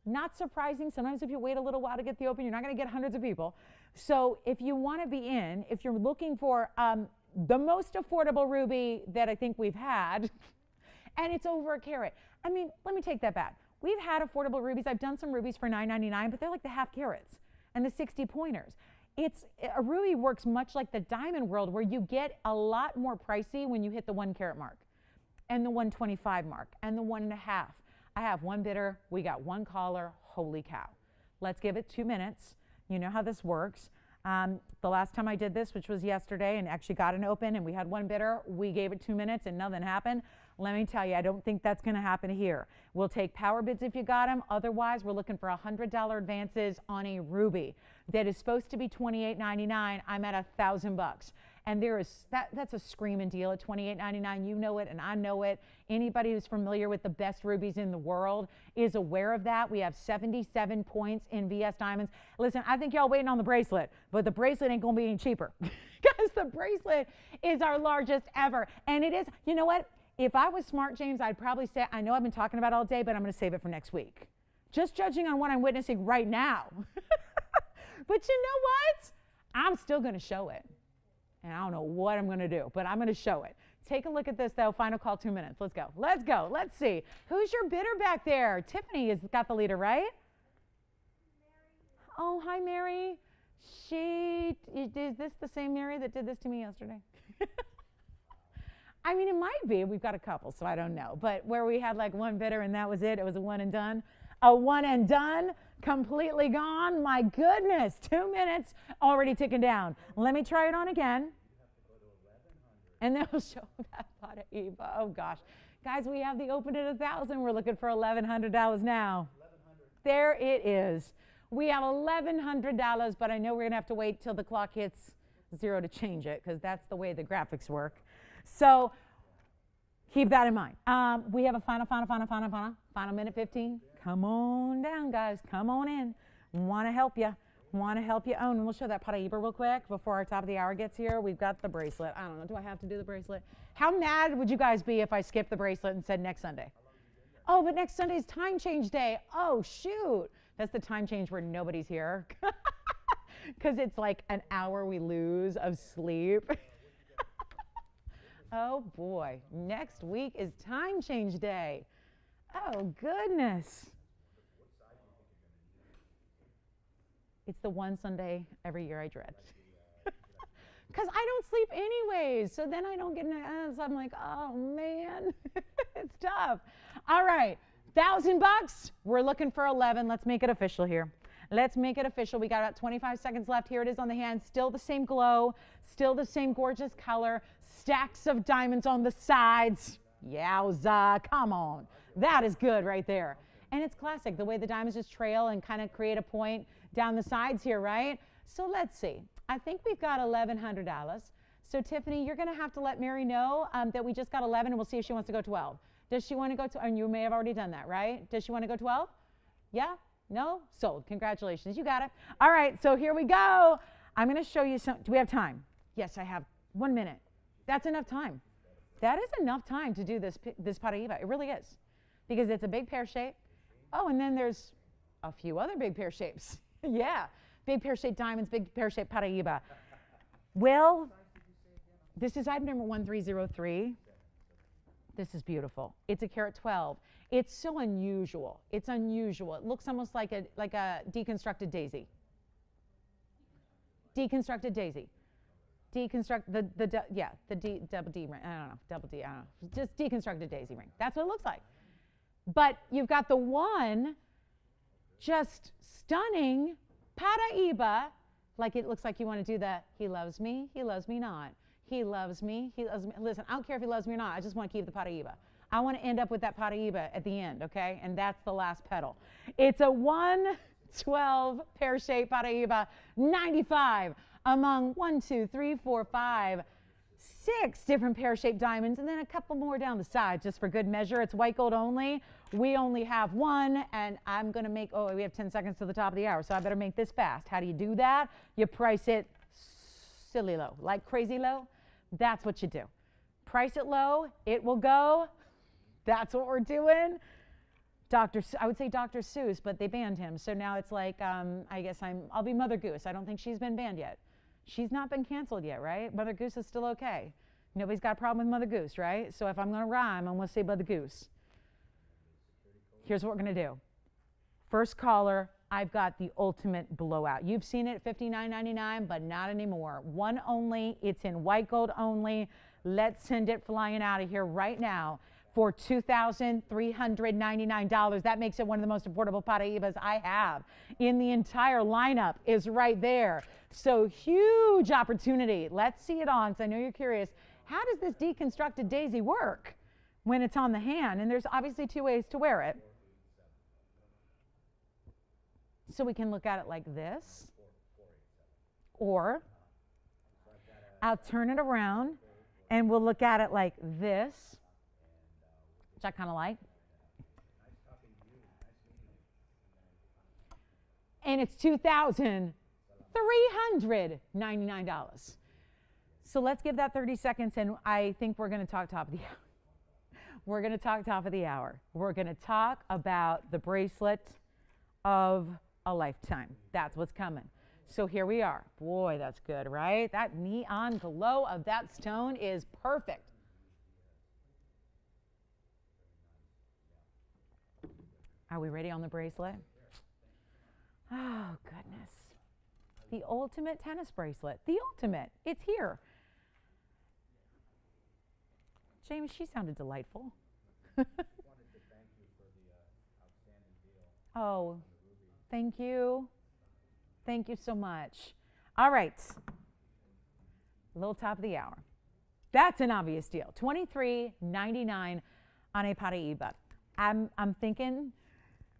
Not surprising. Sometimes if you wait a little while to get the open, you're not going to get hundreds of people. So if you want to be in, if you're looking for the most affordable ruby that I think we've had, and it's over a carat. I mean, let me take that back. We've had affordable rubies. I've done some rubies for $9.99, but they're like the half carats and the 60 pointers. A ruby works much like the diamond world, where you get a lot more pricey when you hit the 1 carat mark and the 125 mark and the 1.5. I have one bidder. We got one caller. Holy cow. Let's give it 2 minutes. You know how this works. The last time I did this, which was yesterday, and actually got an open, and we had one bidder, we gave it 2 minutes and nothing happened. Let me tell you, I don't think that's going to happen here. We'll take power bids if you got them. Otherwise, we're looking for $100 advances on a ruby that is supposed to be $28.99. I'm at $1,000. And that's a screaming deal at $28.99. You know it, and I know it. Anybody who's familiar with the best rubies in the world is aware of that. We have 77 points in VS Diamonds. Listen, I think y'all waiting on the bracelet, but the bracelet ain't going to be any cheaper, because the bracelet is our largest ever. And it is, you know what? If I was smart, James, I'd probably say, I know I've been talking about it all day, but I'm going to save it for next week. Just judging on what I'm witnessing right now. But you know what? I'm still going to show it. And I don't know what I'm going to do, but I'm going to show it. Take a look at this, though. Final call, 2 minutes. Let's go. Let's go. Let's see. Who's your bidder back there? Tiffany has got the leader, right? Mary. Oh, hi, Mary. Is this the same Mary that did this to me yesterday? I mean, it might be. We've got a couple, so I don't know. But where we had like one bidder and that was it, it was a one and done. A one and done, completely gone. My goodness, 2 minutes already ticking down. Let me try it on again. And then we'll show that Paraíba. Oh gosh. Guys, we have the open at 1,000. We're looking for $1,100 now. There it is. We have $1,100, but I know we're going to have to wait till the clock hits 0 to change it, because that's the way the graphics work. So keep that in mind. We have a final minute 15. Come on down, guys. Come on in. Want to help you. Want to help you own. And we'll show that Paraíba real quick before our top of the hour gets here. We've got the bracelet. I don't know. Do I have to do the bracelet? How mad would you guys be if I skipped the bracelet and said next Sunday? Oh, but next Sunday is time change day. Oh, shoot. That's the time change where nobody's here. Because it's like an hour we lose of sleep. Oh boy, next week is time change day. Oh goodness. It's the one Sunday every year I dread. Because I don't sleep anyways, so then I don't get so I'm like, oh man, it's tough. All right, $1,000. We're looking for 11. Let's make it official here. Let's make it official. We got about 25 seconds left. Here it is on the hand. Still the same glow, still the same gorgeous color. Stacks of diamonds on the sides. Yowza, come on. That is good right there. And it's classic, the way the diamonds just trail and kind of create a point down the sides here, right? So let's see. I think we've got $1,100. So Tiffany, you're going to have to let Mary know that we just got 11, and we'll see if she wants to go 12. Does she want to go to, and you may have already done that, right? Does she want to go 12? Yeah? No? Sold. Congratulations. You got it. All right, so here we go. I'm going to show you some. Do we have time? Yes, I have 1 minute. That's enough time. That is enough time to do this Paraiba. It really is. Because it's a big pear shape. Oh, and then there's a few other big pear shapes. Yeah. Big pear-shaped diamonds, big pear-shaped Paraiba. Well, this is item number 1303. This is beautiful. It's a carat 12. It's so unusual. It's unusual. It looks almost like a deconstructed daisy. Deconstructed daisy. Deconstruct the double D ring. I don't know, double D. I don't know. Just deconstructed daisy ring. That's what it looks like. But you've got the one just stunning Paraiba, like it looks like you want to do the he loves me not. He loves me, he loves me. Listen, I don't care if he loves me or not. I just want to keep the Paraiba. I want to end up with that Paraiba at the end, okay? And that's the last petal. It's a 112 pear-shaped Paraiba, 95 among 6 different pear-shaped diamonds, and then a couple more down the side just for good measure. It's white gold only. We only have one, and I'm going to make, we have 10 seconds to the top of the hour, so I better make this fast. How do you do that? You price it silly low, like crazy low. That's what you do. Price it low, it will go. That's what we're doing. I would say Dr. Seuss, but they banned him, so now it's like, I guess I'll be Mother Goose. I don't think she's been banned yet. She's not been canceled yet, right? Mother Goose is still okay. Nobody's got a problem with Mother Goose, right? So if I'm going to rhyme, I'm going to say Mother Goose. Here's what we're going to do. First caller, I've got the ultimate blowout. You've seen it at $59.99, but not anymore. One only. It's in white gold only. Let's send it flying out of here right now for $2,399. That makes it one of the most affordable Paraibas I have in the entire lineup is right there. So huge opportunity. Let's see it on, because I know you're curious. How does this deconstructed daisy work when it's on the hand? And there's obviously 2 ways to wear it. So we can look at it like this, or I'll turn it around and we'll look at it like this, which I kind of like. And it's $2,399. So let's give that 30 seconds, and I think we're going to talk top of the hour. We're going to talk top of the hour. We're going to talk about the bracelet of a lifetime. That's what's coming. So here we are. Boy, that's good, right? That neon glow of that stone is perfect. Are we ready on the bracelet? Oh, goodness. The ultimate tennis bracelet. The ultimate. It's here. James, she sounded delightful. Oh, thank you. Thank you so much. All right. Little top of the hour. That's an obvious deal. $23.99 on a Paraiba. I'm thinking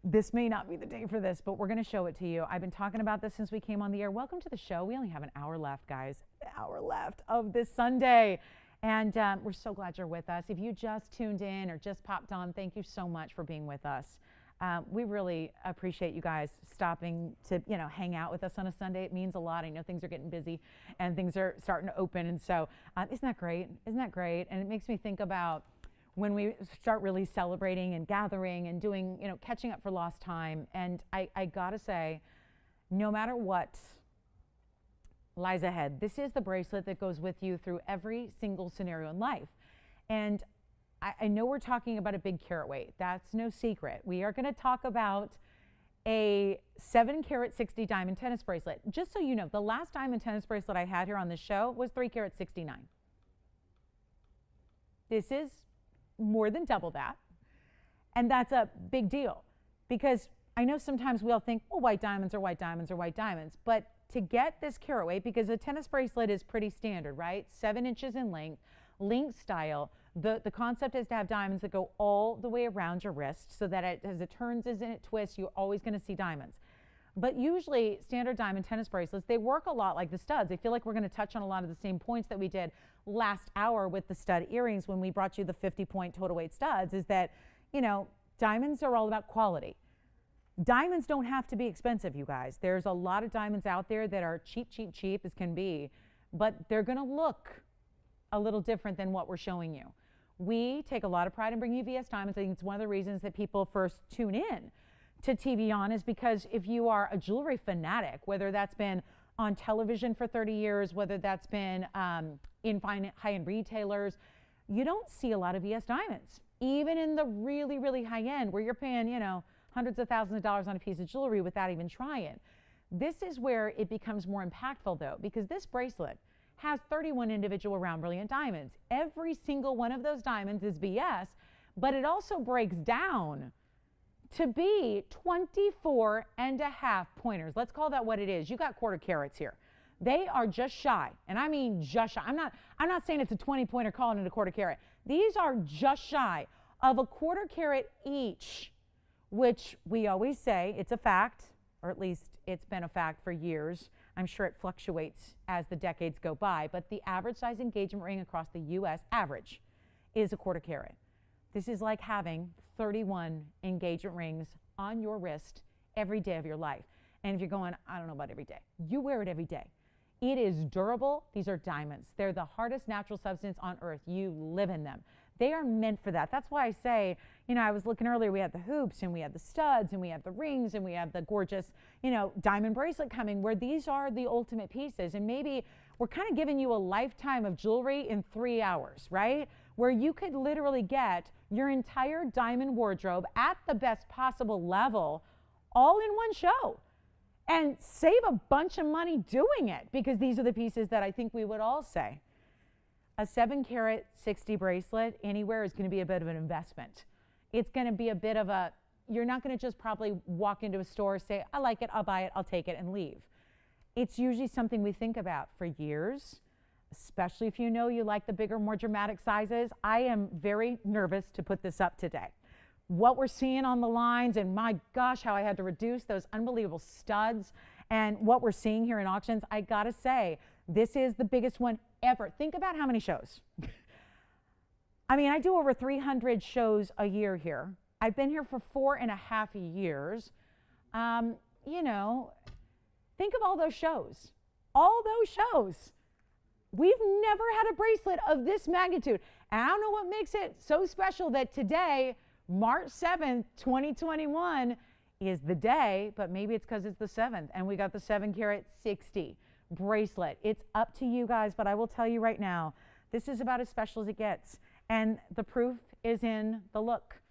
this may not be the day for this, but we're going to show it to you. I've been talking about this since we came on the air. Welcome to the show. We only have an hour left, guys. An hour left of this Sunday. And we're so glad you're with us. If you just tuned in or just popped on, thank you so much for being with us. We really appreciate you guys stopping to, hang out with us on a Sunday. It means a lot. I know things are getting busy and things are starting to open. And so isn't that great? Isn't that great? And it makes me think about when we start really celebrating and gathering and doing, catching up for lost time. And I gotta say, no matter what lies ahead, this is the bracelet that goes with you through every single scenario in life. And I know we're talking about a big carat weight. That's no secret. We are going to talk about a 7 carat 60 diamond tennis bracelet. Just so you know, the last diamond tennis bracelet I had here on the show was 3 carat 69. This is more than double that. And that's a big deal because I know sometimes we all think, well, white diamonds are white diamonds are white diamonds. But to get this carat weight, because a tennis bracelet is pretty standard, right? 7 inches in length, link style. The concept is to have diamonds that go all the way around your wrist so that as it turns, as it twists, you're always going to see diamonds. But usually standard diamond tennis bracelets, they work a lot like the studs. I feel like we're going to touch on a lot of the same points that we did last hour with the stud earrings when we brought you the 50-point total weight studs, is that, you know, diamonds are all about quality. Diamonds don't have to be expensive, you guys. There's a lot of diamonds out there that are cheap, cheap, cheap as can be, but they're going to look a little different than what we're showing you. We take a lot of pride in bringing you VS Diamonds. I think it's one of the reasons that people first tune in to TVON is because if you are a jewelry fanatic, whether that's been on television for 30 years, whether that's been in high-end retailers, you don't see a lot of VS Diamonds. Even in the really, really high end where you're paying, you know, hundreds of thousands of dollars on a piece of jewelry without even trying. This is where it becomes more impactful though, because this bracelet has 31 individual round brilliant diamonds. Every single one of those diamonds is VS, but it also breaks down to be 24.5 pointers. Let's call that what it is. You got quarter carats here. They are just shy, and I mean just shy. I'm not saying it's a 20 pointer calling it a quarter carat. These are just shy of a quarter carat each, which we always say it's a fact, or at least it's been a fact for years. I'm sure it fluctuates as the decades go by, but the average size engagement ring across the U.S. average is a quarter carat. This is like having 31 engagement rings on your wrist every day of your life. And if you're going, I don't know about every day, you wear it every day. It is durable. These are diamonds. They're the hardest natural substance on earth. You live in them. They are meant for that. That's why I say, you know, I was looking earlier, we had the hoops and we had the studs and we have the rings and we have the gorgeous, you know, diamond bracelet coming where these are the ultimate pieces. And maybe we're kind of giving you a lifetime of jewelry in 3 hours, right? Where you could literally get your entire diamond wardrobe at the best possible level all in one show and save a bunch of money doing it, because these are the pieces that I think we would all say. A 7 carat 60 bracelet anywhere is going to be a bit of an investment. It's going to be a bit of a, you're not going to just probably walk into a store, say, I like it, I'll buy it, I'll take it, and leave. It's usually something we think about for years, especially if you know you like the bigger, more dramatic sizes. I am very nervous to put this up today. What we're seeing on the lines, and my gosh, how I had to reduce those unbelievable studs, and what we're seeing here in auctions, I gotta say, this is the biggest one ever. Think about how many shows. I mean, I do over 300 shows a year here. I've been here for 4.5 years. You know, think of all those shows. All those shows. We've never had a bracelet of this magnitude. And I don't know what makes it so special that today, March 7th, 2021, is the day, but maybe it's because it's the 7th, and we got the 7 carat 60 bracelet. It's up to you guys, but I will tell you right now, this is about as special as it gets. And the proof is in the look.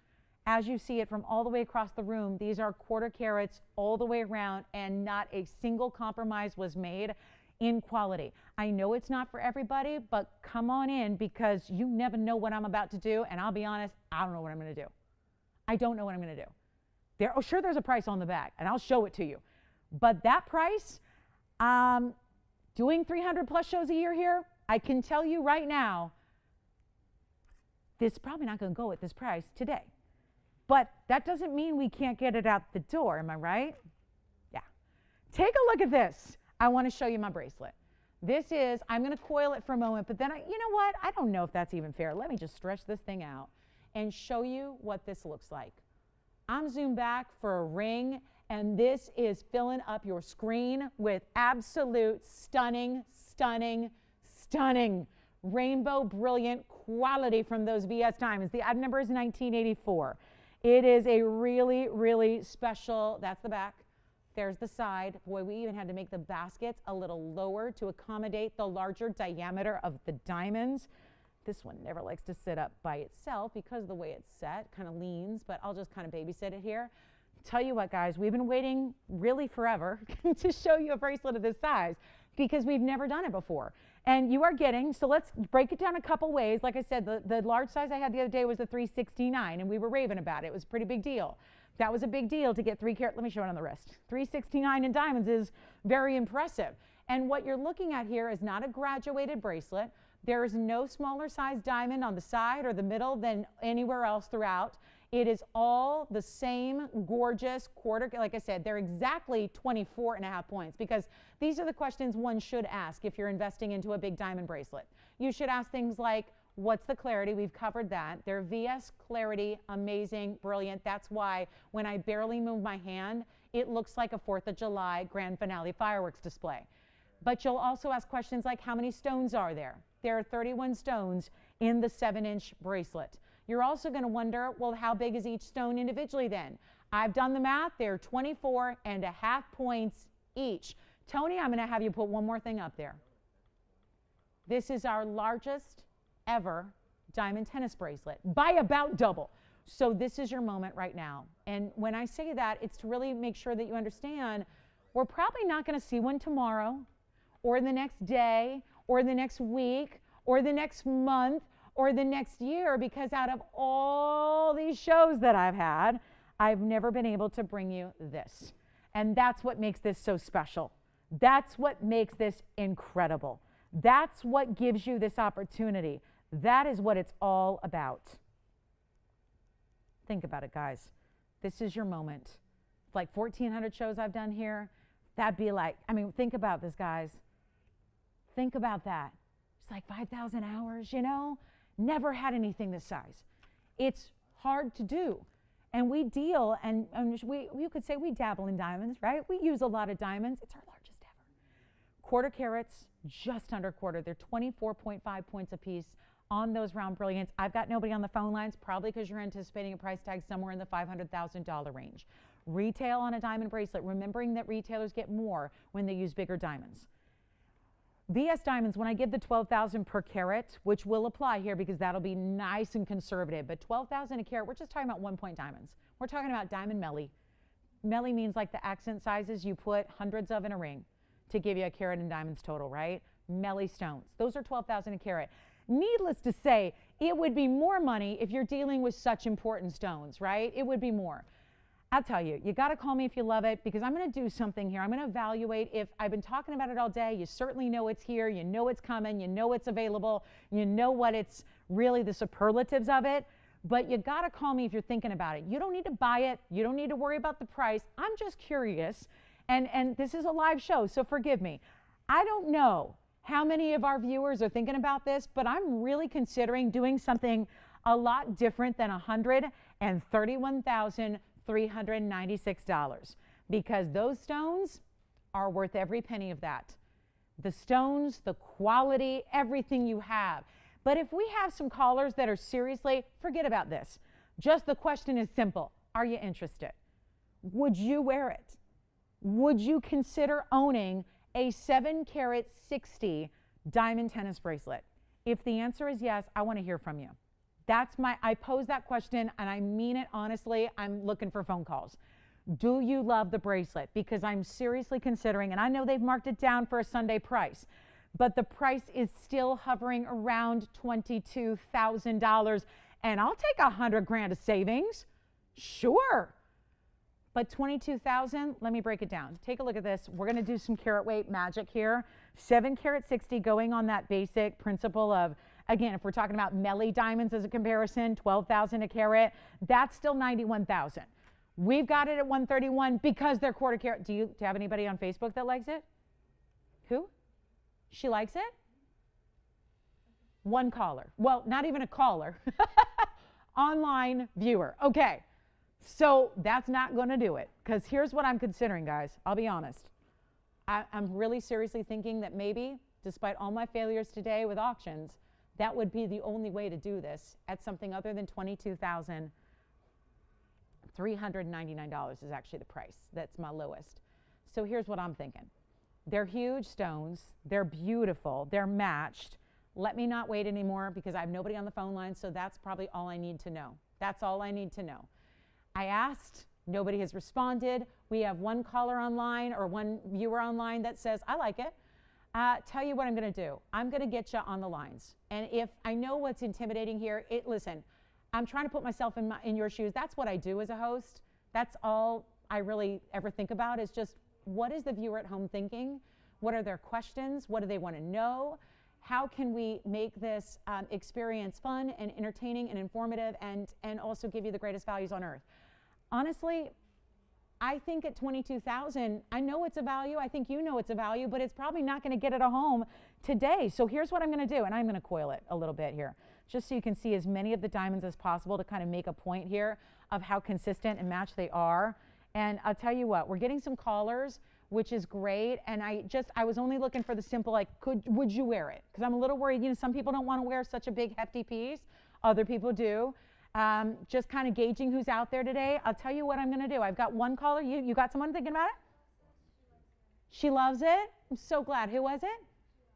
As you see it from all the way across the room, these are quarter carats all the way around, and not a single compromise was made in quality. I know it's not for everybody, but come on in, because you never know what I'm about to do, and I'll be honest, I don't know what I'm going to do. I don't know what I'm going to do. Sure, there's a price on the back, and I'll show it to you. But that price, doing 300 plus shows a year here, I can tell you right now, this is probably not going to go at this price today. But that doesn't mean we can't get it out the door, am I right? Yeah. Take a look at this. I want to show you my bracelet. This is, I'm going to coil it for a moment, but then, you know what? I don't know if that's even fair. Let me just stretch this thing out and show you what this looks like. I'm zoomed back for a ring, and this is filling up your screen with absolute stunning, stunning, stunning rainbow brilliant quality from those VS diamonds. The item number is 1984. It is a really, really special, that's the back. There's the side. Boy, we even had to make the baskets a little lower to accommodate the larger diameter of the diamonds. This one never likes to sit up by itself because of the way it's set, kind of leans, but I'll just kind of babysit it here. Tell you what, guys, we've been waiting really forever to show you a bracelet of this size because we've never done it before. And you are getting, so let's break it down a couple ways. Like I said, the large size I had the other day was a 369, and we were raving about it. It was a pretty big deal. That was a big deal to get 3 carat, let me show it on the wrist. 369 in diamonds is very impressive. And what you're looking at here is not a graduated bracelet. There is no smaller size diamond on the side or the middle than anywhere else throughout. It is all the same gorgeous quarter. Like I said, they're exactly 24.5 points because these are the questions one should ask if you're investing into a big diamond bracelet. You should ask things like, what's the clarity? We've covered that. Their VS clarity, amazing, brilliant. That's why when I barely move my hand, it looks like a 4th of July grand finale fireworks display. But you'll also ask questions like, how many stones are there? There are 31 stones in the 7-inch bracelet. You're also going to wonder, well, how big is each stone individually then? I've done the math. They're 24.5 points each. Tony, I'm going to have you put one more thing up there. This is our largest ever diamond tennis bracelet by about double. So this is your moment right now. And when I say that, it's to really make sure that you understand we're probably not going to see one tomorrow or the next day or the next week or the next month or the next year, because out of all these shows that I've had, I've never been able to bring you this. And that's what makes this so special. That's what makes this incredible. That's what gives you this opportunity. That is what it's all about. Think about it, guys. This is your moment. It's like 1,400 shows I've done here. That'd be like, I mean, think about this, guys. Think about that. It's like 5,000 hours, you know? Never had anything this size. It's hard to do. And we deal, and you could say we dabble in diamonds, right? We use a lot of diamonds. It's our largest ever. Quarter carats, just under quarter. They're 24.5 points a piece on those round brilliants. I've got nobody on the phone lines, probably because you're anticipating a price tag somewhere in the $500,000 range. Retail on a diamond bracelet, remembering that retailers get more when they use bigger diamonds. VS diamonds, when I give the $12,000 per carat, which will apply here because that'll be nice and conservative, but $12,000 a carat, we're just talking about 1 point diamonds. We're talking about diamond melly. Melly means like the accent sizes you put hundreds of in a ring to give you a carat in diamonds total, right? Melly stones. Those are $12,000 a carat. Needless to say, it would be more money if you're dealing with such important stones, right? It would be more. I'll tell you, you got to call me if you love it, because I'm going to do something here. I'm going to evaluate if I've been talking about it all day. You certainly know it's here. You know it's coming. You know it's available. You know what it's really the superlatives of it. But you got to call me if you're thinking about it. You don't need to buy it. You don't need to worry about the price. I'm just curious. And this is a live show, so forgive me. I don't know how many of our viewers are thinking about this, but I'm really considering doing something a lot different than $131,396, because those stones are worth every penny of that. The stones, the quality, everything you have. But if we have some callers that are seriously, forget about this. Just the question is simple. Are you interested? Would you wear it? Would you consider owning a 7 carat 60 diamond tennis bracelet? If the answer is yes, I want to hear from you. I pose that question and I mean it honestly. I'm looking for phone calls. Do you love the bracelet? Because I'm seriously considering, and I know they've marked it down for a Sunday price, but the price is still hovering around $22,000, and I'll take $100,000 of savings. Sure. But $22,000, let me break it down. Take a look at this. We're going to do some carat weight magic here. 7 carat 60 going on that basic principle of, again, if we're talking about Melly diamonds as a comparison, $12,000 a carat, that's still $91,000. We've got it at $131 because they're quarter carat. Do you have anybody on Facebook that likes it? Who? She likes it? One caller. Well, not even a caller. Online viewer. Okay. So that's not going to do it, because here's what I'm considering, guys. I'll be honest. I'm really seriously thinking that maybe, despite all my failures today with auctions, that would be the only way to do this at something other than $22,399 is actually the price. That's my lowest. So here's what I'm thinking. They're huge stones. They're beautiful. They're matched. Let me not wait anymore because I have nobody on the phone line, so that's probably all I need to know. That's all I need to know. I asked, nobody has responded. We have one caller online or one viewer online that says, I like it. Tell you what I'm going to do. I'm going to get you on the lines. And if I know what's intimidating here, listen, I'm trying to put myself in your shoes. That's what I do as a host. That's all I really ever think about is just what is the viewer at home thinking? What are their questions? What do they want to know? How can we make this experience fun and entertaining and informative and also give you the greatest values on earth? Honestly, I think at $22,000, I know it's a value. I think you know it's a value, but it's probably not going to get it a home today. So here's what I'm going to do, and I'm going to coil it a little bit here, just so you can see as many of the diamonds as possible to kind of make a point here of how consistent and matched they are. And I'll tell you what, we're getting some callers, which is great. And I was only looking for the simple, like, would you wear it? Because I'm a little worried, some people don't want to wear such a big hefty piece. Other people do. Just kind of gauging who's out there today. I'll tell you what I'm going to do. I've got one caller. You got someone thinking about it? She loves it. I'm so glad. Who was it?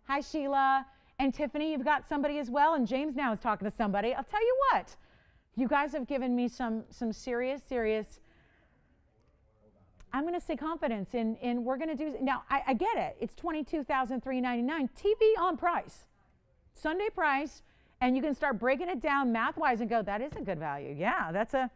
Hi, Sheila. And Tiffany, you've got somebody as well. And James now is talking to somebody. I'll tell you what. You guys have given me some serious, I'm going to say confidence in we're going to do. Now, I get it. It's $22,399 TVON price. Sunday price. And you can start breaking it down math-wise and go, that is a good value. Yeah, it's a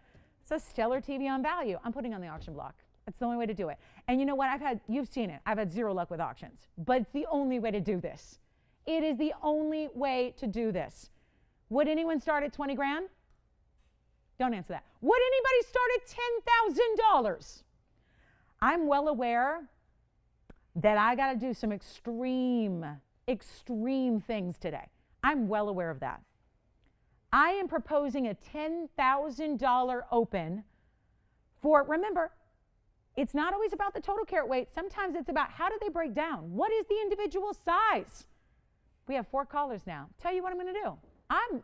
stellar TVON value. I'm putting on the auction block. That's the only way to do it. And you know what? You've seen it. I've had zero luck with auctions. But it's the only way to do this. It is the only way to do this. Would anyone start at 20 grand? Don't answer that. Would anybody start at $10,000? I'm well aware that I got to do some extreme things today. I'm well aware of that. I am proposing a $10,000 open for, remember, it's not always about the total carat weight. Sometimes it's about how do they break down? What is the individual size? We have 4 callers now. Tell you what I'm going to do. I'm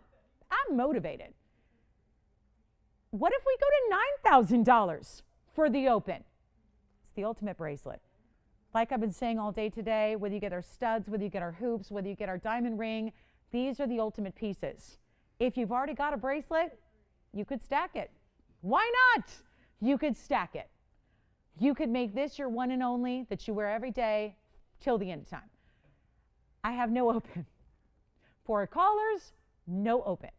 motivated. What if we go to $9,000 for the open? It's the ultimate bracelet. Like I've been saying all day today, whether you get our studs, whether you get our hoops, whether you get our diamond ring, these are the ultimate pieces. If you've already got a bracelet, you could stack it. Why not? You could stack it. You could make this your one and only that you wear every day till the end of time. I have no open. For callers, no open.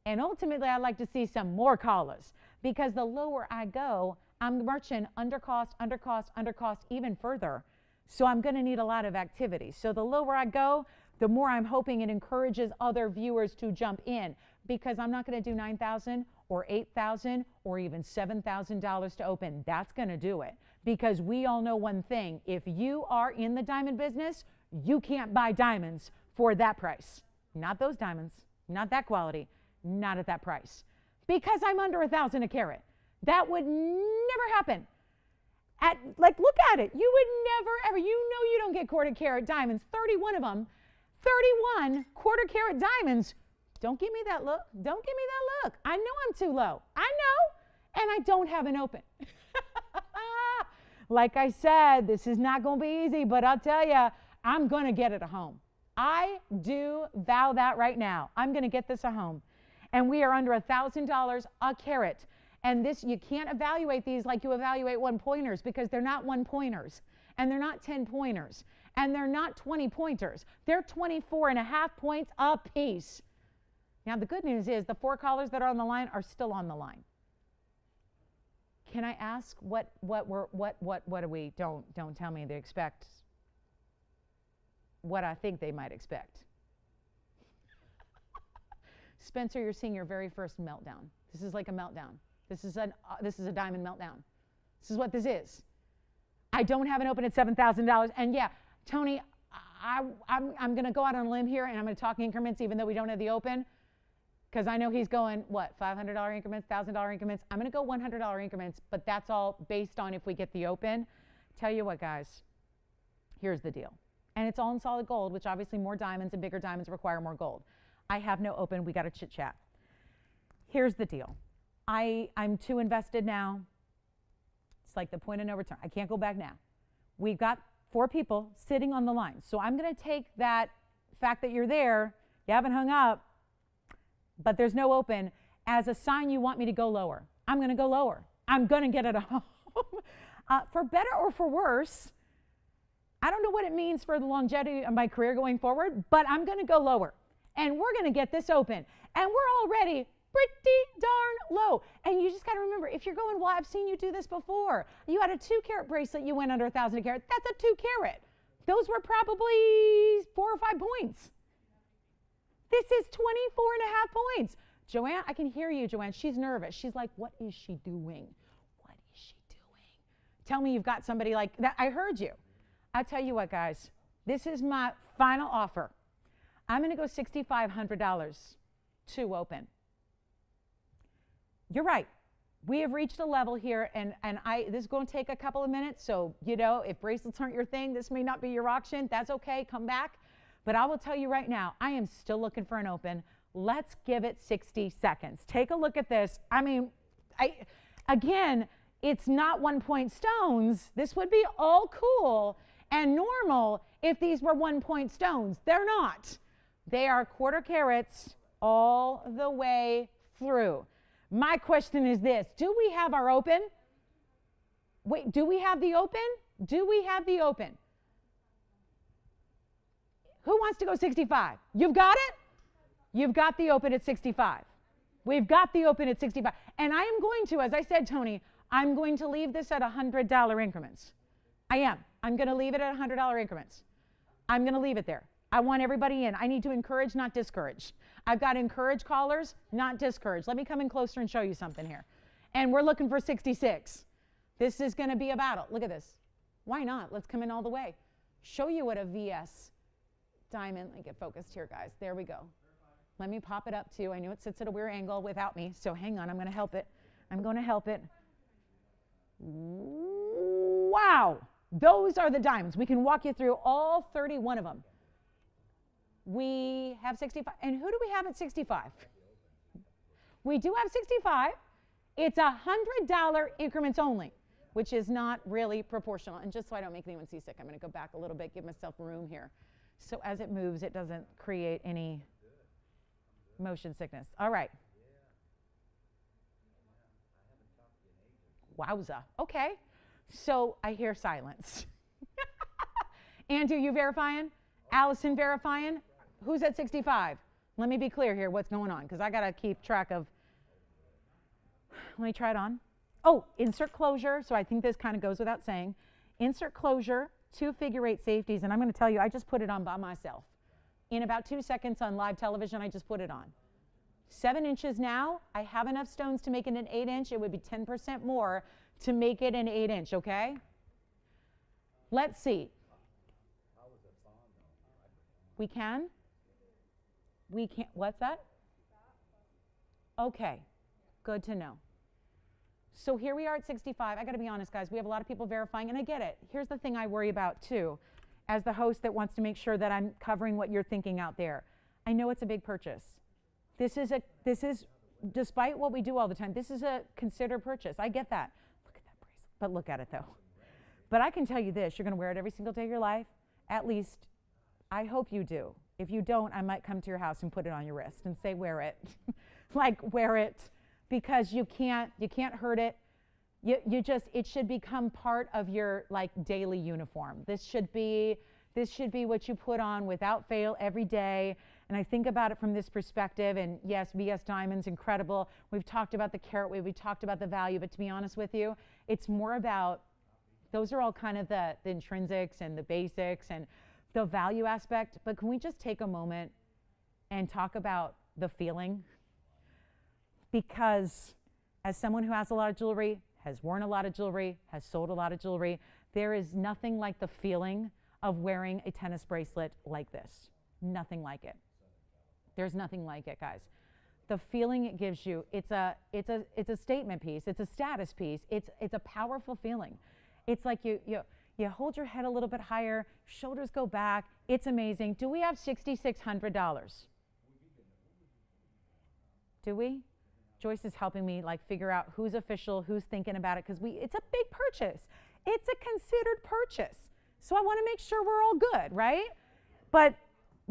And ultimately, I'd like to see some more callers because the lower I go, I'm marching under cost, even further. So I'm going to need a lot of activity. So the lower I go, the more I'm hoping it encourages other viewers to jump in because I'm not going to do $9,000 or $8,000 or even $7,000 to open. That's going to do it because we all know one thing. If you are in the diamond business, you can't buy diamonds for that price. Not those diamonds, not that quality, not at that price because I'm under $1,000 a carat. That would never happen. Look at it. You would never, ever, you don't get quarter carat diamonds, 31 of them. 31 quarter carat diamonds. Don't give me that look. Don't give me that look. I know I'm too low. I know. And I don't have an open. Like I said, this is not going to be easy, but I'll tell you, I'm going to get it a home. I do vow that right now. I'm going to get this a home. And we are under $1,000 a carat. And this, you can't evaluate these like you evaluate 1-pointers because they're not 1-pointers. And they're not 10-pointers. And they're not 20-pointers. They're 24.5 points a piece. Now, the good news is the 4 callers that are on the line are still on the line. Can I ask what do we, don't tell me they expect what I think they might expect. Spencer, you're seeing your very first meltdown. This is like a meltdown. This is a diamond meltdown. This is what this is. I don't have an open at $7,000. And yeah, Tony, I'm going to go out on a limb here and I'm going to talk increments even though we don't have the open because I know he's going, what, $500 increments, $1,000 increments. I'm going to go $100 increments, but that's all based on if we get the open. Tell you what, guys, here's the deal. And it's all in solid gold, which obviously more diamonds and bigger diamonds require more gold. I have no open. We got to chit chat. Here's the deal. I'm too invested now. It's like the point of no return. I can't go back now. We've got 4 people sitting on the line. So I'm going to take that fact that you're there, You haven't hung up, but there's no open. As a sign you want me to go lower. I'm going to go lower. I'm going to get it home. For better or for worse, I don't know what it means for the longevity of my career going forward, but I'm going to go lower. And we're going to get this open. And we're already pretty darn low. And you just got to remember, if you're going, well, I've seen you do this before. You had a 2-carat bracelet, you went under 1,000 a carat. That's a 2-carat. Those were probably 4 or 5 points. This is 24 and a half points. Joanne, I can hear you, Joanne. She's nervous. She's like, what is she doing? What is she doing? Tell me you've got somebody like that. I heard you. I tell you what, guys, this is my final offer. I'm going to go $6,500 to open. You're right. We have reached a level here, and this is going to take a couple of minutes. So, if bracelets aren't your thing, this may not be your auction. That's okay. Come back. But I will tell you right now, I am still looking for an open. Let's give it 60 seconds. Take a look at this. I mean, again, it's not 1-point stones. This would be all cool and normal if these were 1-point stones. They're not. They are 1/4 carats all the way through. My question is this. Do we have our open? Wait, do we have the open? Do we have the open? Who wants to go 65? You've got it? You've got the open at 65. We've got the open at 65. And I am going to, as I said, Tony, I'm going to leave this at $100 increments. I am. I'm going to leave it at $100 increments. I'm going to leave it there. I want everybody in. I need to encourage, not discourage. I've got encourage callers, not discourage. Let me come in closer and show you something here. And we're looking for 66. This is going to be a battle. Look at this. Why not? Let's come in all the way. Show you what a VS diamond. Let me get focused here, guys. There we go. Let me pop it up too. I knew it sits at a weird angle without me, so hang on. I'm going to help it. I'm going to help it. Wow. Those are the diamonds. We can walk you through all 31 of them. We have 65. And who do we have at 65? We do have 65. It's $100 increments only, which is not really proportional. And just so I don't make anyone seasick, I'm going to go back a little bit, give myself room here. So as it moves, it doesn't create any motion sickness. All right. Wowza. Okay. So I hear silence. Andrew, you verifying? Allison verifying? Who's at 65? Let me be clear here what's going on, because I got to keep track of. Let me try it on. Oh, insert closure. So I think this kind of goes without saying. Insert closure, 2 figure-8 safeties. And I'm going to tell you, I just put it on by myself. In about 2 seconds on live television, I just put it on. 7 inches now. I have enough stones to make it an 8-inch. It would be 10% more to make it an 8-inch, okay? Let's see. We can? We can't. What's that? Okay. Good to know. So here we are at 65. I got to be honest, guys. We have a lot of people verifying, and I get it. Here's the thing I worry about, too, as the host that wants to make sure that I'm covering what you're thinking out there. I know it's a big purchase. This is, despite what we do all the time, this is a considered purchase. I get that. Look at that bracelet. But look at it, though. But I can tell you this. You're going to wear it every single day of your life. At least, I hope you do. If you don't, I might come to your house and put it on your wrist and say, wear it. Like, wear it. Because you can't hurt it. It should become part of your daily uniform. This should be what you put on without fail every day. And I think about it from this perspective. And yes, VS Diamond's incredible. We've talked about the carat weight. We've talked about the value. But to be honest with you, it's more about, those are all kind of the intrinsics and the basics and the value aspect. But can we just take a moment and talk about the feeling? Because as someone who has a lot of jewelry, has worn a lot of jewelry, has sold a lot of jewelry, there is nothing like the feeling of wearing a tennis bracelet like this. Nothing like it. There's nothing like it, guys. The feeling it gives you, it's a statement piece. It's a status piece. It's a powerful feeling. It's like you hold your head a little bit higher, shoulders go back. It's amazing. Do we have $6,600? Do we? Joyce is helping me figure out who's official, who's thinking about it, because it's a big purchase. It's a considered purchase. So I want to make sure we're all good, right? But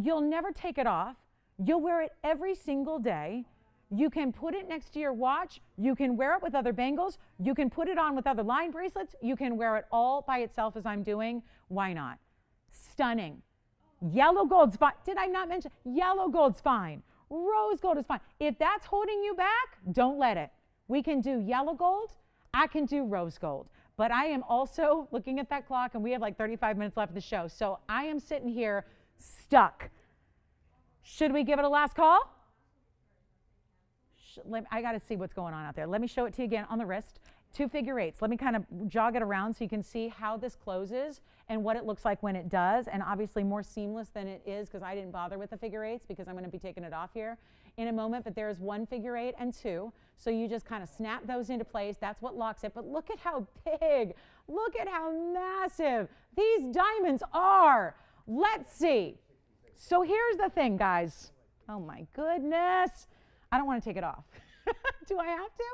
you'll never take it off. You'll wear it every single day. You can put it next to your watch. You can wear it with other bangles. You can put it on with other line bracelets. You can wear it all by itself as I'm doing. Why not? Stunning. Yellow gold's fine. Did I not mention? Yellow gold's fine. Rose gold is fine. If that's holding you back, don't let it. We can do yellow gold. I can do rose gold. But I am also looking at that clock, and we have like 35 minutes left of the show. So I am sitting here stuck. Should we give it a last call? I got to see what's going on out there. Let me show it to you again on the wrist. 2 figure eights. Let me kind of jog it around so you can see how this closes and what it looks like when it does, and obviously more seamless than it is because I didn't bother with the figure eights because I'm going to be taking it off here in a moment, but there's 1 figure eight and 2. So you just kind of snap those into place. That's what locks it. But look at how big. Look at how massive these diamonds are. Let's see. So here's the thing, guys. Oh my goodness. I don't want to take it off. Do I have to?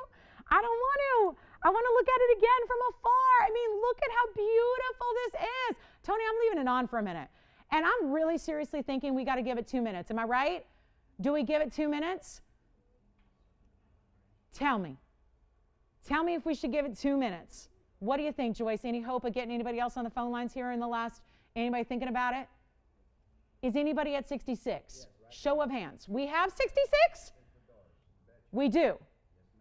I don't want to. I want to look at it again from afar. I mean, look at how beautiful this is. Tony, I'm leaving it on for a minute. And I'm really seriously thinking we got to give it 2 minutes. Am I right? Do we give it 2 minutes? Tell me. Tell me if we should give it 2 minutes. What do you think, Joyce? Any hope of getting anybody else on the phone lines here in the last, anybody thinking about it? Is anybody at 66? Yes, right. Show of hands. We have 66? We do.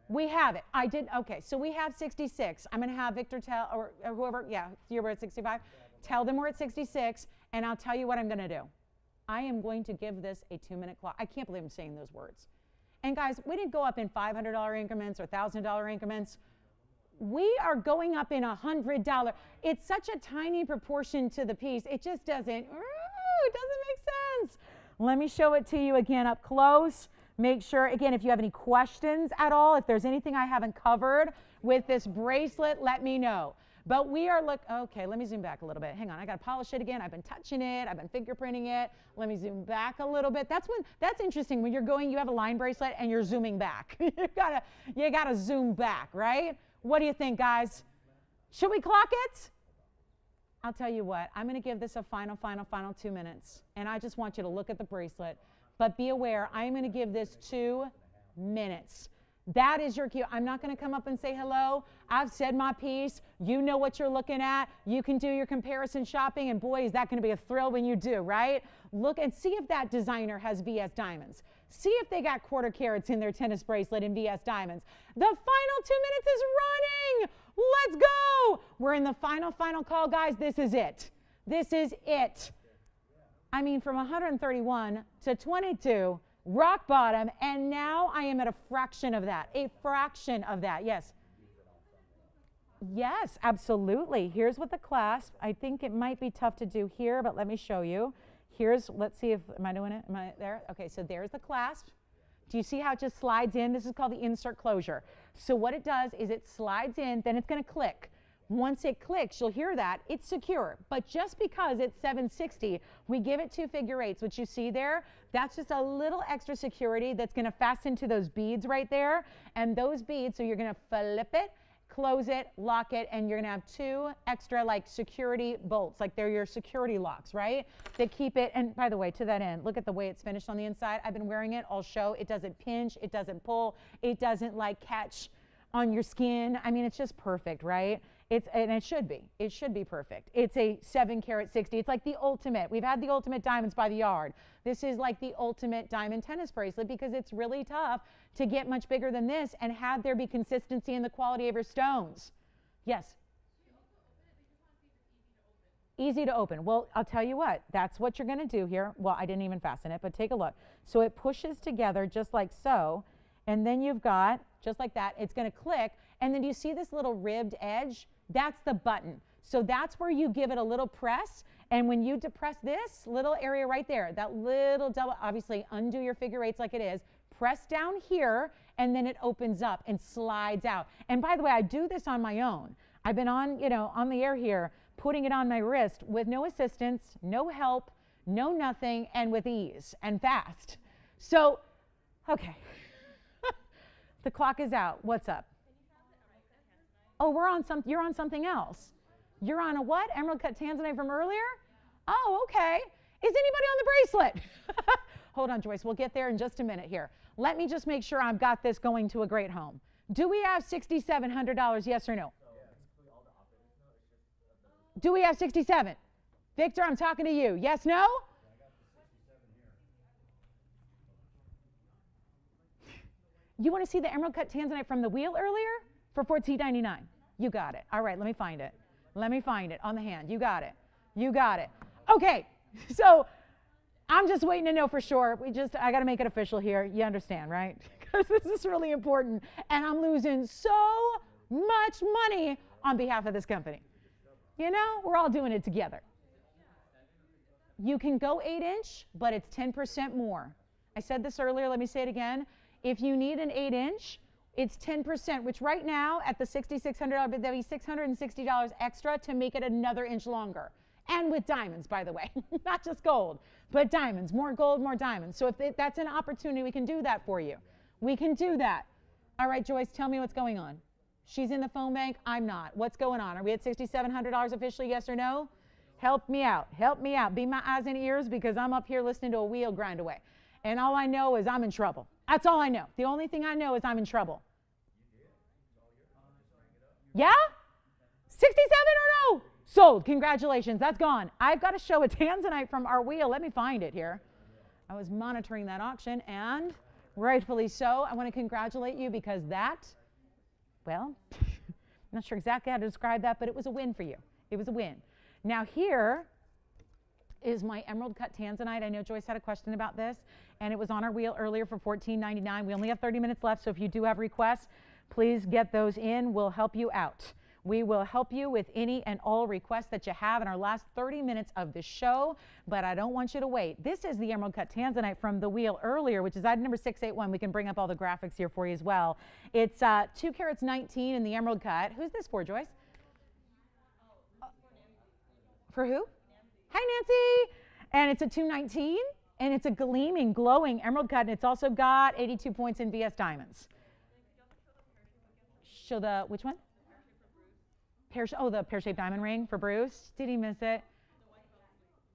We have it. I did. Okay, so we have 66. I'm going to have Victor tell, or whoever, yeah, you're at 65. Tell them we're at 66, and I'll tell you what I'm going to do. I am going to give this a 2-minute clock. I can't believe I'm saying those words. And guys, we didn't go up in $500 increments or $1,000 increments. We are going up in $100. It's such a tiny proportion to the piece. It just doesn't, it doesn't make sense. Let me show it to you again up close. Make sure, again, if you have any questions at all, if there's anything I haven't covered with this bracelet, let me know. But we are okay, let me zoom back a little bit. Hang on, I got to polish it again. I've been touching it. I've been fingerprinting it. Let me zoom back a little bit. That's interesting. When you're going, you have a line bracelet and you're zooming back. you gotta zoom back, right? What do you think, guys? Should we clock it? I'll tell you what, I'm going to give this a final 2 minutes. And I just want you to look at the bracelet. But be aware, I'm going to give this 2 minutes. That is your cue. I'm not going to come up and say hello. I've said my piece. You know what you're looking at. You can do your comparison shopping, and boy, is that going to be a thrill when you do, right? Look and see if that designer has VS diamonds. See if they got quarter carats in their tennis bracelet in VS diamonds. The final 2 minutes is running. Let's go. We're in the final call, guys. This is it. This is it. I mean, from 131 to 22, rock bottom, and now I am at a fraction of that. A fraction of that, yes. Yes, absolutely. Here's what the clasp, I think it might be tough to do here, but let me show you. Let's see if, am I doing it? Am I there? Okay, so there's the clasp. Do you see how it just slides in? This is called the insert closure. So what it does is it slides in, then it's going to click. Once it clicks, you'll hear that, it's secure. But just because it's 760, we give it 2 figure eights, which you see there. That's just a little extra security that's going to fasten to those beads right there. And those beads, so you're going to flip it, close it, lock it, and you're going to have 2 extra like security bolts, like they're your security locks, right? That keep it, and by the way, to that end, look at the way it's finished on the inside. I've been wearing it, I'll show. It doesn't pinch, it doesn't pull, it doesn't like catch on your skin. I mean, it's just perfect, right? And it should be. It should be perfect. It's a 7 carat 60. It's like the ultimate. We've had the ultimate diamonds by the yard. This is like the ultimate diamond tennis bracelet because it's really tough to get much bigger than this and have there be consistency in the quality of your stones. Yes? Easy to open. Well, I'll tell you what. That's what you're going to do here. Well, I didn't even fasten it, but take a look. So it pushes together just like so. And then you've got, just like that, it's going to click. And then do you see this little ribbed edge? That's the button. So that's where you give it a little press. And when you depress this little area right there, that little double, obviously undo your figure eights like it is, press down here, and then it opens up and slides out. And by the way, I do this on my own. I've been on, on the air here, putting it on my wrist with no assistance, no help, no nothing, and with ease and fast. So, okay. The clock is out. What's up? Oh, you're on something else. You're on a what? Emerald cut tanzanite from earlier? Oh, okay. Is anybody on the bracelet? Hold on, Joyce. We'll get there in just a minute here. Let me just make sure I've got this going to a great home. Do we have $6,700, yes or no? Do we have 67? Victor, I'm talking to you. Yes, no? You want to see the emerald cut tanzanite from the wheel earlier for $14.99? You got it. All right, let me find it. Let me find it on the hand. You got it. You got it. Okay, so I'm just waiting to know for sure. I got to make it official here. You understand, right? Because this is really important. And I'm losing so much money on behalf of this company. You know, we're all doing it together. You can go 8-inch, but it's 10% more. I said this earlier. Let me say it again. If you need an 8-inch, it's 10%, which right now at the $6,600, that'd be $660 extra to make it another inch longer. And with diamonds, by the way, not just gold, but diamonds, more gold, more diamonds. So if that's an opportunity, we can do that for you. We can do that. All right, Joyce, tell me what's going on. She's in the phone bank. I'm not. What's going on? Are we at $6,700 officially, yes or no? Help me out. Help me out. Be my eyes and ears because I'm up here listening to a wheel grind away. And all I know is I'm in trouble. That's all I know. The only thing I know is I'm in trouble. Yeah? 67 or no? Sold. Congratulations. That's gone. I've got to show a tanzanite from our wheel. Let me find it here. I was monitoring that auction, and rightfully so. I want to congratulate you because that, well, I'm not sure exactly how to describe that, but it was a win for you. It was a win. Now here is my emerald cut tanzanite. I know Joyce had a question about this, and it was on our wheel earlier for $14.99. We only have 30 minutes left, so if you do have requests, please get those in. We'll help you out. We will help you with any and all requests that you have in our last 30 minutes of the show, but I don't want you to wait. This is the emerald cut tanzanite from the wheel earlier, which is item number 681. We can bring up all the graphics here for you as well. It's 2 carats 19 in the emerald cut. Who's this for, Joyce? For who? Hi, Nancy. And it's a 219, and it's a gleaming, glowing emerald cut, and it's also got 82 points in VS diamonds. Show the, which one? The pear-shaped diamond ring for Bruce. Did he miss it?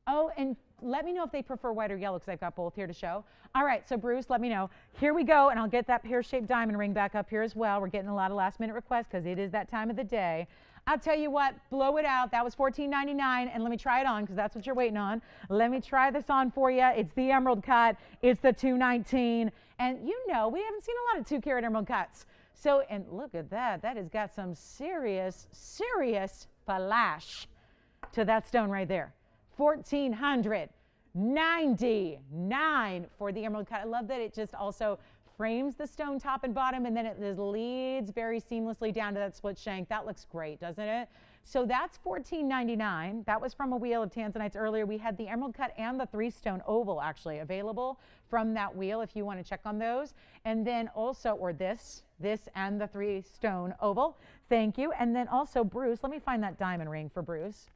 Oh, and let me know if they prefer white or yellow because I've got both here to show. All right, so Bruce, let me know. Here we go, and I'll get that pear-shaped diamond ring back up here as well. We're getting a lot of last-minute requests because it is that time of the day. I'll tell you what, blow it out. That was $14.99, and let me try it on because that's what you're waiting on. Let me try this on for you. It's the emerald cut. It's the 219, and you know we haven't seen a lot of 2-carat emerald cuts. So, and look at that. That has got some serious, serious flash to that stone right there. $1,499 for the emerald cut. I love that it just also frames the stone top and bottom, and then it just leads very seamlessly down to that split shank. That looks great, doesn't it? So that's $14.99. That was from a wheel of tanzanites earlier. We had the emerald cut and the 3-stone oval actually available from that wheel if you want to check on those. And then also, or this and the 3-stone oval. Thank you. And then also, Bruce, let me find that diamond ring for Bruce.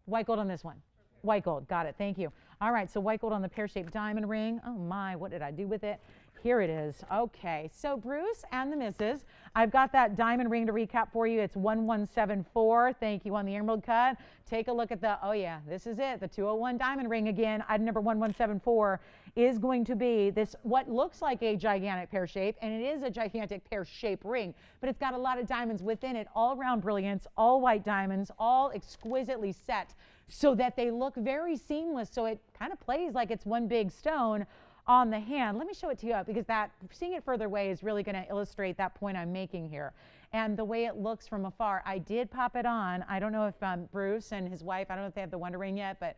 White gold on this one. White gold. Got it. Thank you. All right, so white gold on the pear-shaped diamond ring. Oh my, what did I do with it? Here it is. Okay, so Bruce and the missus, I've got that diamond ring to recap for you. It's 1174. Thank you on the emerald cut. Take a look at the, oh yeah, this is it, the 201 diamond ring again. Item number 1174 is going to be this, what looks like a gigantic pear shape, and it is a gigantic pear shape ring, but it's got a lot of diamonds within it, all round brilliance, all white diamonds, all exquisitely set so that they look very seamless. So it kind of plays like it's one big stone on the hand. Let me show it to you because that seeing it further away is really going to illustrate that point I'm making here. And the way it looks from afar, I did pop it on. I don't know if Bruce and his wife, I don't know if they have the Wonder Ring yet, but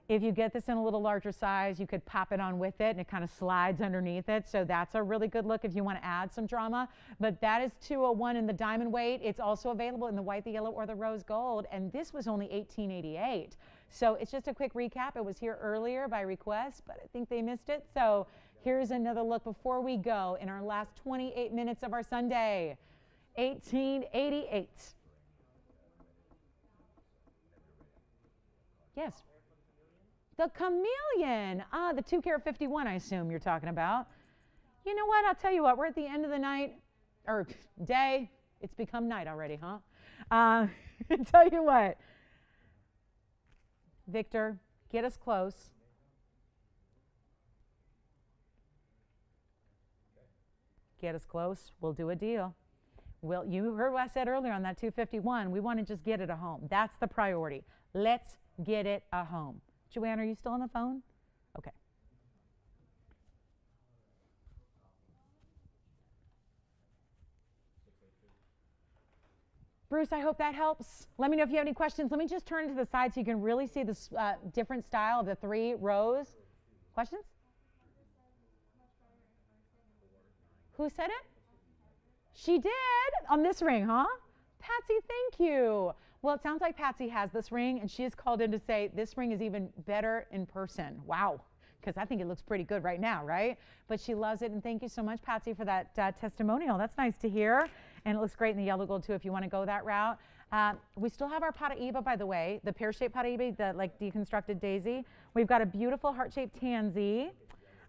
if you get this in a little larger size, you could pop it on with it and it kind of slides underneath it. So that's a really good look if you want to add some drama. But that is 201 in the diamond weight. It's also available in the white, the yellow, or the rose gold. And this was only $18.88. So it's just a quick recap. It was here earlier by request, but I think they missed it. So here's another look before we go in our last 28 minutes of our Sunday. $18.88. Yes. The chameleon. Ah, the 2-carat 51, I assume you're talking about. You know what? I'll tell you what. We're at the end of the night, or day. It's become night already, huh? I'll tell you what. Victor, get us close. Get us close. We'll do a deal. You heard what I said earlier on that 251. We want to just get it a home. That's the priority. Let's get it a home. Joanne, are you still on the phone? Okay. Bruce, I hope that helps. Let me know if you have any questions. Let me just turn to the side so you can really see this different style of the 3 rows. Questions? Who said it? She did on this ring, huh? Patsy, thank you. Well, it sounds like Patsy has this ring, and she has called in to say this ring is even better in person. Wow, because I think it looks pretty good right now, right? But she loves it, and thank you so much, Patsy, for that testimonial. That's nice to hear, and it looks great in the yellow gold, too, if you want to go that route. We still have our Paraiba, by the way, the pear-shaped Paraiba, the like deconstructed daisy. We've got a beautiful heart-shaped tansy.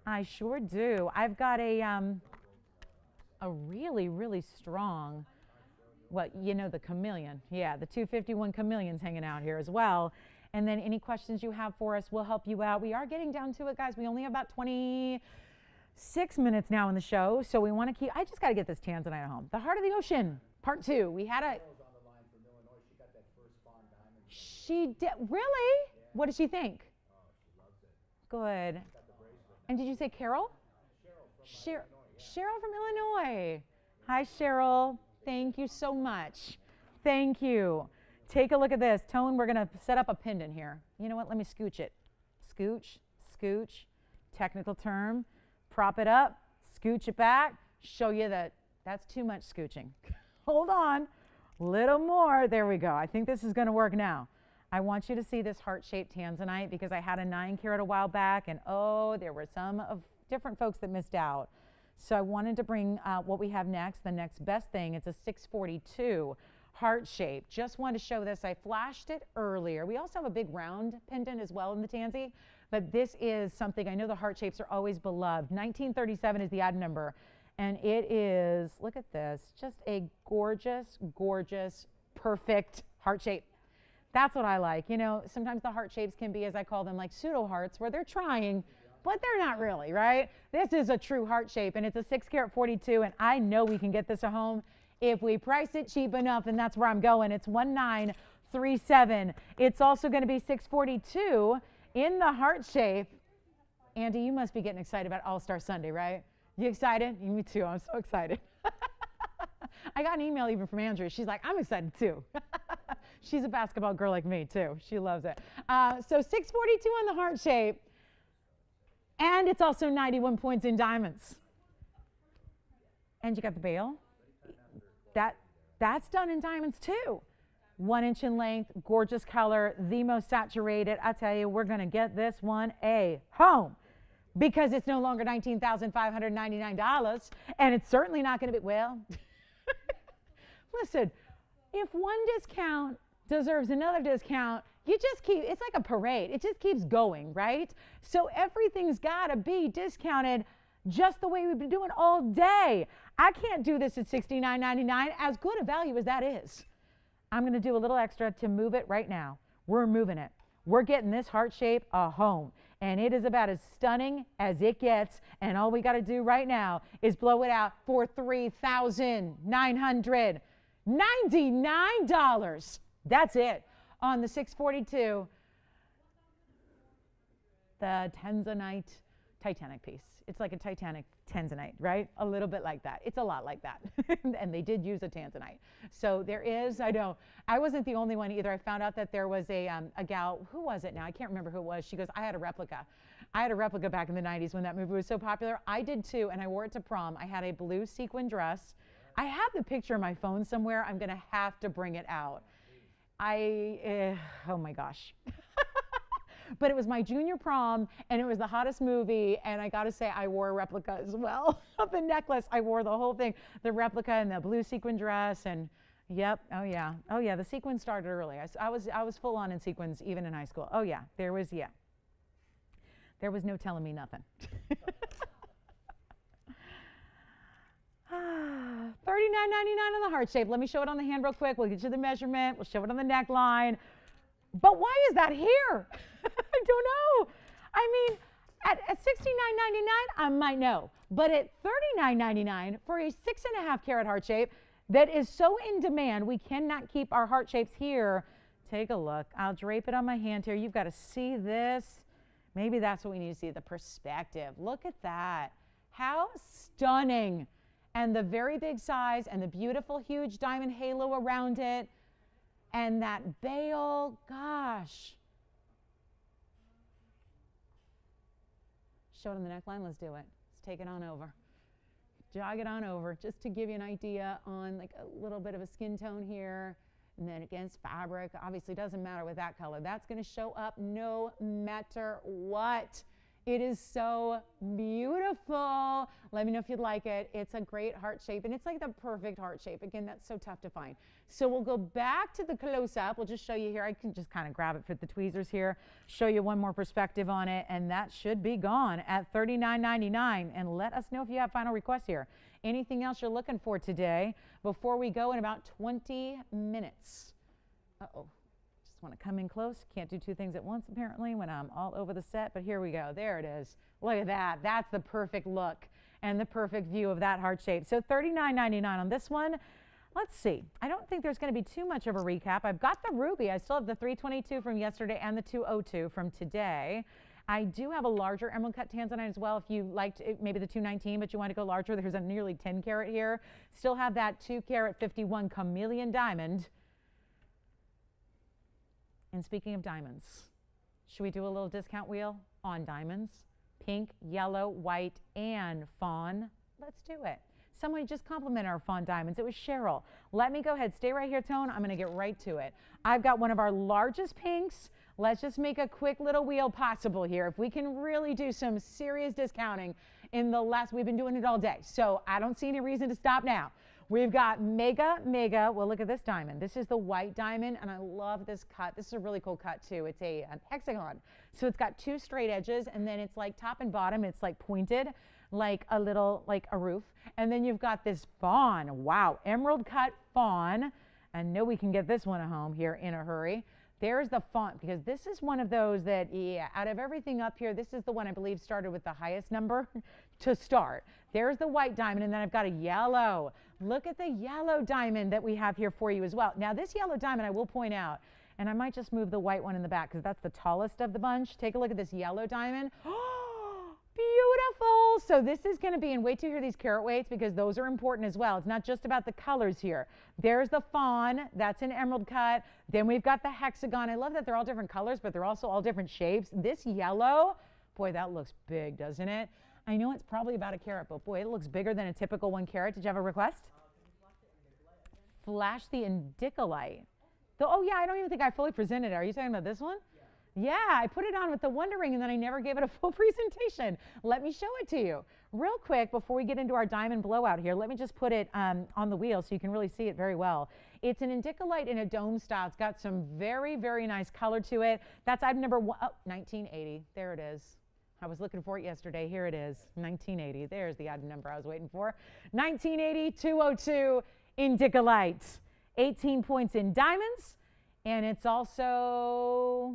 I sure do. I've got a really, really strong, the chameleon. Yeah, the 251 chameleon's hanging out here as well. And then any questions you have for us, we'll help you out. We are getting down to it, guys. We only have about 26 minutes now in the show, so we want to keep. I just got to get this Tanzanite home. The Heart of the Ocean, Part 2. We had a. She did really? Yeah. What did she think? Oh, she loves it. Good. And did you say Carol? Cheryl from Illinois. Hi, Cheryl. Thank you so much. Thank you. Take a look at this. Tone, we're going to set up a pendant here. You know what? Let me scooch it. Scooch, scooch. Technical term. Prop it up. Scooch it back. Show you that that's too much scooching. Hold on. Little more. There we go. I think this is going to work now. I want you to see this heart-shaped Tanzanite because I had a 9-carat a while back, and there were some of different folks that missed out. So I wanted to bring what we have next, the next best thing. It's a 642 heart shape. Just wanted to show this. I flashed it earlier. We also have a big round pendant as well in the tansy, but this is something, I know the heart shapes are always beloved. 1937 is the ad number, and it is, look at this, just a gorgeous, gorgeous, perfect heart shape. That's what I like. Sometimes the heart shapes can be, as I call them, like pseudo hearts, where they're trying, but they're not really, right? This is a true heart shape, and it's a 6-carat 42, and I know we can get this a home if we price it cheap enough, and that's where I'm going. It's 1937. It's also going to be 642 in the heart shape. Andy, you must be getting excited about All-Star Sunday, right? You excited? Me too. I'm so excited. I got an email even from Andrea. She's like, I'm excited too. She's a basketball girl like me too. She loves it. So 642 on the heart shape. And it's also 91 points in diamonds. And you got the bail. That's done in diamonds too. 1 inch in length, gorgeous color, the most saturated. I tell you, we're going to get this one a home because it's no longer $19,599, and it's certainly not going to be, listen, if one discount deserves another discount, you just keep, it's like a parade. It just keeps going, right? So everything's got to be discounted just the way we've been doing all day. I can't do this at $69.99, as good a value as that is. I'm going to do a little extra to move it right now. We're moving it. We're getting this heart shape a home, and it is about as stunning as it gets, and all we got to do right now is blow it out for $3,999. That's it on the 642, the Tanzanite Titanic piece. It's like a Titanic Tanzanite, right? A little bit like that. It's a lot like that. And they did use a Tanzanite. So there is, I know, I wasn't the only one either. I found out that there was a gal, who was it now? I can't remember who it was. She goes, I had a replica. I had a replica back in the 90s when that movie was so popular. I did too, and I wore it to prom. I had a blue sequin dress. I have the picture on my phone somewhere. I'm going to have to bring it out. Oh my gosh. But it was my junior prom, and it was the hottest movie, and I got to say, I wore a replica as well of the necklace. I wore the whole thing, the replica and the blue sequin dress, and yep, oh yeah, the sequins started early. I was full on in sequins even in high school. Oh yeah, there was no telling me nothing. $39.99 on the heart shape. Let me show it on the hand real quick. We'll get you the measurement. We'll show it on the neckline. But why is that here? I don't know. I mean, At $69.99, I might know. But at $39.99 for a 6.5 carat heart shape that is so in demand, we cannot keep our heart shapes here. Take a look. I'll drape it on my hand here. You've got to see this. Maybe that's what we need to see, the perspective. Look at that. How stunning. And the very big size and the beautiful huge diamond halo around it. And that bail, gosh. Show it on the neckline. Let's do it. Let's take it on over. Jog it on over just to give you an idea on like a little bit of a skin tone here. And then against fabric, obviously doesn't matter with that color. That's going to show up no matter what. It is so beautiful. Let me know if you'd like it. It's a great heart shape, and it's like the perfect heart shape. Again, that's so tough to find. So we'll go back to the close-up. We'll just show you here. I can just kind of grab it for the tweezers here, show you one more perspective on it, and that should be gone at $39.99. And let us know if you have final requests here. Anything else you're looking for today before we go in about 20 minutes. Uh-oh. Want to come in close. Can't do two things at once apparently when I'm all over the set, but here we go. There it is. Look at that. That's the perfect look and the perfect view of that heart shape. So $39.99 on this one. Let's see. I don't think there's going to be too much of a recap. I've got the ruby. I still have the 322 from yesterday and the 202 from today. I do have a larger emerald cut tanzanite as well. If you liked maybe the 219, but you want to go larger, there's a nearly 10 carat here. Still have that 2 carat 51 chameleon diamond. And speaking of diamonds, should we do a little discount wheel on diamonds? Pink, yellow, white, and fawn. Let's do it. Somebody just complimented our fawn diamonds. It was Cheryl. Let me go ahead. Stay right here, Tone. I'm going to get right to it. I've got one of our largest pinks. Let's just make a quick little wheel possible here. If we can really do some serious discounting in the last, we've been doing it all day. So I don't see any reason to stop now. We've got mega, well, look at this diamond. This is the white diamond, and I love this cut. This is a really cool cut, too. It's an hexagon. So it's got two straight edges, and then it's like top and bottom. It's like pointed, like a little, like a roof. And then you've got this fawn. Wow, emerald cut fawn. I know we can get this one at home here in a hurry. There's the font, because this is one of those that, yeah, out of everything up here, this is the one I believe started with the highest number to start. There's the white diamond, and then I've got a yellow. Look at the yellow diamond that we have here for you as well. Now, this yellow diamond, I will point out, and I might just move the white one in the back because that's the tallest of the bunch. Take a look at this yellow diamond. Beautiful. So this is going to be, and wait to hear these carat weights because those are important as well. It's not just about the colors here. There's the fawn. That's an emerald cut. Then we've got the hexagon. I love that they're all different colors, but they're also all different shapes. This yellow, boy, that looks big, doesn't it? I know it's probably about a carat, but boy, it looks bigger than a typical 1 carat. Did you have a request? Flash the indicolite. Oh, yeah, I don't even think I fully presented it. Are you talking about this one? Yeah, I put it on with the Wonder Ring, and then I never gave it a full presentation. Let me show it to you. Real quick, before we get into our diamond blowout here, let me just put it on the wheel so you can really see it very well. It's an indicolite in a dome style. It's got some very, very nice color to it. That's item number 1, 1980. There it is. I was looking for it yesterday. Here it is, 1980. There's the item number I was waiting for. 1980 202 indicolite. 18 points in diamonds. And it's also,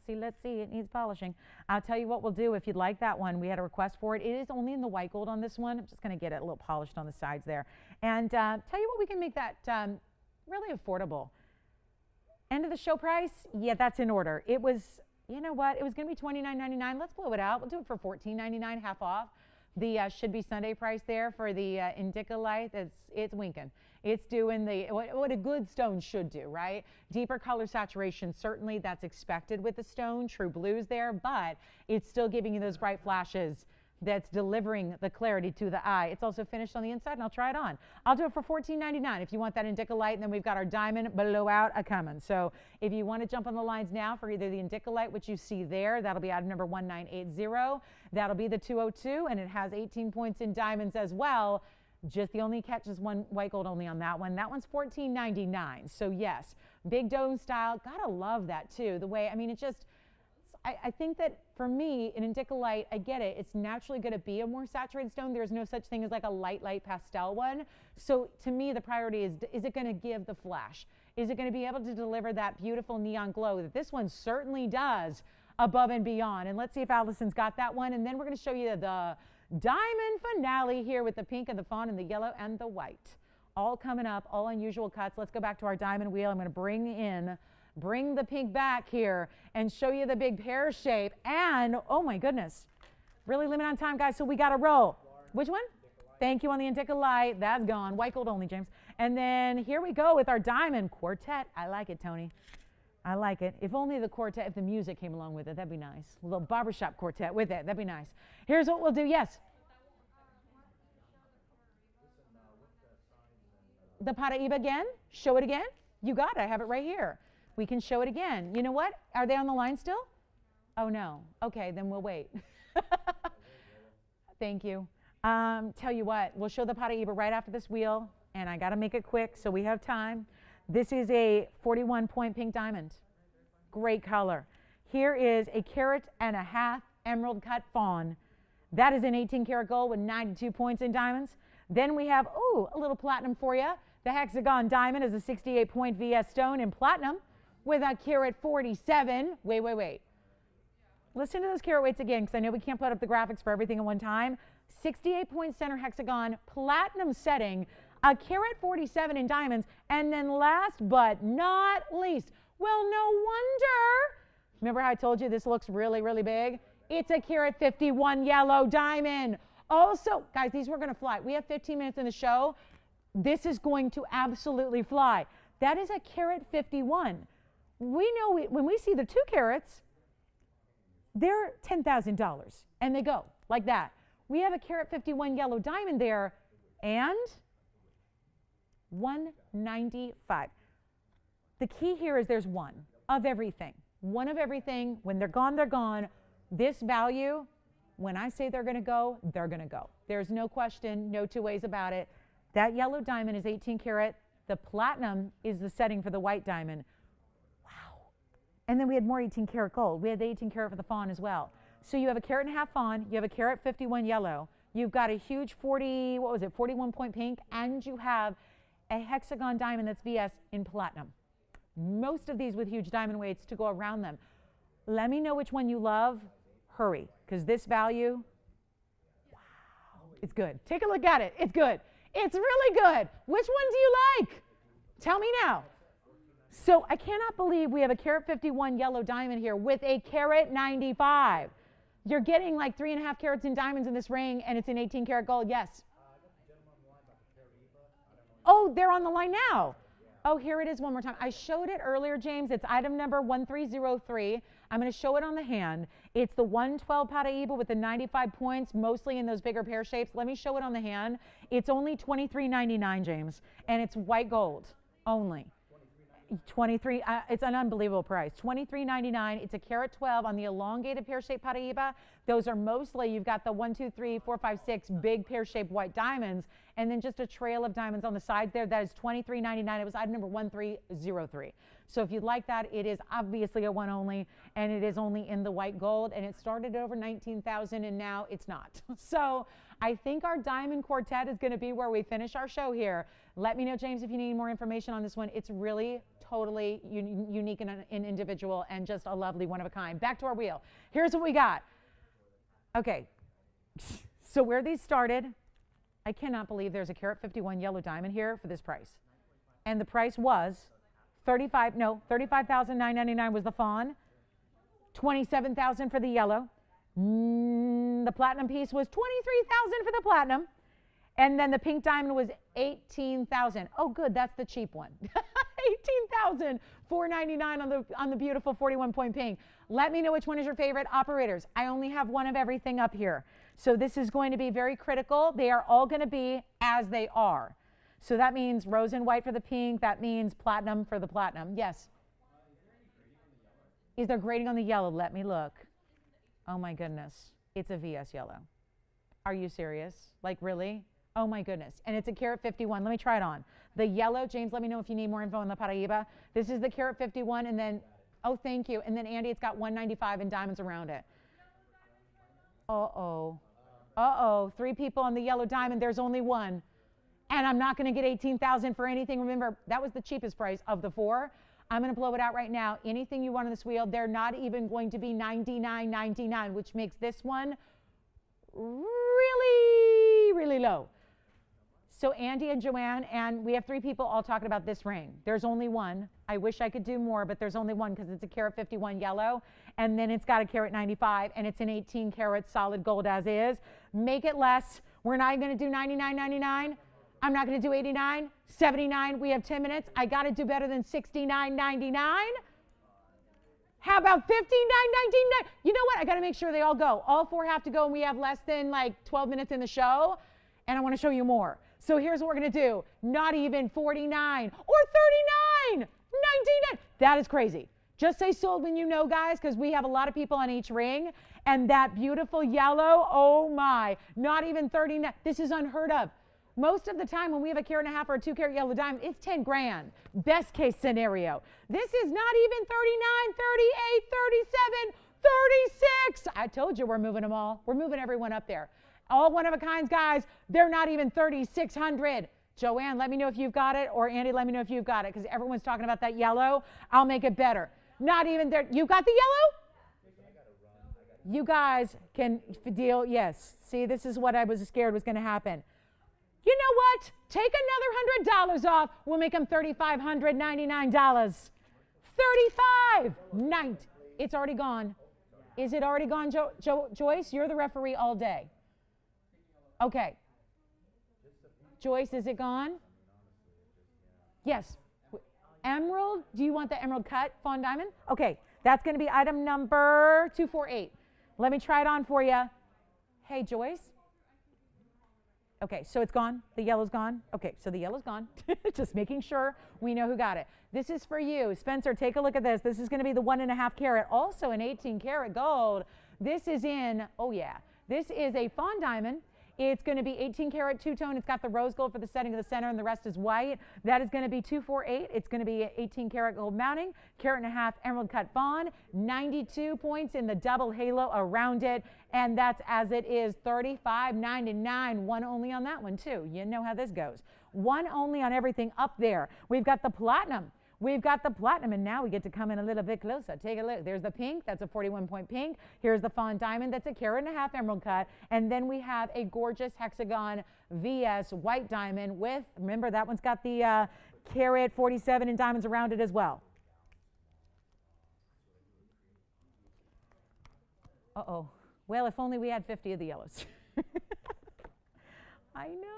let's see, it needs polishing. I'll tell you what we'll do if you'd like that one. We had a request for it. It is only in the white gold on this one. I'm just going to get it a little polished on the sides there. And tell you what, we can make that really affordable. End of the show price? Yeah, that's in order. It was, you know what? It was going to be $29.99. Let's blow it out. We'll do it for $14.99, half off. The should be Sunday price there for the indicolite. It's winking. It's doing what a good stone should do, right? Deeper color saturation, certainly that's expected with the stone. True blues there, but it's still giving you those bright flashes that's delivering the clarity to the eye. It's also finished on the inside, and I'll try it on. I'll do it for $14.99 if you want that indicolite, and then we've got our diamond blowout a-coming. So if you want to jump on the lines now for either the indicolite, which you see there, that'll be item number 1980. That'll be the 202, and it has 18 points in diamonds as well. Just the only catch is one white gold only on that one. That one's $14.99. So yes, big dome style. Gotta love that too. The way, I mean, it just, I think that for me, an indicolite, I get it. It's naturally going to be a more saturated stone. There's no such thing as like a light pastel one. So to me, the priority is it going to give the flash? Is it going to be able to deliver that beautiful neon glow that this one certainly does? above and beyond. And let's see if Allison's got that one. And then we're going to show you the diamond finale here with the pink and the fawn and the yellow and the white. All coming up, all unusual cuts. Let's go back to our diamond wheel. I'm going to bring the pink back here and show you the big pear shape. And, oh my goodness, really limited on time, guys, so we got to roll. Which one? Thank you on the Indica Light. That's gone. White gold only, James. And then here we go with our diamond quartet. I like it, Tony. I like it. If only the quartet, if the music came along with it, that'd be nice. A little barbershop quartet with it. That'd be nice. Here's what we'll do. Yes? The Paraíba again? Show it again? You got it. I have it right here. We can show it again. You know what? Are they on the line still? Oh, no. Okay, then we'll wait. Thank you. Tell you what, we'll show the Paraíba right after this wheel, and I got to make it quick so we have time. This is a 41-point pink diamond. Great color. Here is a 1.5 carat emerald cut fawn. That is an 18-karat gold with 92 points in diamonds. Then we have, a little platinum for you. The hexagon diamond is a 68-point VS stone in platinum with a carat 47. Wait. Listen to those carat weights again, because I know we can't put up the graphics for everything at one time. 68-point center hexagon, platinum setting, a carat 47 in diamonds, and then last but not least, well, no wonder. Remember how I told you this looks really, really big? It's a carat 51 yellow diamond. Also, guys, these were going to fly. We have 15 minutes in the show. This is going to absolutely fly. That is a carat 51. We know when we see the 2 carats, they're $10,000, and they go like that. We have a carat 51 yellow diamond there, and $195. The key here is there's one of everything. One of everything. When they're gone, they're gone. This value, when I say they're going to go, they're going to go. There's no question, no two ways about it. That yellow diamond is 18 karat. The platinum is the setting for the white diamond. Wow. And then we had more 18 karat gold. We had the 18 karat for the fawn as well. So you have a 1.5 carat fawn, you have a carat 51 yellow, you've got a huge 41-point pink, and you have a hexagon diamond that's VS in platinum. Most of these with huge diamond weights to go around them. Let me know which one you love. Hurry, because this value, wow, it's good. Take a look at it. It's good. It's really good. Which one do you like? Tell me now. So I cannot believe we have a carat 51 yellow diamond here with a carat 95. You're getting like 3.5 carats in diamonds in this ring, and it's an 18 karat gold. Yes. Oh, they're on the line now. Oh, here it is one more time. I showed it earlier, James. It's item number 1303. I'm going to show it on the hand. It's the 112 Paraíba with the 95 points, mostly in those bigger pear shapes. Let me show it on the hand. It's only $23.99, James, and it's white gold only. 23. It's an unbelievable price. $23.99. It's a carat 12 on the elongated pear-shaped Paraíba. Those are mostly, you've got the 1, 2, 3, 4, 5, 6 big pear-shaped white diamonds, and then just a trail of diamonds on the sides there. That is $23.99. It was item number 1303. So if you'd like that, it is obviously a one only, and it is only in the white gold, and it started at over 19,000, and now it's not. So I think our diamond quartet is going to be where we finish our show here. Let me know, James, if you need more information on this one. It's really totally unique and individual, and just a lovely one of a kind. Back to our wheel. Here's what we got. Okay, so where these started, I cannot believe there's a carat 51 yellow diamond here for this price. And the price was $35,999 was the fawn, $27,000 for the yellow. The platinum piece was $23,000 for the platinum. And then the pink diamond was $18,000. Oh, good, that's the cheap one. $18,499 on the beautiful 41-point pink. Let me know which one is your favorite. Operators, I only have one of everything up here. So this is going to be very critical. They are all going to be as they are. So that means rose and white for the pink. That means platinum for the platinum. Yes? Is there grading on the yellow? Let me look. Oh, my goodness. It's a VS yellow. Are you serious? Like, really? Oh, my goodness. And it's a carat 51. Let me try it on. The yellow, James, let me know if you need more info on the Paraíba. This is the carat 51, and then, oh, thank you. And then, Andy, it's got 195 and diamonds around it. Uh-oh. Uh-oh. 3 people on the yellow diamond. There's only one. And I'm not going to get $18,000 for anything. Remember, that was the cheapest price of the 4. I'm going to blow it out right now. Anything you want on this wheel, they're not even going to be $99.99, which makes this one really, really low. So Andy and Joanne, and we have 3 people all talking about this ring. There's only one. I wish I could do more, but there's only one because it's a carat 51 yellow, and then it's got a carat 95, and it's an 18 carat solid gold as is. Make it less. We're not going to do $99.99. I'm not going to do $89, $79. We have 10 minutes. I got to do better than $69.99. How about $59.99? You know what? I got to make sure they all go. All 4 have to go, and we have less than like 12 minutes in the show, and I want to show you more. So here's what we're going to do. Not even 49 or 39, 99. That is crazy. Just say sold when you know, guys, because we have a lot of people on each ring. And that beautiful yellow, oh my, not even 39. This is unheard of. Most of the time when we have a carat and a half or a 2 carat yellow diamond, it's 10 grand. Best case scenario. This is not even 39, 38, 37, 36. I told you we're moving them all. We're moving everyone up there. All one of a kinds, guys, they're not even 3,600. Joanne, let me know if you've got it, or Andy, let me know if you've got it, because everyone's talking about that yellow. I'll make it better. Not even there. You got the yellow? You guys can deal. Yes. See, this is what I was scared was going to happen. You know what? Take another $100 off. We'll make them $3,599. $35.90. It's already gone. Is it already gone, Joyce? You're the referee all day. Okay. Joyce, is it gone? Yes. Emerald, do you want the emerald cut fawn diamond? Okay, that's going to be item number 248. Let me try it on for you. Hey, Joyce. Okay, so it's gone. The yellow's gone. Okay, so the yellow's gone. Just making sure we know who got it. This is for you. Spencer, take a look at this. This is going to be the 1.5 carat, also an 18 karat gold. This is in, oh yeah, this is a fawn diamond. It's going to be 18 karat two-tone. It's got the rose gold for the setting of the center, and the rest is white. That is going to be 248. It's going to be 18 karat gold mounting, carat and a half emerald cut fawn, 92 points in the double halo around it, and that's as it is, $35.99. One only on that one too. You know how this goes. One only on everything up there. We've got the platinum. We've got the platinum, and now we get to come in a little bit closer. Take a look. There's the pink. That's a 41-point pink. Here's the fawn diamond. That's a carat and a half emerald cut. And then we have a gorgeous hexagon VS white diamond with, remember, that one's got the carat 47 in diamonds around it as well. Uh-oh. Well, if only we had 50 of the yellows. I know.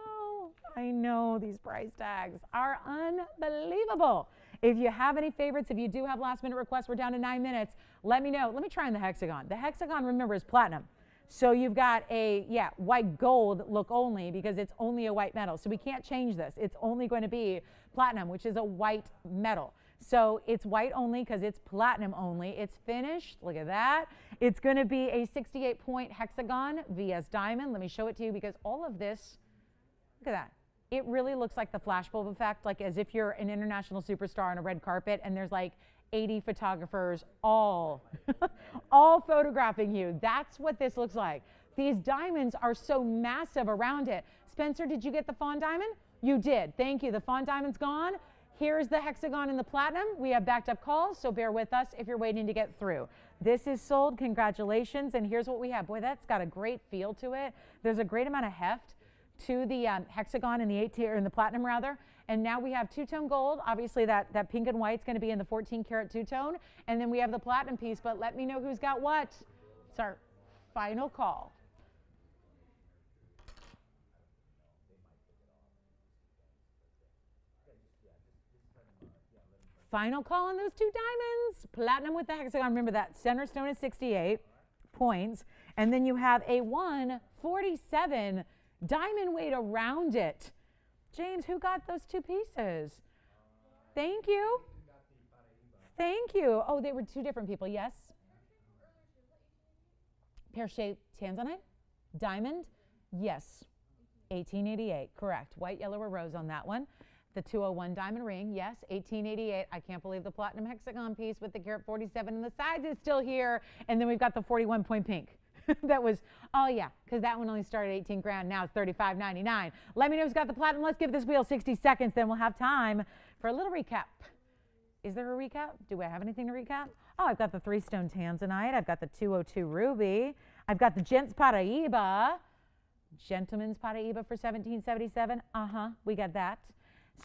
These price tags are unbelievable. If you have any favorites, if you do have last minute requests, we're down to 9 minutes. Let me know. Let me try on the hexagon. The hexagon, remember, is platinum. So you've got a, white gold look only because it's only a white metal. So we can't change this. It's only going to be platinum, which is a white metal. So it's white only because it's platinum only. It's finished. Look at that. It's going to be a 68-point hexagon VS diamond. Let me show it to you because all of this, look at that. It really looks like the flashbulb effect, like as if you're an international superstar on a red carpet and there's like 80 photographers all photographing you. That's what this looks like. These diamonds are so massive around it. Spencer, did you get the fawn diamond? You did. Thank you. The fawn diamond's gone. Here's the hexagon and the platinum. We have backed up calls, so bear with us if you're waiting to get through. This is sold. Congratulations. And here's what we have. Boy, that's got a great feel to it. There's a great amount of heft to the hexagon and the 18 or in the platinum rather. And now we have two-tone gold. Obviously that pink and white's going to be in the 14 karat two-tone. And then we have the platinum piece, but let me know who's got what. It's our final call. Final call on those two diamonds. Platinum with the hexagon. Remember that center stone is 68 points. And then you have a 147 diamond weight around it. James, who got those two pieces? Thank you. Thank you. Oh, they were two different people. Yes. Pear-shaped tanzanite. Diamond. Yes. 1888. Correct. White, yellow, or rose on that one. The 201 diamond ring, yes, 1888. I can't believe the platinum hexagon piece with the carat 47 and the size is still here. And then we've got the 41-point pink. That was, oh yeah, because that one only started 18 grand. Now it's $35.99. Let me know who's got the platinum. Let's give this wheel 60 seconds. Then we'll have time for a little recap. Is there a recap? Do I have anything to recap? Oh, I've got the 3-stone tanzanite. I've got the 202 ruby. I've got the gents Paraíba. Gentleman's Paraíba for $17.77. We got that.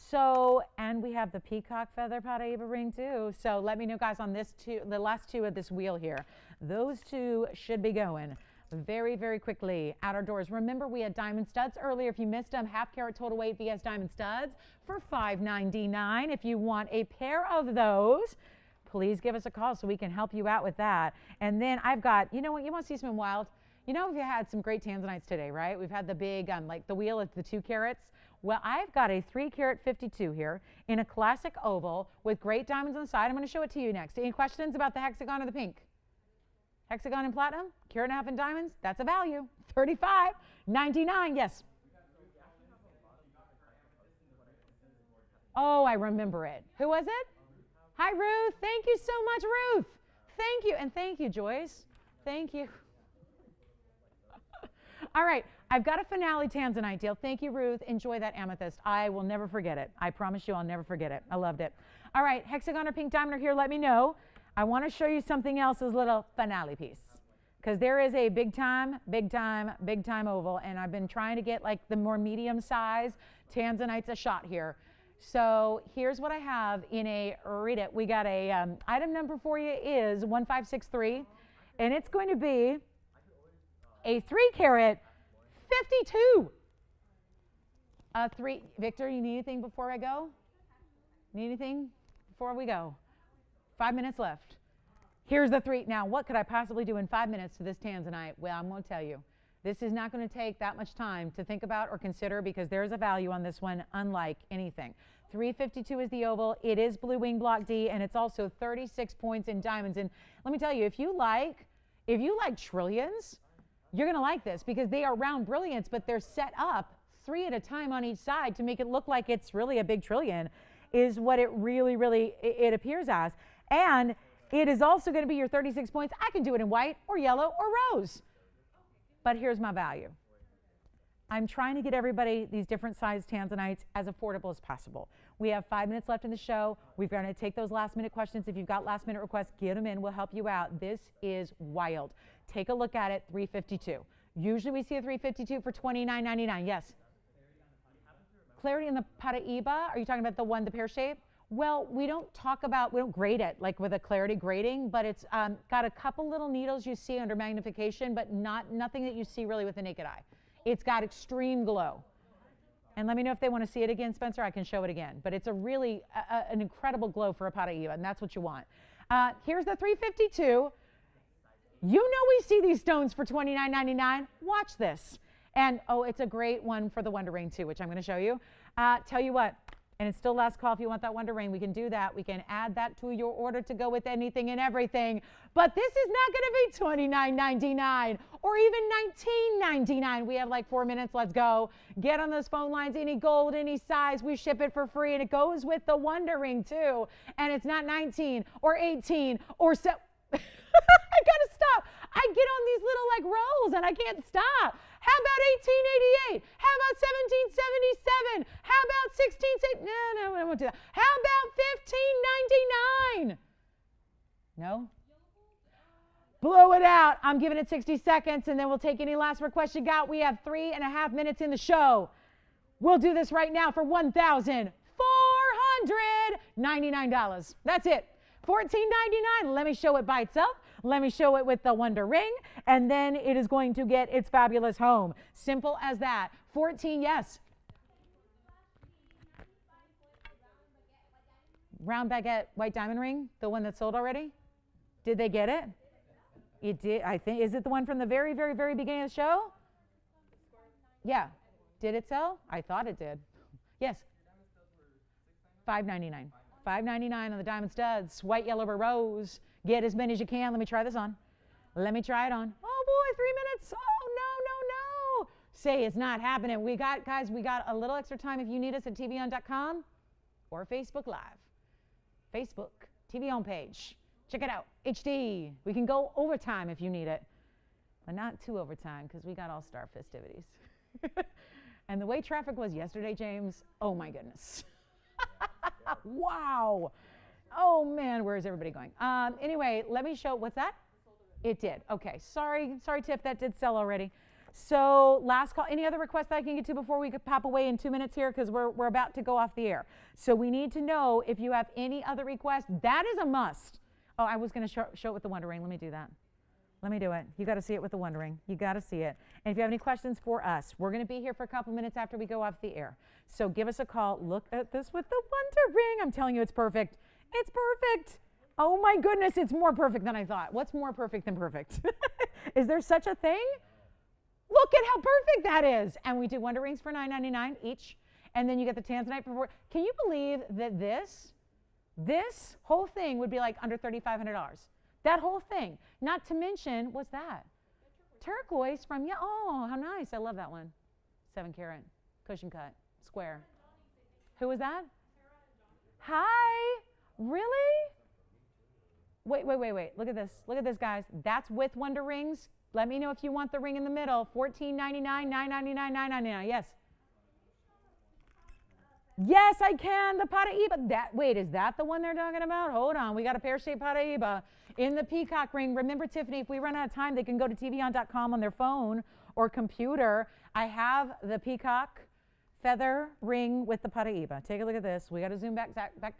So, and we have the peacock feather Paraíba ring too. So let me know, guys, on this the last two of this wheel here. Those two should be going very, very quickly out our doors. Remember, we had diamond studs earlier. If you missed them, half carat total weight VS diamond studs for $5.99. If you want a pair of those, please give us a call so we can help you out with that. And then I've got, you know what, you want to see something wild? You know, we've had some great tanzanites today, right? We've had the big, like the wheel of the 2 carats. Well, I've got a 3 carat 52 here in a classic oval with great diamonds on the side. I'm going to show it to you next. Any questions about the hexagon or the pink? Hexagon and platinum, carat and a half in diamonds, that's a value. $35.99, yes. Oh, I remember it. Who was it? Hi, Ruth. Thank you so much, Ruth. Thank you. And thank you, Joyce. Thank you. All right, I've got a finale tanzanite deal. Thank you, Ruth. Enjoy that amethyst. I will never forget it. I promise you I'll never forget it. I loved it. All right, hexagon or pink diamond are here. Let me know. I want to show you something else's little finale piece because there is a big time oval, and I've been trying to get like the more medium size tanzanites a shot here. So here's what I have in a, read it. We got a item number for you is 1563, and it's going to be a 3 carat 52. Victor, you need anything before I go? Need anything before we go? 5 minutes left. Here's the 3. Now, what could I possibly do in 5 minutes to this tanzanite? Well, I'm going to tell you. This is not going to take that much time to think about or consider because there's a value on this one unlike anything. 352 is the oval. It is blue wing block D, and it's also 36 points in diamonds. And let me tell you, if you like trillions, you're going to like this because they are round brilliants, but they're set up 3 at a time on each side to make it look like it's really a big trillion is what it really it appears as. And it is also going to be your 36 points. I can do it in white or yellow or rose. But here's my value. I'm trying to get everybody these different sized tanzanites as affordable as possible. We have 5 minutes left in the show. We're going to take those last minute questions. If you've got last minute requests, get them in. We'll help you out. This is wild. Take a look at it, 352. Usually we see a 352 for $29.99. Yes? Clarity in the Paraíba. Are you talking about the pear shape? Well, we don't grade it like with a clarity grading, but it's got a couple little needles you see under magnification, but nothing that you see really with the naked eye. It's got extreme glow. And let me know if they want to see it again, Spencer. I can show it again. But it's a really an incredible glow for a Paraíba, and that's what you want. Here's the 352. You know we see these stones for $29.99. Watch this. And, oh, it's a great one for the Wonder Ring, too, which I'm going to show you. Tell you what. And it's still last call if you want that Wonder Ring. We can do that. We can add that to your order to go with anything and everything. But this is not going to be $29.99 or even $19.99. We have like 4 minutes. Let's go. Get on those phone lines. Any gold, any size, we ship it for free. And it goes with the Wonder Ring, too. And it's not 19 or 18 or so. I got to stop. I get on these little like rolls and I can't stop. How about 1888? How about 1777? How about 1660? No, I won't do that. How about 1599? No? Blow it out. I'm giving it 60 seconds and then we'll take any last requests you got. We have 3.5 minutes in the show. We'll do this right now for $1,499. That's it. $14.99. Let me show it by itself. Let me show it with the Wonder Ring, and then it is going to get its fabulous home. Simple as that. 14, yes. Round baguette white diamond ring, the one that's sold already? Did they get it? It did, I think. Is it the one from the very beginning of the show? Yeah. Did it sell? I thought it did. Yes. $5.99. $5.99 on the diamond studs, white, yellow, or rose. Get as many as you can. Let me try this on. Let me try it on. Oh boy, 3 minutes. Oh no. Say it's not happening. We got a little extra time if you need us at TVON.com or Facebook Live. Facebook, TVON page. Check it out. HD. We can go overtime if you need it, but not too overtime because we got All-Star festivities. And the way traffic was yesterday, James, oh my goodness. Wow. Oh man, where is everybody going? Anyway, let me show, what's that? It did. Okay, sorry, Tiff, that did sell already. So last call, any other requests that I can get to before we could pop away in 2 minutes here, because we're about to go off the air. So we need to know if you have any other requests. That is a must. Oh, I was going to show it with the Wonder Ring. Let me do that. Let me do it. You got to see it with the Wonder Ring. You got to see it. And if you have any questions for us, we're going to be here for a couple minutes after we go off the air. So give us a call. Look at this with the Wonder Ring. I'm telling you, it's perfect. It's perfect. Oh my goodness, it's more perfect than I thought. What's more perfect than perfect? Is there such a thing? Look at how perfect that is. And we do Wonder Rings for $9.99 each. And then you get the Tanzanite for $4. Can you believe that this whole thing would be like under $3,500? That whole thing. Not to mention, what's that? Turquoise from, yeah, oh, how nice. I love that one. 7 carat, cushion cut, square. Who was that? Hi. Really? Wait. Look at this. Look at this, guys. That's with Wonder Rings. Let me know if you want the ring in the middle. $14.99, $9.99, $9.99. Yes. Yes, I can. The Paraíba. Wait, is that the one they're talking about? Hold on. We got a pear-shaped Paraíba in the peacock ring. Remember, Tiffany, if we run out of time, they can go to tvon.com on their phone or computer. I have the peacock feather ring with the Paraíba. Take a look at this. We got to zoom back,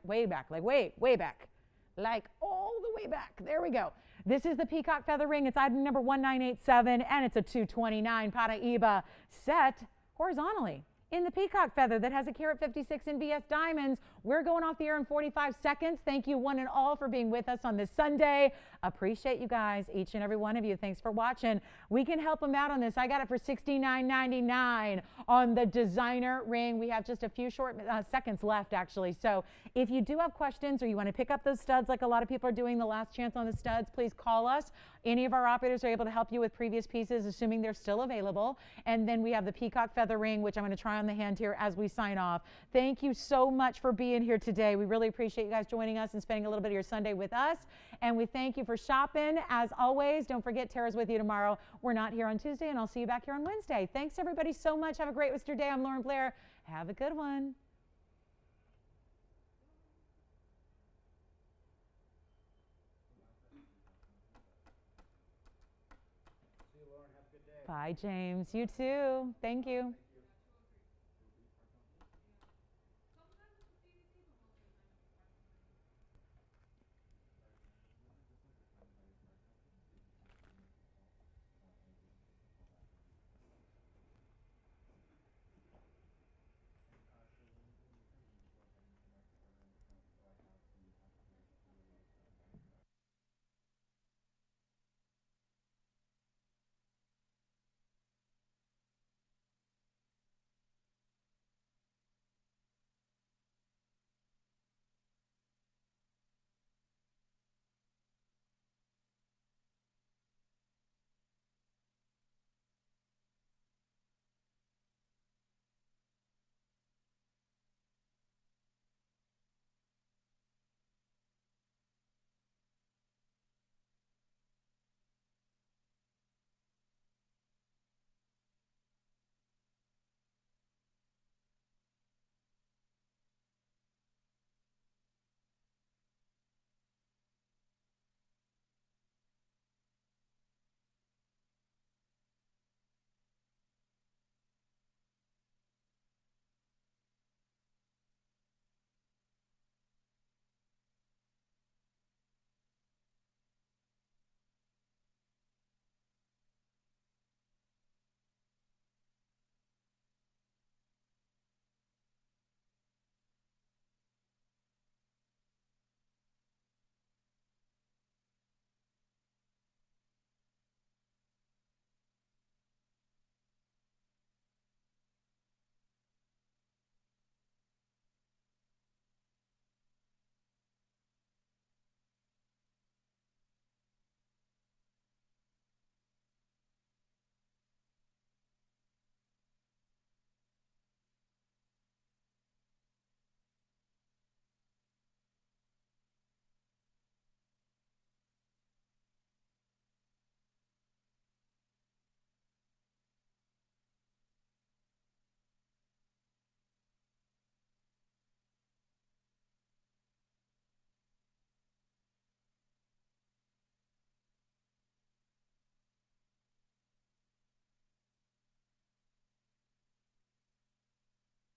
way back, like way back. Like all the way back. There we go. This is the peacock feather ring. It's item number 1987, and it's a $229 Paraíba set horizontally in the peacock feather that has a carat 56 in VS diamonds. We're going off the air in 45 seconds. Thank you one and all for being with us on this Sunday. Appreciate you guys, each and every one of you. Thanks for watching. We can help them out on this. I got it for $69.99 on the designer ring. We have just a few short seconds left, actually. So if you do have questions or you want to pick up those studs like a lot of people are doing, the last chance on the studs, please call us. Any of our operators are able to help you with previous pieces, assuming they're still available. And then we have the peacock feather ring, which I'm going to try on the hand here as we sign off. Thank you so much for being here today. We really appreciate you guys joining us and spending a little bit of your Sunday with us. And we thank you for shopping. As always, don't forget Tara's with you tomorrow. We're not here on Tuesday, and I'll see you back here on Wednesday. Thanks, everybody, so much. Have a great rest of your day. I'm Lauren Blair. Have a good one. See you, Lauren. Have a good day. Bye, James. You too. Thank you.